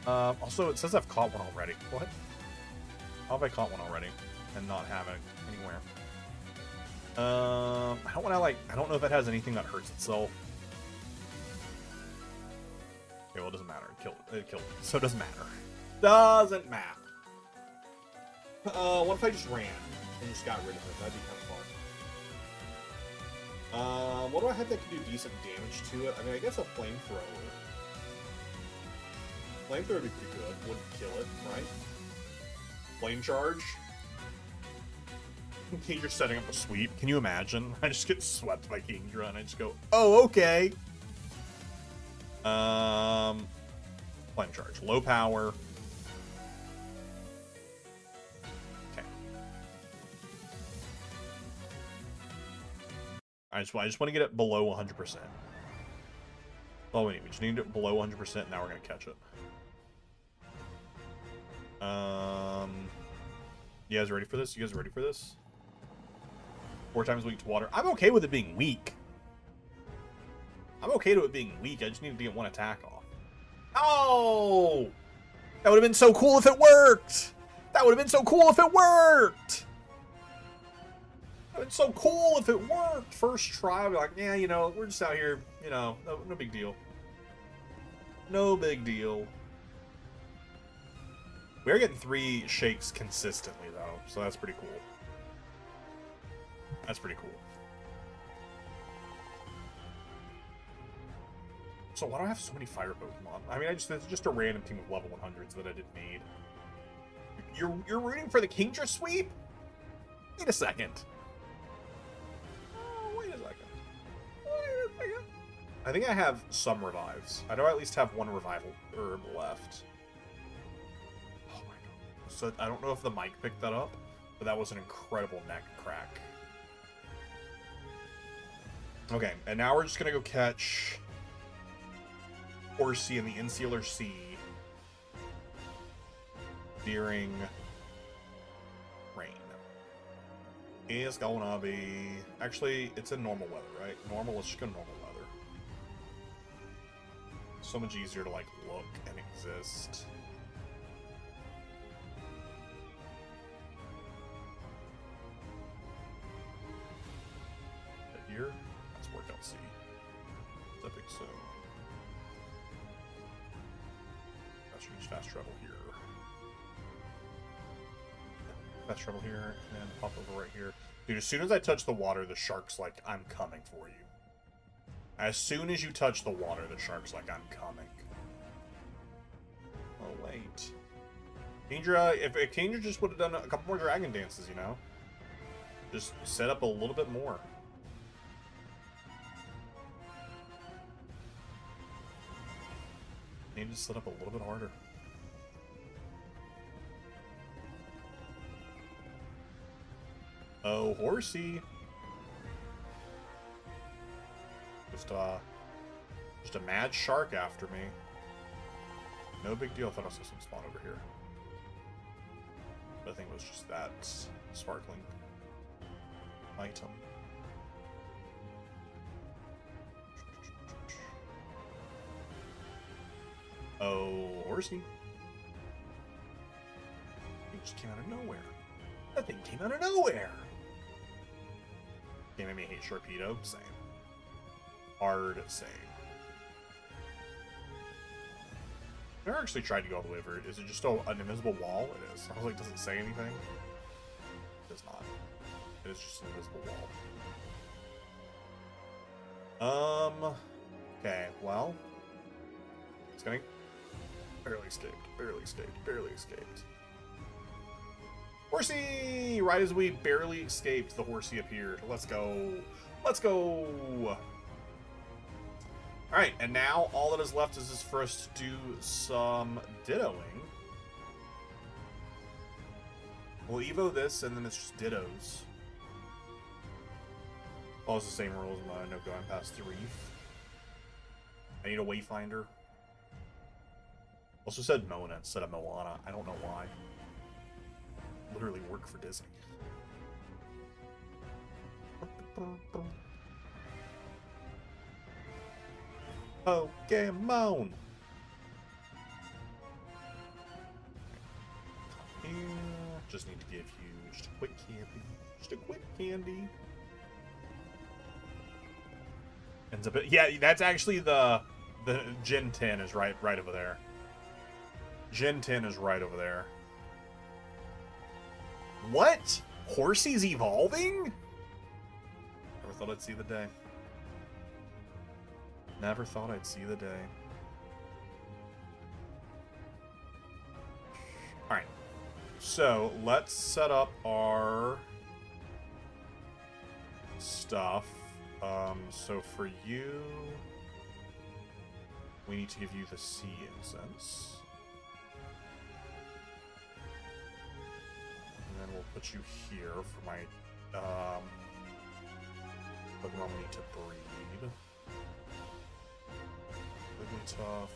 Also, it says I've caught one already. What? How have I caught one already and not have it anywhere? I don't want to I don't know if it has anything that hurts itself. Okay, well, it doesn't matter. It killed it, so it doesn't matter. Doesn't matter. What if I just ran and just got rid of it? That'd be kind of fun. What do I have that can do decent damage to it? I mean, I guess a flamethrower. Flamethrower would be pretty good. Wouldn't kill it, right? Flame charge. Kingdra setting up a sweep. Can you imagine? I just get swept by Kingdra and I just go, oh, okay. Flame charge. Low power. Okay. I just want to get it below 100%. Oh, wait, we just need it below 100%. Now we're going to catch it. You guys ready for this? You guys ready for this? 4 times weak to water. I'm okay with it being weak. I'm okay with it being weak. I just need to get 1 attack off. Oh! That would have been so cool if it worked! That would have been so cool if it worked! That would have been so cool if it worked! First try, I'd be like, yeah, you know, we're just out here, you know, no big deal. No big deal. We're getting 3 shakes consistently, though, so that's pretty cool. That's pretty cool. So why do I have so many fire Pokemon? I mean, it's just a random team of level 100s that I didn't need. You're rooting for the Kingdra sweep? Wait a second. Oh, wait a second. Wait a second. I think I have some revives. I know I at least have 1 revival herb left. Oh my god. So I don't know if the mic picked that up, but that was an incredible neck crack. Okay, and now we're just gonna go catch Horsey in the Insular Sea during rain. It's gonna be... Actually, it's in normal weather, right? Normal, let's just go normal weather. So much easier to, like, look and exist. so let's use fast travel here. Fast travel here, and then pop over right here. Dude, as soon as I touch the water, the shark's like, I'm coming for you. As soon as you touch the water, the shark's like, I'm coming. Oh, wait. Kendra, if Kendra just would have done a couple more dragon dances, you know? Just set up a little bit more. Need to set up a little bit harder. Oh, horsey. Just a mad shark after me. No big deal. I thought I saw some spawn over here. But I think it was just that sparkling item. Oh, horsey. It just came out of nowhere. That thing came out of nowhere. Game made me hate Sharpedo. Same. Hard same. Never actually tried to go all the way over it. Is it just an invisible wall? It is. I was like, does it say anything? It does not. It is just an invisible wall. Okay, well. It's gonna... Barely escaped. Barely escaped. Barely escaped. Horsey! Right as we barely escaped, the horsey appeared. Let's go. Let's go! Alright, and now all that is left is for us to do some dittoing. We'll evo this, and then it's just dittos. All the same rules, no going past the reef. I need a wayfinder. Also said Mona instead of Moana. I don't know why. Literally work for Disney. Pokemon! Yeah, just need to give you just a quick candy. Just a quick candy. Ends up, yeah, that's actually the Gen 10 is right over there. Gen 10 is right over there. What? Horsey's evolving? Never thought I'd see the day. Never thought I'd see the day. Alright. So, let's set up our stuff. So for you, we need to give you the sea incense. And then we'll put you here for my Pokemon we need to breed. Wigglytuff.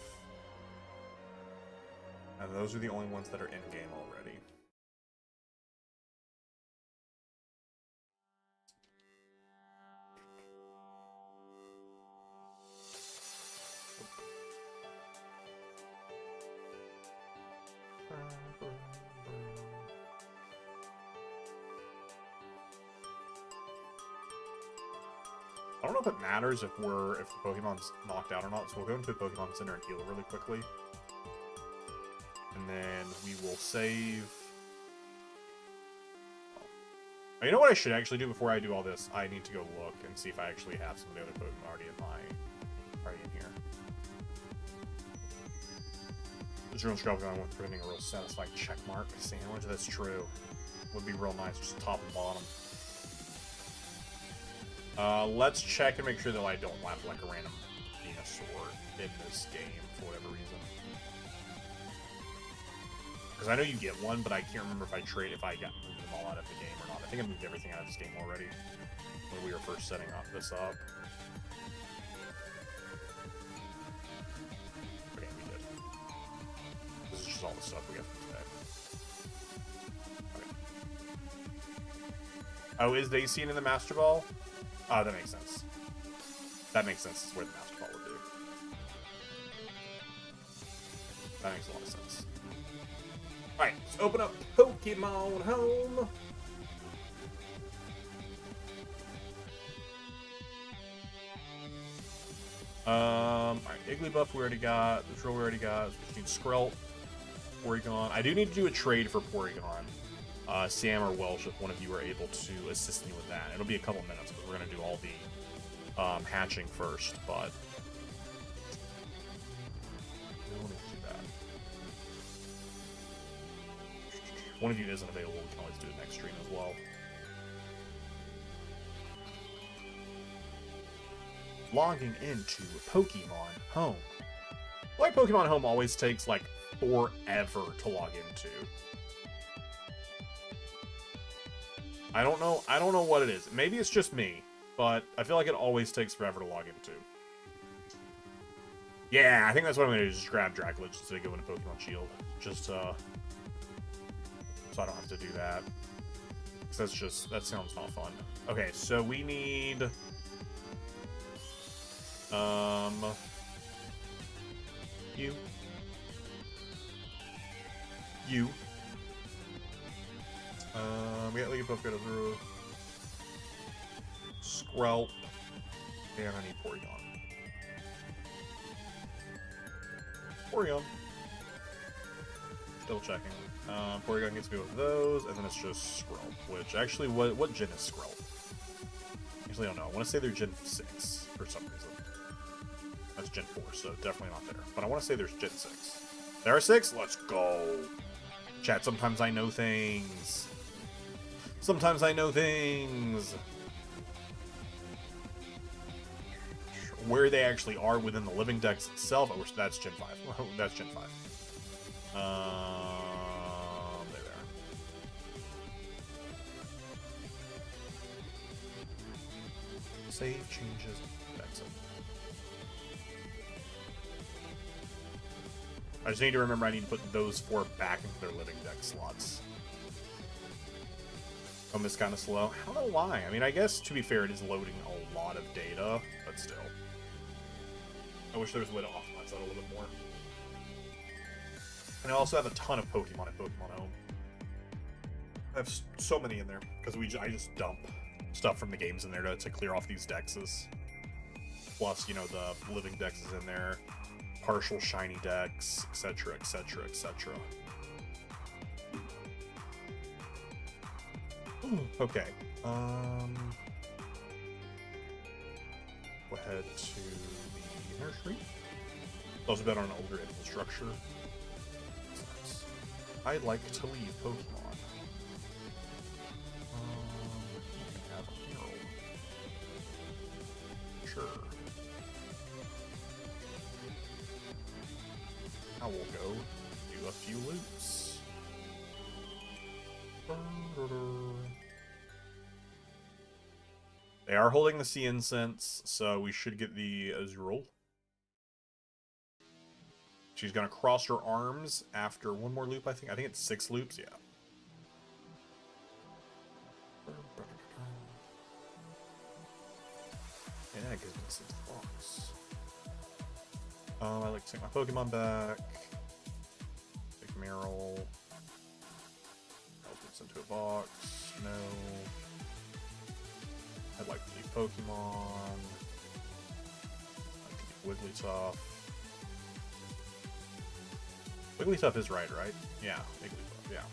And those are the only ones that are in-game already. I don't know if it matters if the Pokemon's knocked out or not, so we'll go into the Pokemon Center and heal really quickly. And then we will save... Oh, you know what I should actually do before I do all this? I need to go look and see if I actually have some of the other Pokemon already in here. This room's probably going with printing a real satisfying checkmark sandwich. That's true. Would be real nice, just top and bottom. Let's check and make sure that I don't laugh like a random Venusaur in this game for whatever reason. Because I know you get one, but I can't remember if I got moved them all out of the game or not. I think I moved everything out of this game already when we were first setting this up. Okay, we did. This is just all the stuff we got today. Okay. Oh, is Daisy in the Master Ball? Oh, that makes sense. That makes sense. It's where the Master Ball would do. That makes a lot of sense. Alright, let's open up Pokemon Home. Alright, Igglybuff we already got. The Drill we already got. We need Skrelp, Porygon. I do need to do a trade for Porygon. Sam or Welsh, if one of you are able to assist me with that. It'll be a couple minutes because we're going to do all the hatching first, but we don't need to do that. If one of you isn't available, we can always do it next stream as well. Logging into Pokemon Home. Like Pokemon Home always takes like forever to log into. I don't know what it is. Maybe it's just me, but I feel like it always takes forever to log into. Yeah, I think that's what I'm gonna do, just grab Dracula instead of going to Pokemon Shield. Just so I don't have to do that. Because that sounds not fun. Okay, so we need you. We got Igglybuff, got a Skrelp, and I need Porygon. Porygon. Still checking. Porygon gets me with those, and then it's just Skrelp, which actually, what gen is Skrelp? Actually, I don't know. I want to say they're Gen 6 for some reason. That's Gen 4, so definitely not there. But I want to say there's Gen 6. There are 6? Let's go. Chat, sometimes I know things. Sometimes I know things. Where they actually are within the living dex itself. Oh, that's Gen 5. That's Gen 5. There they are. Save changes. That's it. I just need to remember I need to put those 4 back into their living dex slots. It's kind of slow. I don't know why. I mean, I guess, to be fair, it is loading a lot of data, but still. I wish there was a way to optimize that a little bit more. And I also have a ton of Pokemon at Pokemon Home. I have so many in there, because I just dump stuff from the games in there to clear off these dexes. Plus, you know, the living dex is in there, partial shiny dex, etc., etc., etc. Okay. Go ahead to the nursery. It's also better on an older infrastructure. I'd like to leave Pokemon. You can have a hero. Sure. I will go do a few loops. They are holding the Sea Incense, so we should get the Azurill. She's gonna cross her arms after one more loop, I think. I think it's 6 loops, yeah. Yeah, it gives me 6 blocks. I like to take my Pokemon back. Take Meryl. Gets into a box. No. I'd like to leave Pokemon. I'd like to leave Wigglytuff. Wigglytuff is right? Yeah, Wigglytuff, yeah.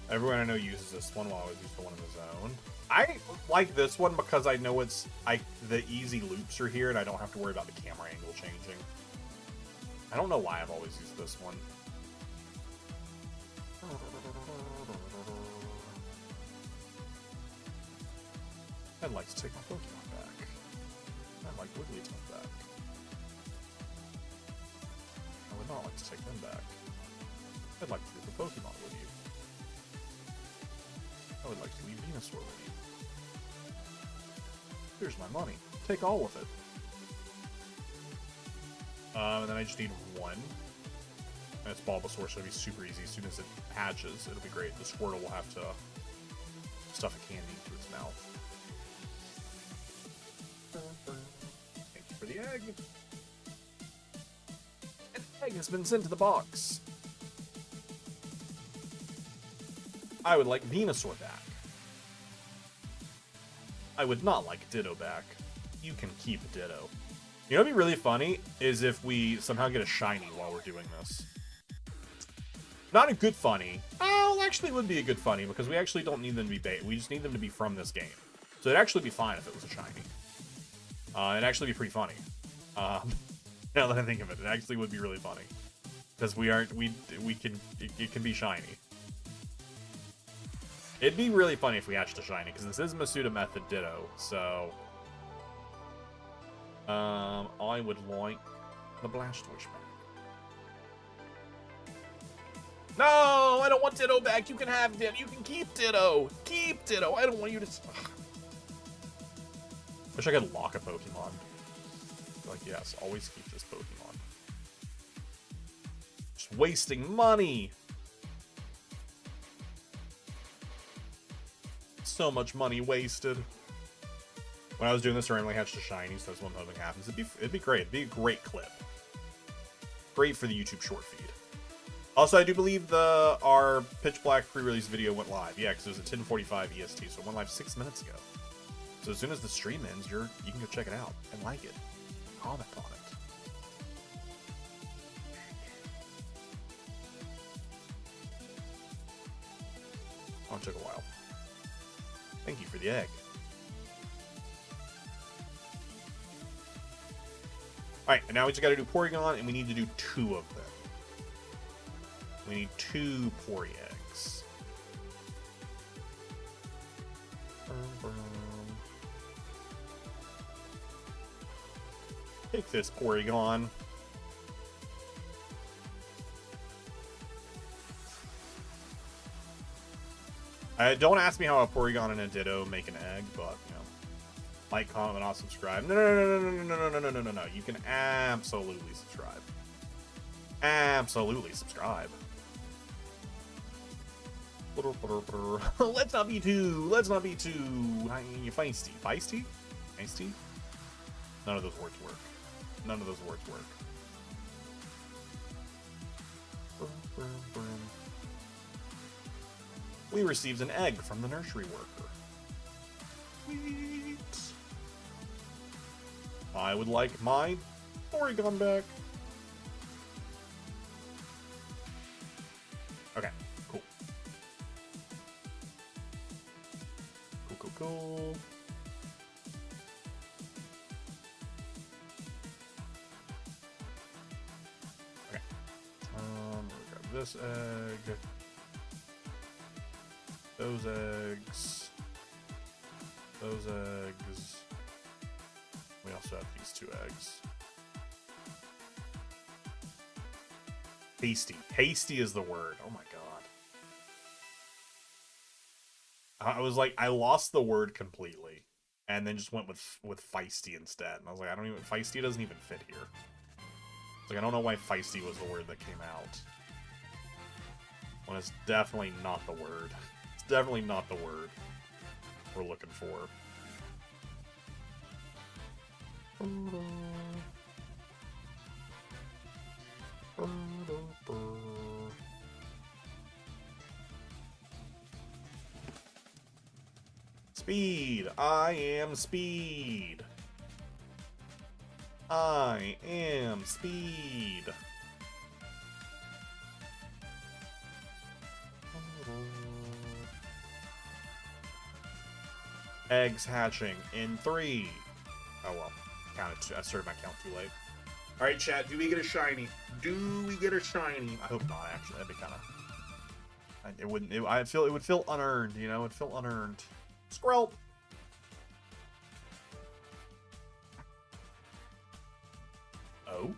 Everyone I know uses this one while I always use the one in the zone. I like this one because I know the easy loops are here and I don't have to worry about the camera angle changing. I don't know why I've always used this one. I'd like to take my Pokemon back. I'd like Wigglytuff back. I would not like to take them back. I'd like to leave the Pokemon with you. I would like to leave Venusaur with you. Here's my money. Take all of it. And then I just need 1. And it's Bulbasaur, so it'll be super easy. As soon as it hatches, it'll be great. The Squirtle will have to stuff a candy into its mouth. Thank you for the egg. An egg has been sent to the box. I would like Venusaur back. I would not like Ditto back. You can keep a Ditto. You know what'd be really funny is if we somehow get a shiny while we're doing this. Not a good funny. Oh, actually it would be a good funny because we actually don't need them to be bait. We just need them to be from this game. So it'd actually be fine if it was a shiny. It'd actually be pretty funny. Now that I think of it, it actually would be really funny. Because it can be shiny. It'd be really funny if we hatched a shiny, because this is Masuda Method Ditto, so... I would like the Blastoise back. No! I don't want Ditto back! You can have Ditto! You can keep Ditto! Keep Ditto! I don't want you to... Ugh. Wish I could lock a Pokemon. Like, yes, always keep this Pokemon. Just wasting money! So much money wasted. When I was doing this, I randomly hatched a shiny, so that's when something happens. It'd be great. It'd be a great clip. Great for the YouTube short feed. Also, I do believe our Pitch Black pre-release video went live. Yeah, because it was at 10:45 EST, so it went live 6 minutes ago. So as soon as the stream ends, you can go check it out and like it. Comment on it. Oh, it took a while. Thank you for the egg. Alright, and now we just gotta do Porygon, and we need to do 2 of them. We need 2 Pori eggs. Take this Porygon. Don't ask me how a Porygon and a Ditto make an egg, but, you know. Like, comment, and not subscribe. No. You can absolutely subscribe. Absolutely subscribe. Let's not be too. Let's not be too feisty. Feisty? Feisty? None of those words work. None of those words work. We received an egg from the nursery worker. Sweet. I would like my Porygon back. Okay, cool. Cool. Okay. We'll grab this egg. Those eggs. Those eggs. We also have these 2 eggs. Hasty. Hasty is the word. Oh my god. I was like, I lost the word completely. And then just went with feisty instead. And I was like, feisty doesn't even fit here. It's like, I don't know why feisty was the word that came out. When it's definitely not the word. It's definitely not the word we're looking for. Speed. I am speed. I am speed. Eggs hatching in 3. Oh well. I started my count too late. Alright, chat, do we get a shiny? Do we get a shiny? I hope not, actually. That'd be kind of... It wouldn't... it would feel unearned, you know? It would feel unearned. Squirrel! Oh?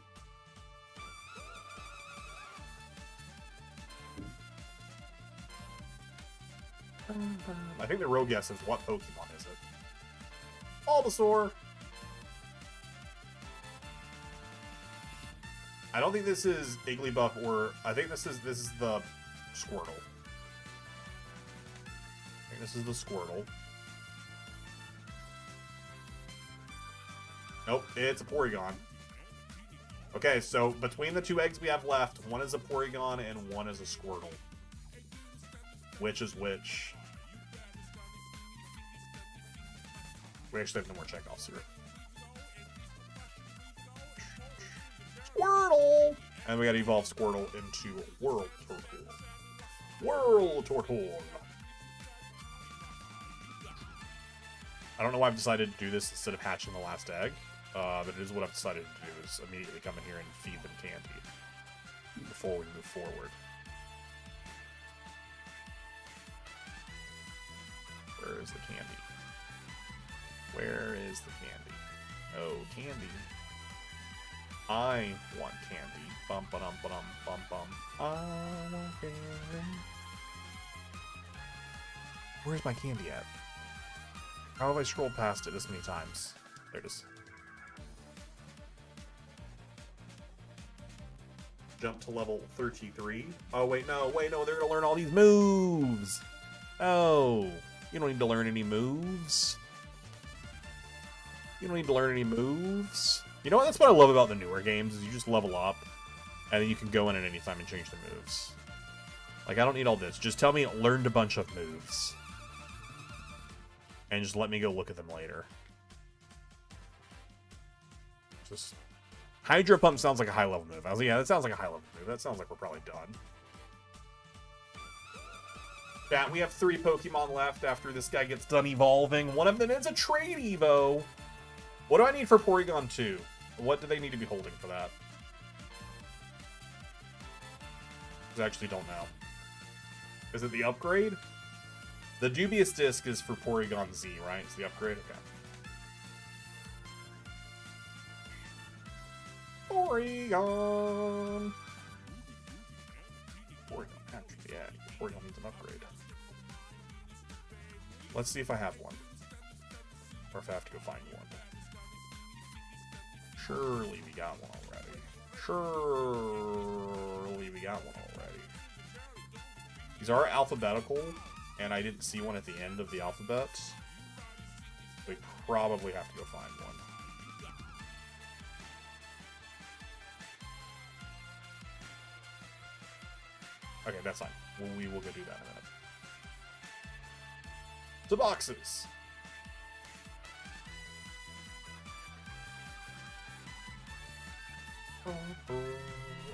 I think the real guess is what Pokemon is it? Bulbasaur! I don't think this is Igglybuff or... I think this is the Squirtle. I think this is the Squirtle. Nope, it's a Porygon. Okay, so between the 2 eggs we have left, one is a Porygon and one is a Squirtle. Which is which? We actually have no more checkoffs here. Squirtle! And we gotta evolve Squirtle into World Turtle. World Turtle! I don't know why I've decided to do this instead of hatching the last egg, but it is what I've decided to do, is immediately come in here and feed them candy before we move forward. Where is the candy? Where is the candy? Oh, candy. I want candy. Bum ba dum ba dum bum bum. I want candy. Where's my candy at? How have I scrolled past it this many times? There it is. Jump to level 33. Oh, wait, no, they're gonna learn all these moves! Oh, you don't need to learn any moves. You don't need to learn any moves. You know what? That's what I love about the newer games, is you just level up, and then you can go in at any time and change the moves. Like, I don't need all this. Just tell me it learned a bunch of moves. And just let me go look at them later. Just... Hydro Pump sounds like a high-level move. I was like, yeah, that sounds like a high-level move. That sounds like we're probably done. Chat, we have 3 Pokemon left after this guy gets done evolving. One of them is a Trade Evo. What do I need for Porygon 2? What do they need to be holding for that? I actually don't know. Is it the upgrade? The Dubious Disc is for Porygon Z, right? It's the upgrade? Okay. Porygon! Porygon, actually, yeah. Porygon needs an upgrade. Let's see if I have one. Or if I have to go find one. Surely we got one already. Surely we got one already. These are alphabetical, and I didn't see one at the end of the alphabet. We probably have to go find one. Okay, that's fine. We will go do that in a minute. To boxes! I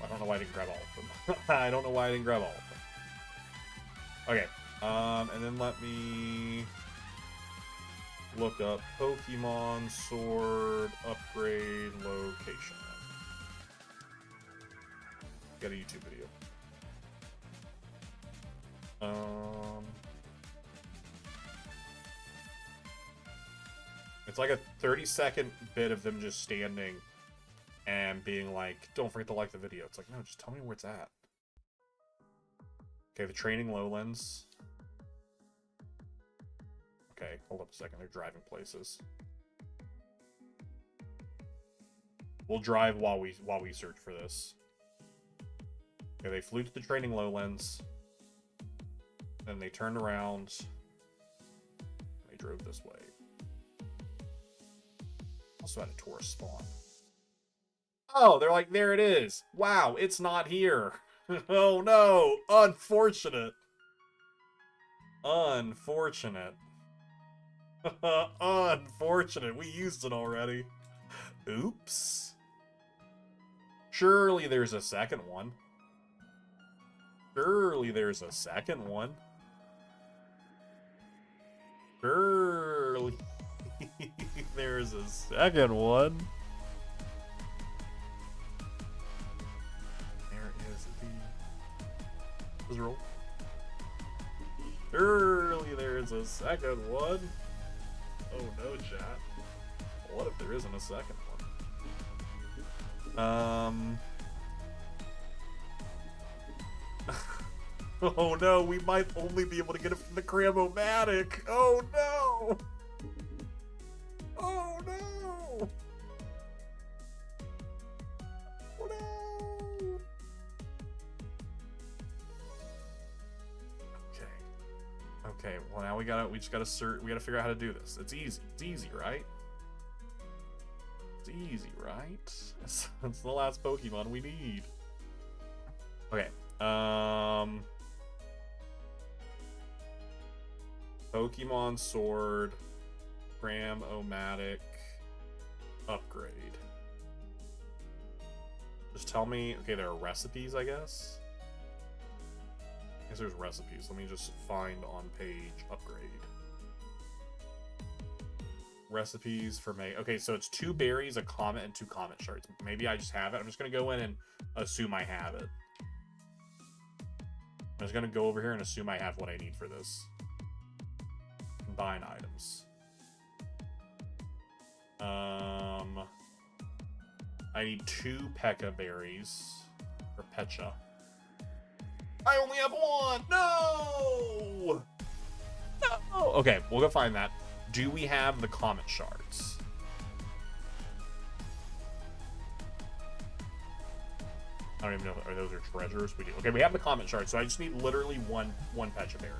don't know why I didn't grab all of them. I don't know why I didn't grab all of them. Okay, and then let me look up Pokemon Sword upgrade location. Got a YouTube video. It's like a 30-second bit of them just standing and being like, don't forget to like the video. It's like, no, just tell me where it's at. Okay, the training lowlands. Okay, hold up a second. They're driving places. We'll drive while we search for this. Okay, they flew to the training lowlands. Then they turned around. They drove this way. Also had a tourist spawn. Oh, they're like, there it is. Wow, it's not here. Oh no, unfortunate. Unfortunate. Unfortunate, we used it already. Oops. Surely there's a second one. Surely there's a second one. Surely there's a second one. Roll. Surely there's a second one. Oh no, chat. What if there isn't a second one? Oh no, we might only be able to get it from the Cram-O-Matic. Oh no! Oh no! Oh no! Okay, well now we just gotta figure out how to do this. It's easy. It's easy, right? It's easy, right? That's the last Pokemon we need. Okay. Pokemon Sword, Cram-O-Matic upgrade. The tell me... Okay, there are recipes, I guess. I guess there's recipes. Let me just find on page upgrade. Recipes for May. Okay, so it's 2 berries, a comet, and 2 comet shards. Maybe I just have it. I'm just going to go in and assume I have it. I'm just going to go over here and assume I have what I need for this. Combine items. I need 2 Pekka berries. Or Pecha. I only have 1! No! No! Okay, we'll go find that. Do we have the comet shards? I don't even know. Are those treasures? We do. Okay, we have the comet shards, so I just need literally one Pecha berry.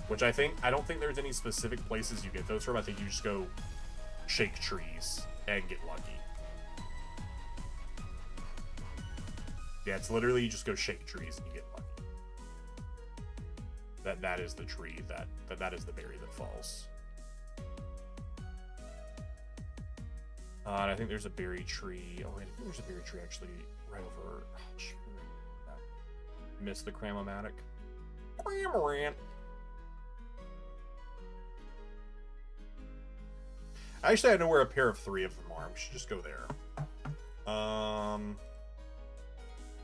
Which I don't think there's any specific places you get those from. I think you just go shake trees and get lucky. Yeah, it's literally you just go shake trees and you get lucky. That is the tree that is the berry that falls. And I think there's a berry tree. Oh wait, I think there's a berry tree actually right over. Oh, shoot. Missed the Cramomatic. Cramorant. Actually, I know where a pair of 3 of them are. We should just go there.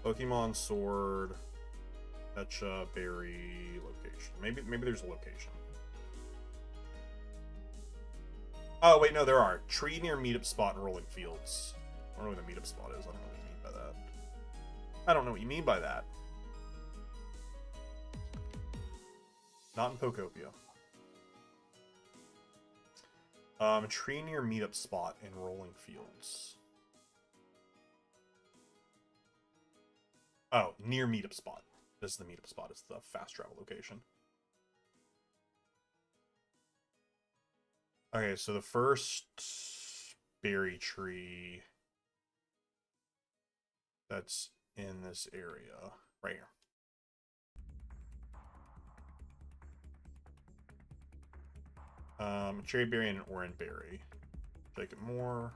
Pokemon Sword, Pecha, Berry, location. Maybe there's a location. Oh, wait, no, there are. Tree near meetup spot in Rolling Fields. I don't know what the meetup spot is. I don't know what you mean by that. I don't know what you mean by that. Not in Pokopia. Tree near meetup spot in Rolling Fields. Oh, near meetup spot. This is the meetup spot. It's the fast travel location. Okay, so the first berry tree that's in this area, right here. Cherry berry and an orange berry. Take it more.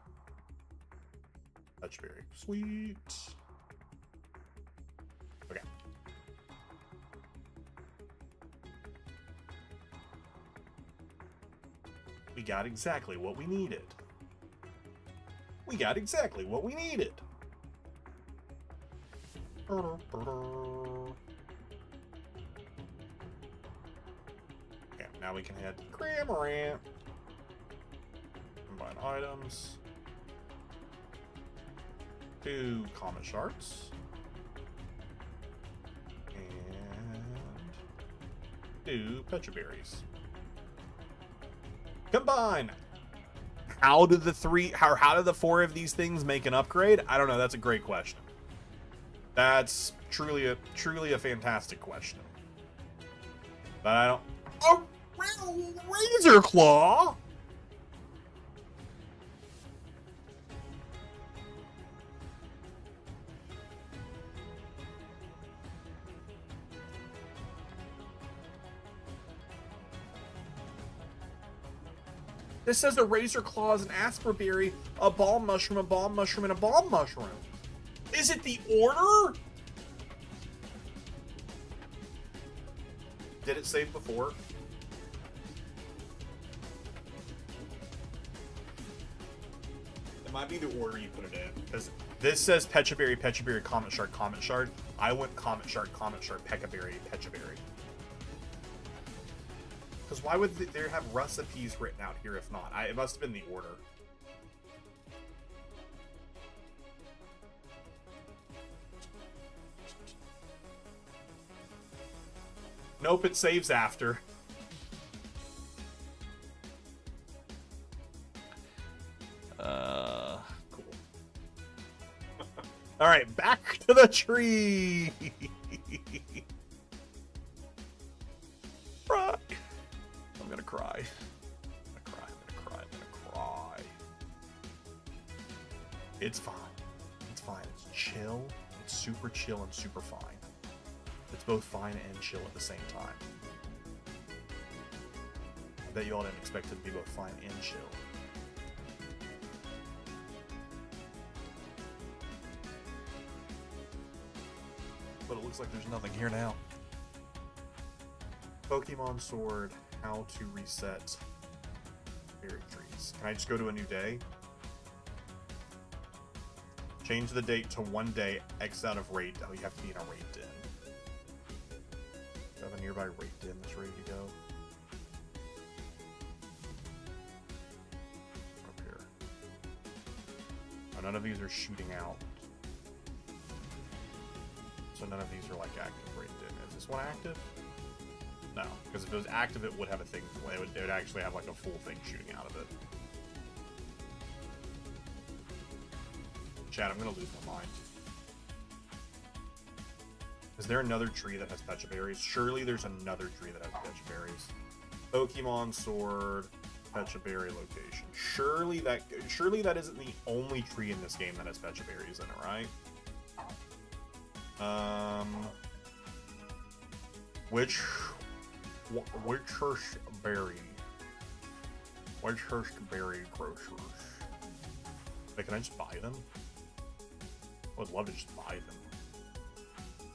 Touch berry. Sweet. Okay. We got exactly what we needed. We got exactly what we needed. Okay, now we can head to Cramorant. Combine items. 2 comet shards. And 2 Pecha berries. Combine! How did the 4 of these things make an upgrade? I don't know. That's a great question. That's truly a fantastic question. But I don't... Oh! Razor Claw! This says a Razor Claw is an Asperberry, a Ball Mushroom, a Ball Mushroom, and a Ball Mushroom. Is it the order? Did it save before? It might be the order you put it in. Because this says Pecha Berry, Comet Shard, Comet Shard. I went Comet Shard, Pekka Berry, Pecha Berry. Because why would there have recipes written out here if not? It must have been the order. Nope, it saves after. Cool. Alright, back to the tree! Cry. I'm gonna cry. I'm gonna cry. It's fine. It's fine. It's chill. It's super chill and super fine. It's both fine and chill at the same time. I bet you all didn't expect it to be both fine and chill. looks like there's nothing here now. Pokemon Sword, how to reset berry trees. Can I just go to a new day? Change the date to 1 day, X out of raid. Oh, you have to be in a raid den. Do I have a nearby raid den that's ready to go? Up here. Oh, none of these are shooting out. So none of these are like active raid den. Is this one active? No, because if it was active, it would have a thing. It would actually have like a full thing shooting out of it. Chat, I'm gonna lose my mind. Is there another tree that has Pecha Berries? Surely there's another tree that has Pecha Berries. Pokemon Sword, Pecha Berry location. Surely that isn't the only tree in this game that has Pecha Berries in it, right? Whichhurst Berry grocers. Wait, can I just buy them? I would love to just buy them.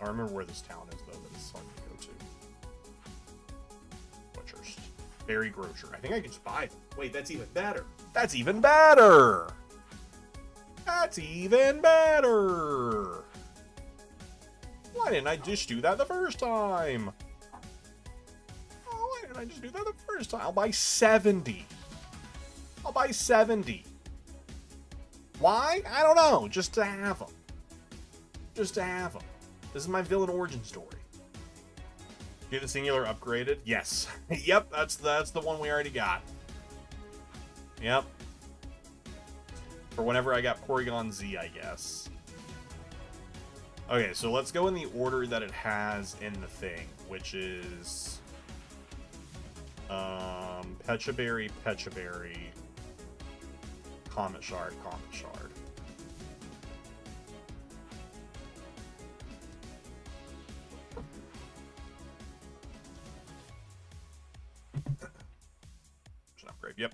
I don't remember where this town is, though, that it's hard to go to. Whichhurst. Berry grocer. I think I can just buy them. Wait, that's even better. That's even better! That's even better! Why didn't I just do that the first time? Oh, why didn't I just do that the first time? I'll buy 70. I'll buy 70. Why? I don't know. Just to have them. Just to have them. This is my villain origin story. Get the singular upgraded? Yes. Yep, that's the one we already got. Yep. For whenever I got Porygon Z, I guess. Okay, so let's go in the order that it has in the thing, which is Pecha Berry, Comet Shard. An upgrade. Yep.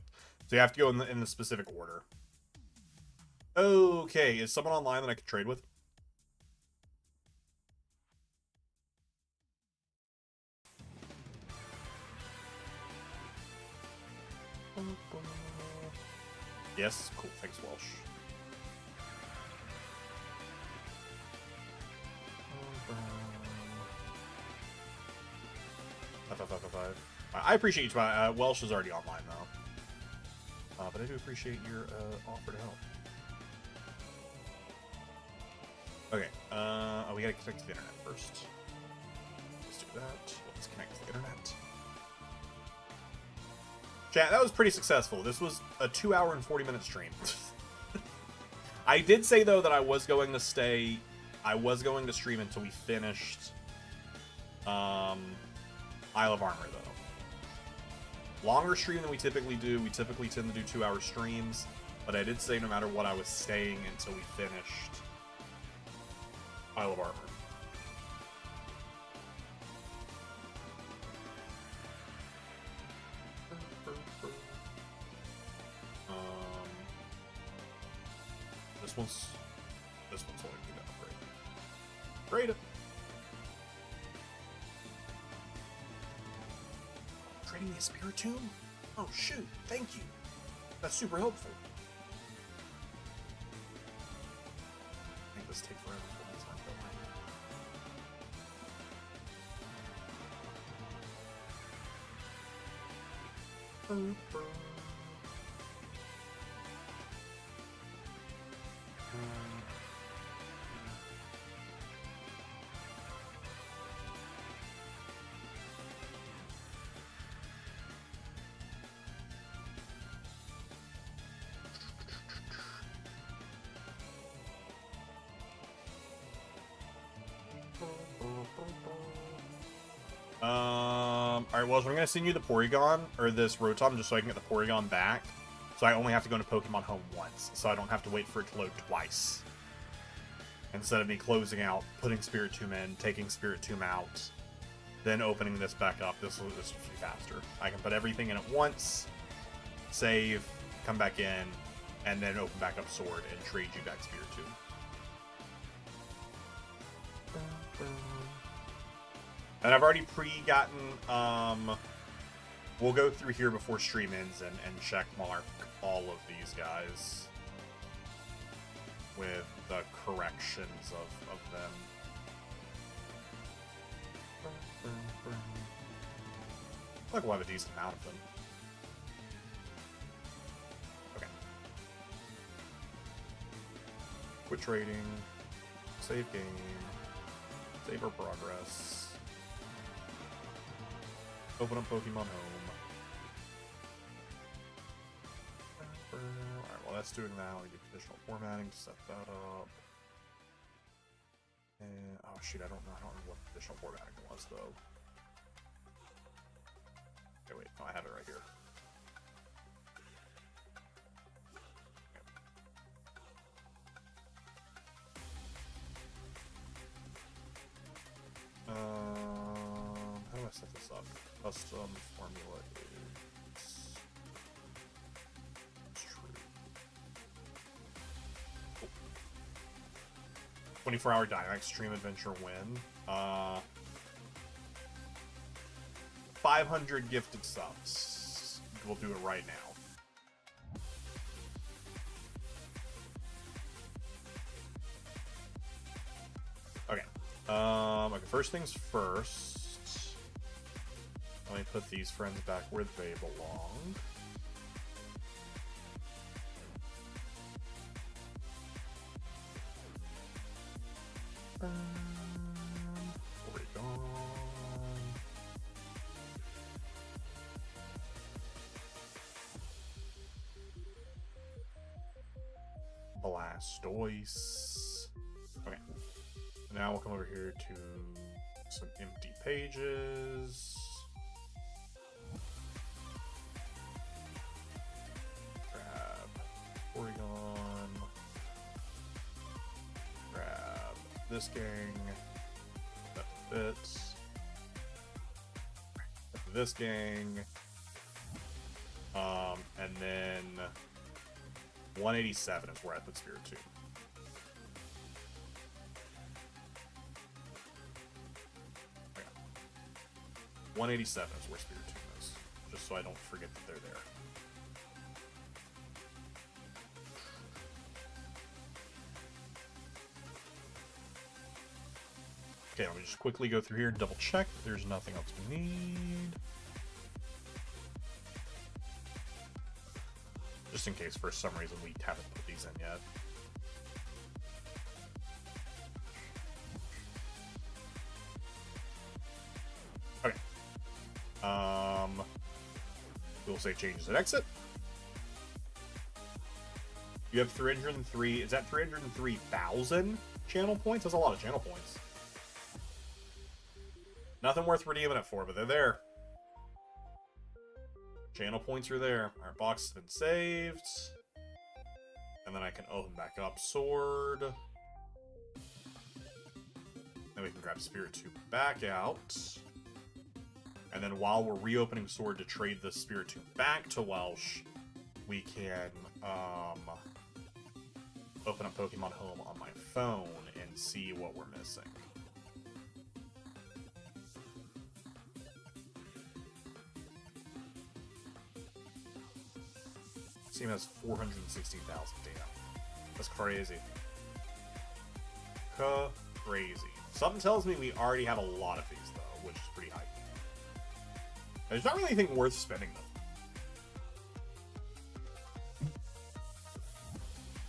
So you have to go in the specific order. Okay, is someone online that I could trade with? Yes, cool. Thanks, Welsh. Five. I appreciate you. Welsh is already online though, but I do appreciate your offer to help. Okay. Oh, we gotta connect to the internet first. Let's do that. Let's connect to the internet. Chat, that was pretty successful. This was a 2 hour and 40-minute stream. I did say, though, that I was going to stream until we finished Isle of Armor, though. Longer stream than we typically do. We typically tend to do 2 hour streams. But I did say no matter what, I was staying until we finished Isle of Armor. This one's only going to upgrade. Upgrade it. Trading me a Spiritomb? Oh shoot! Thank you. That's super helpful. I think this takes forever for this time, don't I? Alright, well, so I'm going to send you the Porygon, or this Rotom, just so I can get the Porygon back. So I only have to go into Pokemon Home once, so I don't have to wait for it to load twice. Instead of me closing out, putting Spiritomb in, taking Spiritomb out, then opening this back up, this will be faster. I can put everything in at once, save, come back in, and then open back up Sword and trade you back Spiritomb. And I've already pre-gotten, we'll go through here before stream ends and check mark all of these guys with the corrections of them. I think we'll have a decent amount of them. Okay. Quit trading. Save game. Save our progress. Open up Pokemon Home. Alright, while that's doing that, we do additional formatting to set that up. And, oh shoot, I don't know what additional formatting was, though. Okay, wait, no, I have it right here. How do I set this up? Custom formula is true. Oh. 24-hour dynamic stream adventure win. 500 gifted subs. We'll do it right now. Okay. Okay, first things first. Let me put these friends back where they belong. Blastoise. Okay. Now we'll come over here to some empty pages. Grab Porygon. Grab this gang. That fits. This gang. And then 187 is where I put Spiritomb. Okay. 187 is where Spiritomb is, just so I don't forget that they're there. Okay, let me just quickly go through here and double check. There's nothing else we need. Just in case for some reason we haven't put these in yet. Okay. We'll say changes at exit. You have 303. Is that 303,000 channel points? That's a lot of channel points. Nothing worth redeeming it for, but they're there. Channel points are there. Our box has been saved. And then I can open back up Sword. Then we can grab Spiritomb back out. And then while we're reopening Sword to trade the Spiritomb back to Welsh, we can open up Pokemon Home on my phone and see what we're missing. Team has 416,000 data. That's crazy. Crazy. Something tells me we already have a lot of these, though, which is pretty high. There's not really anything worth spending them.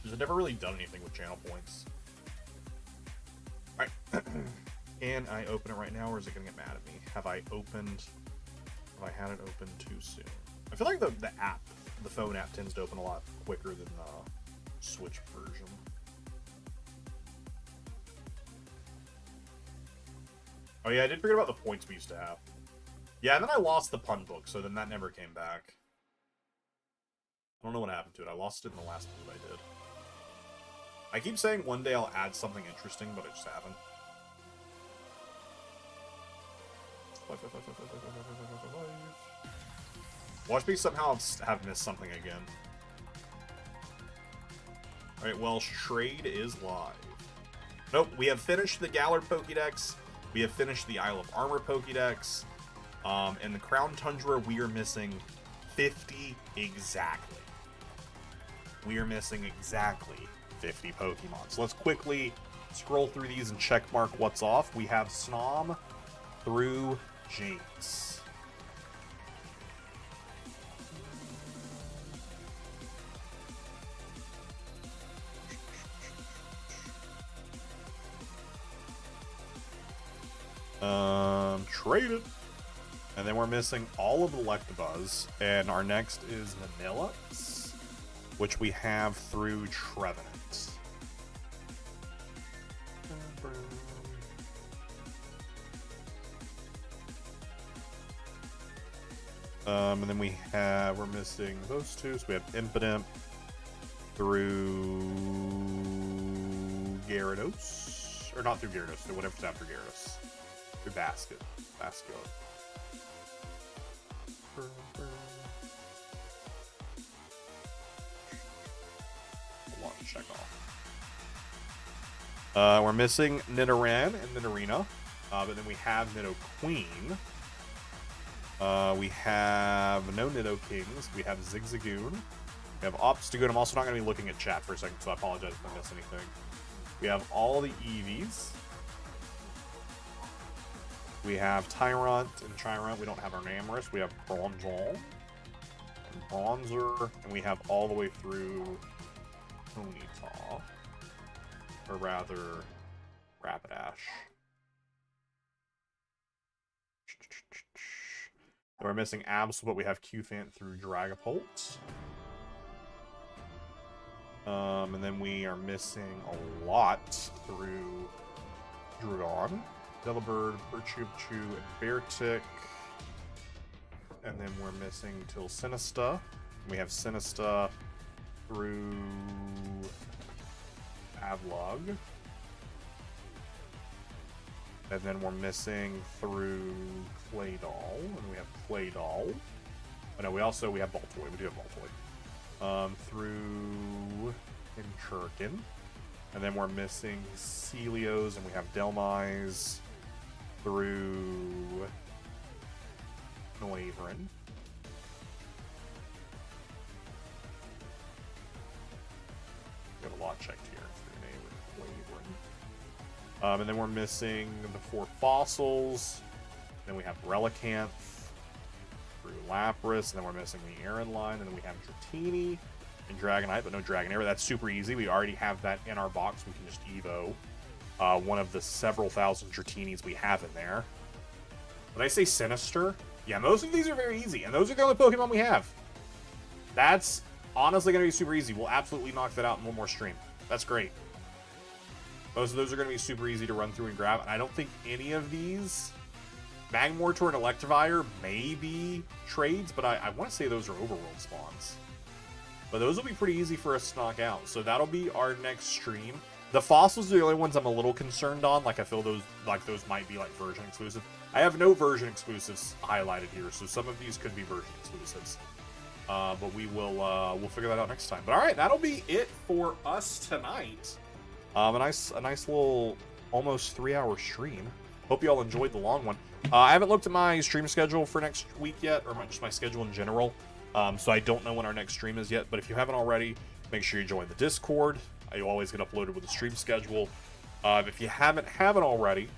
Because I've never really done anything with channel points. Alright. Can I open it right now, or is it going to get mad at me? Have I had it open too soon? I feel like the app, the phone app, tends to open a lot quicker than the Switch version. Oh yeah, I did forget about the points we used to have. Yeah, and then I lost the pun book, so then that never came back. I don't know what happened to it. I lost it in the last move I did. I keep saying one day I'll add something interesting, but I just haven't. Watch me somehow have missed something again. Alright, well, trade is live. Nope, we have finished the Galar Pokédex. We have finished the Isle of Armor Pokédex. And the Crown Tundra, we are missing 50 exactly. We are missing exactly 50 Pokemon. So let's quickly scroll through these and check mark what's off. We have Snom through Jinx. Traded. And then we're missing all of the Electabuzz. And our next is Vanillux, which we have through Trevenant. And then we're missing those two. So we have Impidimp through Gyarados. Or not through Gyarados, so whatever's after Gyarados. Through Basket. A lot to check off. We're missing Nidoran and Nidorina. But then we have Nidoqueen. We have no Nidokings. We have Zigzagoon. We have Obstagoon. I'm also not going to be looking at chat for a second, so I apologize if I miss anything. We have all the Eevees. We have Tyrant and Chirunt. We don't have our Namorous. We have Bronzor and Bronzer. And we have all the way through Ponyta. Or rather, Rapidash. And we're missing Absol, but we have Cufant through Dragapult. And then we are missing a lot through Drudon, Delibird, Birchupchu, and Beartic. And then we're missing Tilsinista. We have Sinista through Avlog. And then we're missing through Claydol. And we have Claydol. Oh no, we have Voltoy. We do have Voltoy. Through Inchurkin. And then we're missing Celios, and we have Delmise through Noivern. We have a lot checked here through Noivern. And then we're missing the 4 fossils. Then we have Relicanth through Lapras, and then we're missing the Aaron line, and then we have Dratini and Dragonite, but no Dragonair. That's super easy. We already have that in our box. We can just Evo one of the several thousand Dratinis we have in there. When I say Sinister, yeah, most of these are very easy, and those are the only Pokemon we have. That's honestly going to be super easy. We'll absolutely knock that out in one more stream. That's great. Most of those are going to be super easy to run through and grab, and I don't think any of these... Magmortar and Electivire may be trades, but I want to say those are overworld spawns. But those will be pretty easy for us to knock out. So that'll be our next stream. The fossils are the only ones I'm a little concerned on. Like, I feel those might be like version exclusive. I have no version exclusives highlighted here, so some of these could be version exclusives. But we'll figure that out next time. But all right, that'll be it for us tonight. A nice little almost 3-hour stream. Hope you all enjoyed the long one. I haven't looked at my stream schedule for next week yet, or just my schedule in general. So I don't know when our next stream is yet. But if you haven't already, make sure you join the Discord. You always get uploaded with the stream schedule. If you haven't already,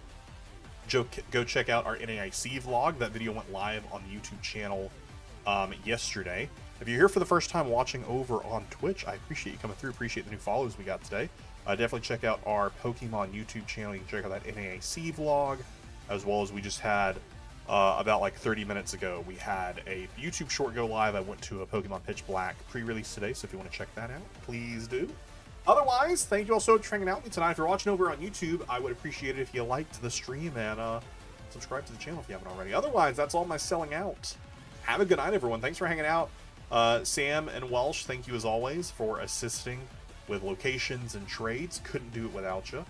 go check out our NAIC vlog. That video went live on the YouTube channel yesterday. If you're here for the first time watching over on Twitch, I appreciate you coming through. Appreciate the new follows we got today. Definitely check out our Pokemon YouTube channel. You can check out that NAIC vlog, as well as we just had about like 30 minutes ago, we had a YouTube short go live. I went to a Pokemon Pitch Black pre-release today, so if you want to check that out, please do. Otherwise, thank you all so much for hanging out with me tonight. If you're watching over on YouTube, I would appreciate it if you liked the stream and subscribe to the channel if you haven't already. Otherwise, that's all my selling out. Have a good night, everyone. Thanks for hanging out. Sam and Welsh, thank you as always for assisting with locations and trades. Couldn't do it without you.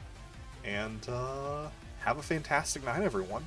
And have a fantastic night, everyone.